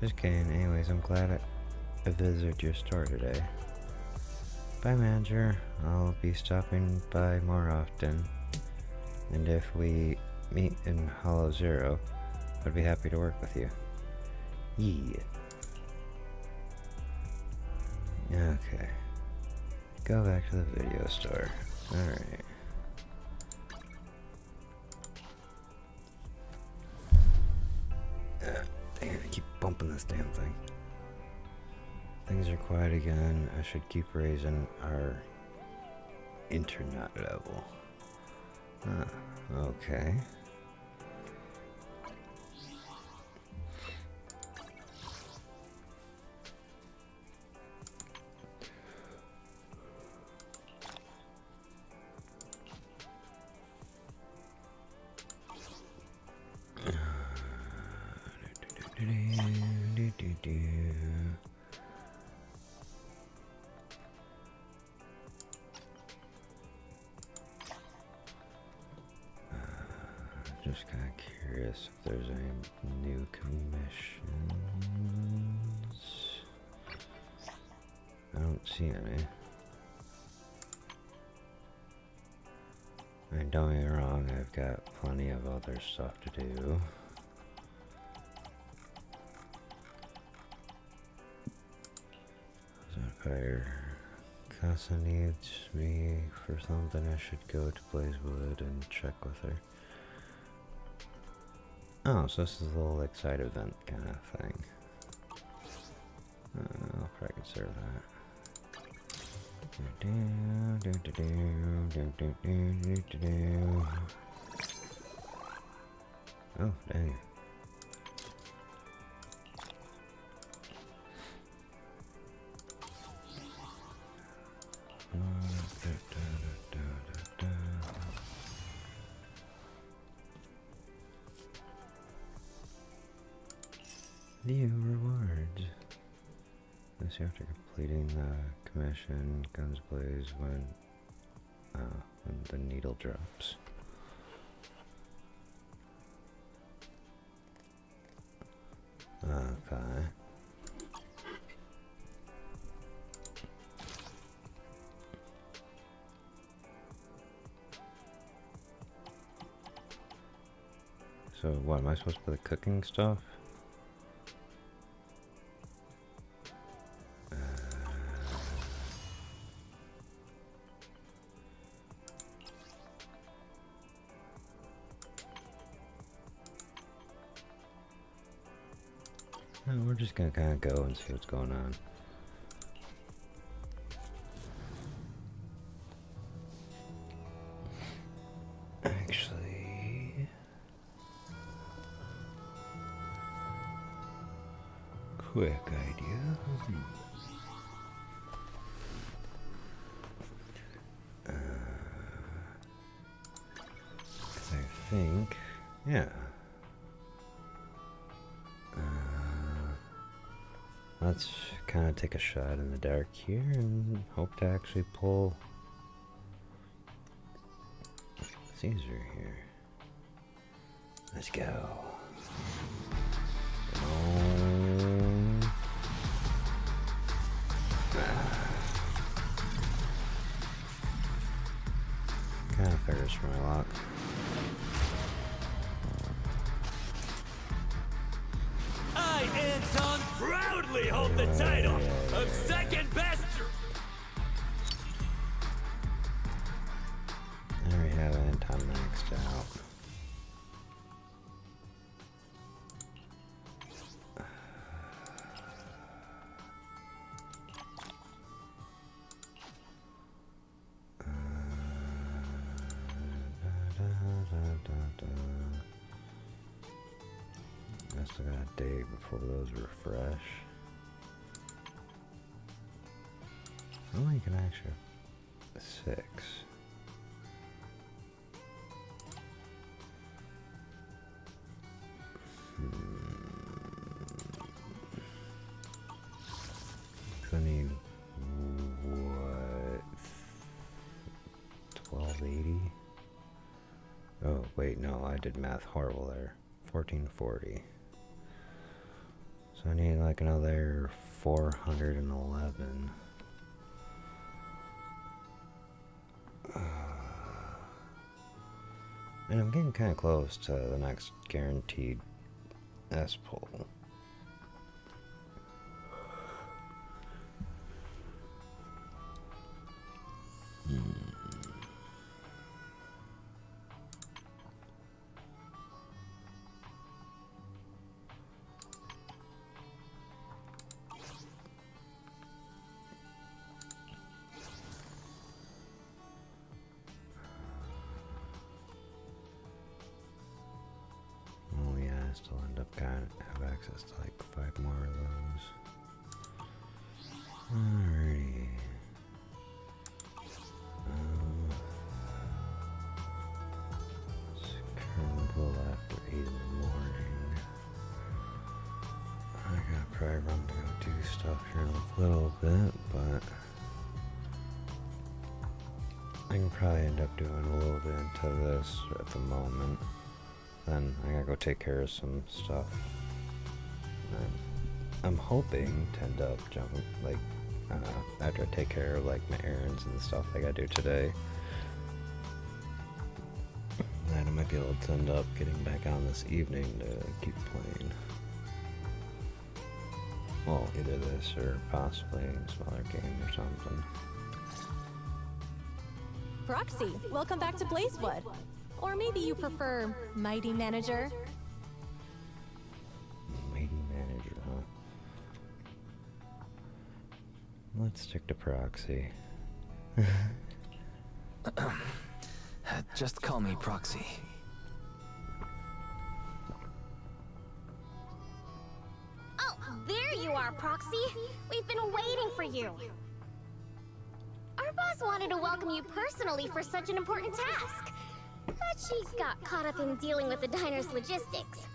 Just kidding. Anyways, I'm glad I visited your store today. Bye, manager. I'll be stopping by more often. And if we meet in Hollow Zero, I'd be happy to work with you. Yeah. Okay. Go back to the video store. Alright. Damn, I keep bumping this damn thing. Things are quiet again. I should keep raising our internet level. Okay. Just kind of curious if there's any new commissions. I don't see any. And don't get me wrong, I've got plenty of other stuff to do. If Casa needs me for something, I should go to Blazewood and check with her. Oh, so this is a little like side event kind of thing. I'll probably consider that. Oh, dang. New rewards. This after completing the commission, guns blaze when the needle drops. Okay. So what, am I supposed to put the cooking stuff? We're just gonna kind of go and see what's going on. Actually, quick idea. 'Cause I think, yeah. Let's kind of take a shot in the dark here and hope to actually pull Caesar here. Let's go. Come on. Kind of figures for my luck. I, Anton, proudly hold the title of second best. I already have Anton maxed out. I still got a day before those refresh. Oh, you can actually have 6. I need what? 1280? Oh, wait, no, I did math horrible there. 1440. So I need like another 411. And I'm getting kind of close to the next guaranteed S pull. I still end up have access to like 5 more of those. Alrighty. It's currently after 8 in the morning. I gotta probably run to go do stuff here in a little bit, but I can probably end up doing a little bit into this at the moment. Then I gotta go take care of some stuff. And I'm hoping to end up jumping, like, after I take care of like my errands and stuff I gotta do today, then I might be able to end up getting back on this evening to keep playing. Well, either this or possibly some other game or something. Proxy, welcome back to Blazewood. Or maybe you prefer Mighty Manager. Mighty Manager, huh? Let's stick to Proxy. Just call me Proxy. Oh, there you are, Proxy. We've been waiting for you. Our boss wanted to welcome you personally for such an important task. But she got caught up in dealing with the diner's logistics.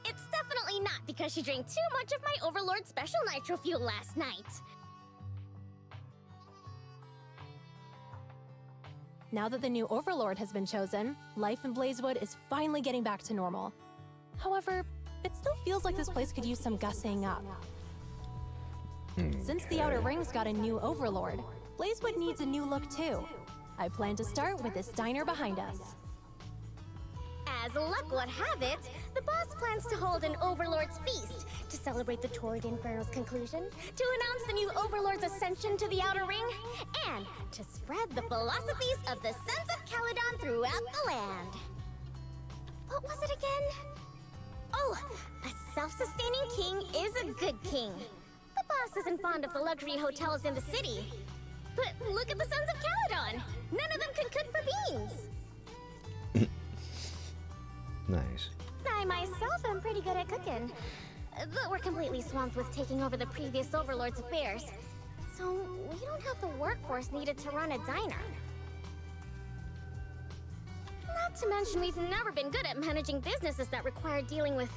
It's definitely not because she drank too much of my Overlord Special Nitro Fuel last night. Now that the new Overlord has been chosen, life in Blazewood is finally getting back to normal. However, it still feels like this place could use some gussying up. Since the Outer Rings got a new Overlord, Blazewood needs a new look too. I plan to start with this diner behind us. As luck would have it, the boss plans to hold an Overlord's Feast to celebrate the Torrid Inferno's conclusion, to announce the new Overlord's ascension to the Outer Ring, and to spread the philosophies of the Sons of Caledon throughout the land. What was it again? Oh, a self-sustaining king is a good king. The boss isn't fond of the luxury hotels in the city. But look at the Sons of Caledon! None of them can cook for beans! Nice. I myself am pretty good at cooking. But we're completely swamped with taking over the previous Overlord's affairs. So we don't have the workforce needed to run a diner. Not to mention we've never been good at managing businesses that require dealing with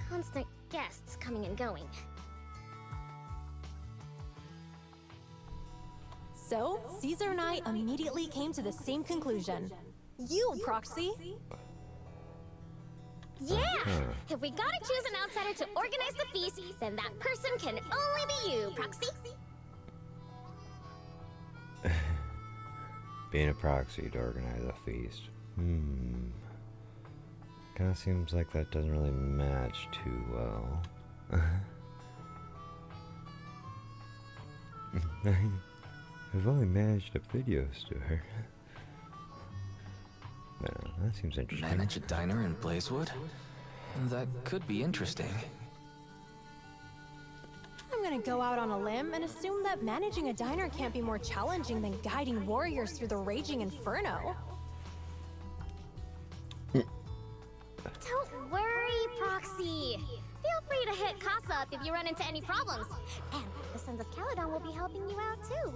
constant guests coming and going. So, Caesar and I immediately came to the same conclusion. You, Proxy! Yeah! If we gotta choose an outsider to organize the feast, then that person can only be you, Proxy! Being a proxy to organize a feast. Kinda seems like that doesn't really match too well. I've only managed a video store. No, that seems interesting. Manage a diner in Blazewood? That could be interesting. I'm gonna go out on a limb and assume that managing a diner can't be more challenging than guiding warriors through the raging inferno. Don't worry, Proxy! Feel free to hit Casa up if you run into any problems. And the Sons of Caledon will be helping you out too.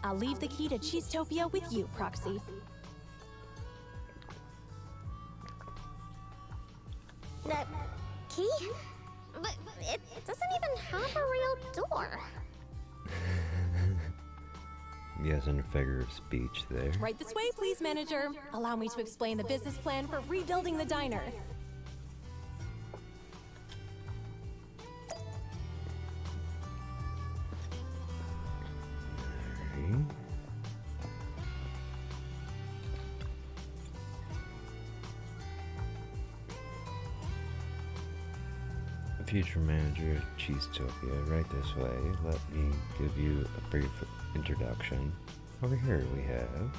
I'll leave the key to Cheesetopia with you, Proxy. Key? But it doesn't even have a real door. Yes, in a figure of speech there. Right this way, please, manager. Allow me to explain the business plan for rebuilding the diner. Future manager of Cheesetopia, right this way. Let me give you a brief introduction. Over here we have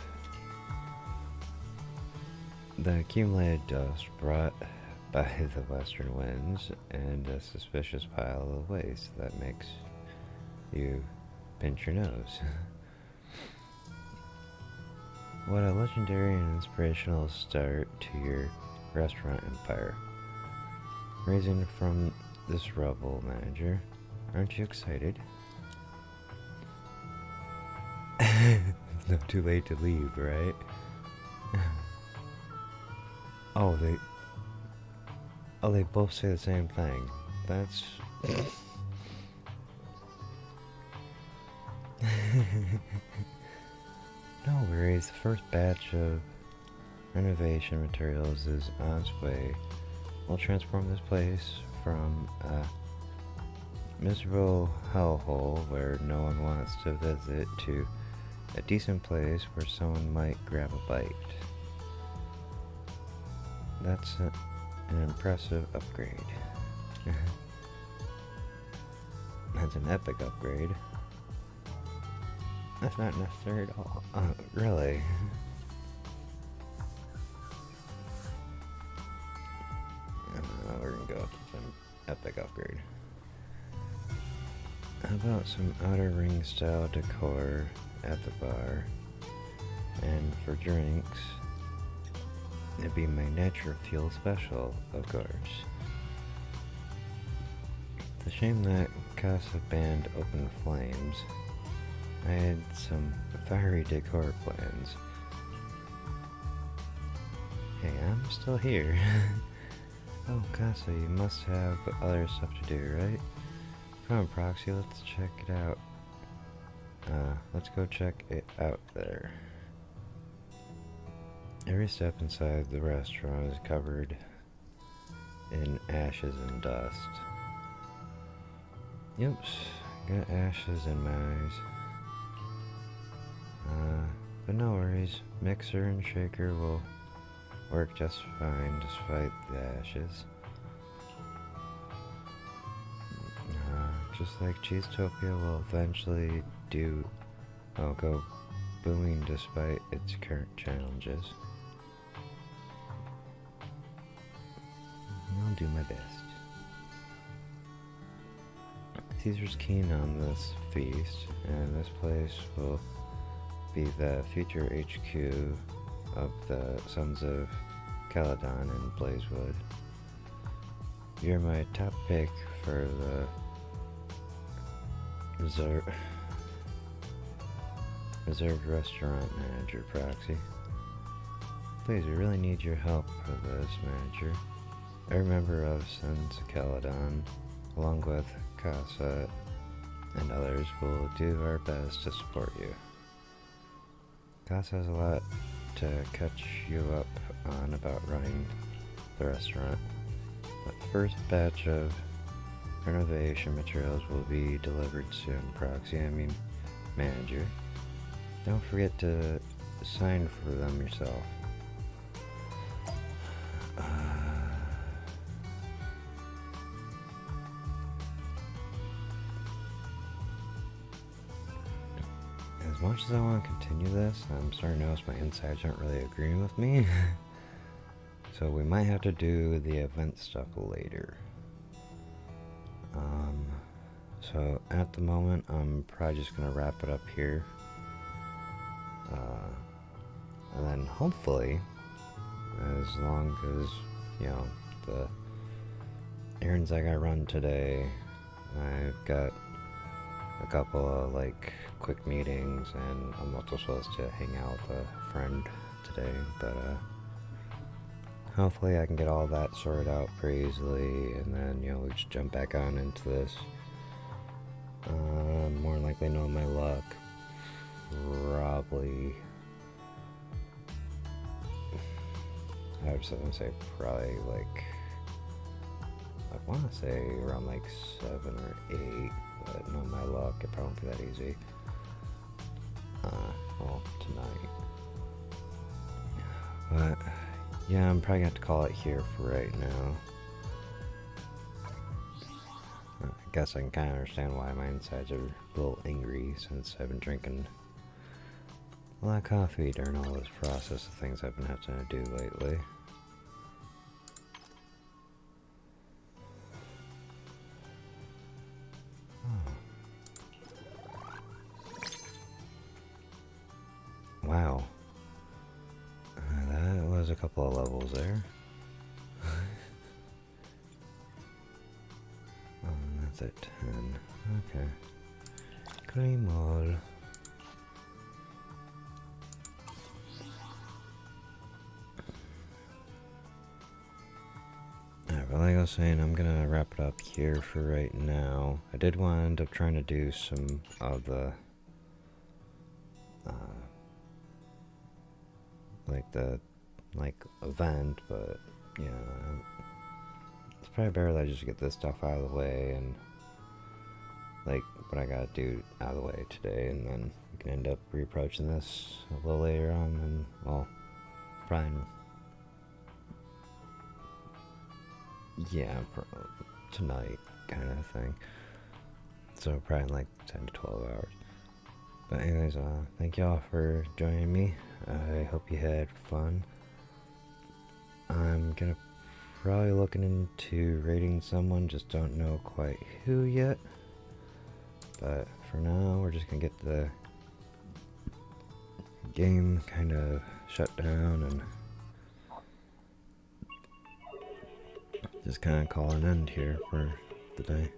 the accumulated dust brought by the western winds and a suspicious pile of waste that makes you pinch your nose. What a legendary and inspirational start to your restaurant empire. Raising from this rubble, manager. Aren't you excited? It's not too late to leave, right? Oh, they both say the same thing. That's... No worries, the first batch of renovation materials is on its way. We'll transform this place from a miserable hellhole where no one wants to visit to a decent place where someone might grab a bite. That's an impressive upgrade. That's an epic upgrade. That's not necessary at all. Really? We're gonna go with some epic upgrade. How about some outer ring style decor at the bar? And for drinks, it'd be my Natural Fuel Special, of course. It's a shame that Casa banned Open Flames. I had some fiery decor plans. Hey, I'm still here. Oh, Casa, you must have other stuff to do, right? Come on, Proxy, let's check it out. Let's go check it out there. Every step inside the restaurant is covered in ashes and dust. Yep, got ashes in my eyes. But no worries, mixer and shaker will work just fine despite the ashes. Just like Cheesetopia will eventually go booming despite its current challenges. I'll do my best. Caesar's keen on this feast, and this place will be the future HQ of the Sons of Caledon and Blazewood. You're my top pick for the reserved restaurant manager, Proxy. Please, we really need your help for this, manager. Every member of Sons of Caledon, along with Casa and others, will do our best to support you. Casa has a lot to catch you up on about running the restaurant. The first batch of renovation materials will be delivered soon, Proxy. Manager. Don't forget to sign for them yourself. As much as I want to continue this, I'm starting to notice my insides aren't really agreeing with me. So we might have to do the event stuff later. So at the moment, I'm probably just going to wrap it up here. And then hopefully, as long as, the errands I got run today, I've got a couple of, quick meetings, and I'm also supposed to hang out with a friend today, but, hopefully I can get all that sorted out pretty easily, and then, we just jump back on into this. More than likely, knowing my luck, probably, I was going to say probably, I want to say around 7 or 8, but knowing my luck, it probably won't be that easy. Well, tonight. But, yeah, I'm probably going to have to call it here for right now. I guess I can kind of understand why my insides are a little angry since I've been drinking a lot of coffee during all this process of things I've been having to do lately. Wow. That was a couple of levels there. worth it. 10. Okay. Claim all. Alright, well, like I was saying, I'm gonna wrap it up here for right now. I did want to end up trying to do some of the like event, but yeah, it's probably better that I just get this stuff out of the way and like what I gotta do out of the way today, and then we can end up reapproaching this a little later on, and well, probably yeah, tonight kind of thing. So probably in like 10 to 12 hours. But anyways, thank y'all for joining me. I hope you had fun. I'm gonna probably looking into rating someone, just don't know quite who yet. But for now, we're just gonna get the game kind of shut down and just kind of call an end here for the day.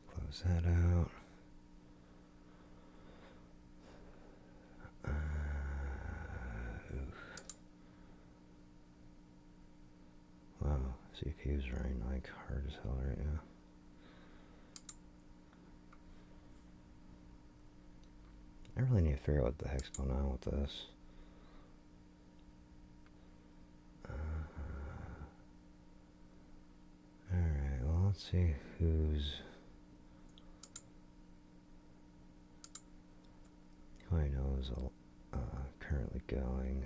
Close that out. Wow, CPU's running like hard as hell right now. I really need to figure out what the heck's going on with this. Alright, well, let's see who's... who I know is currently going.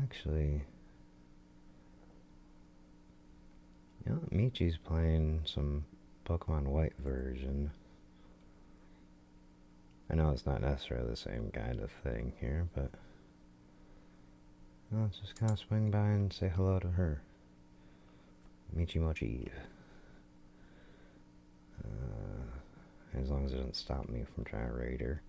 Actually, you know, Michi's playing some Pokemon White version. I know it's not necessarily the same kind of thing here, but let's just kind of swing by and say hello to her. Michi Mochi. As long as it doesn't stop me from trying to raid her.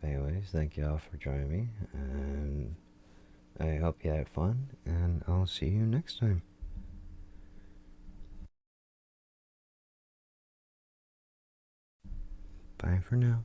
Anyways, thank you all for joining me, and I hope you had fun, and I'll see you next time. Bye for now.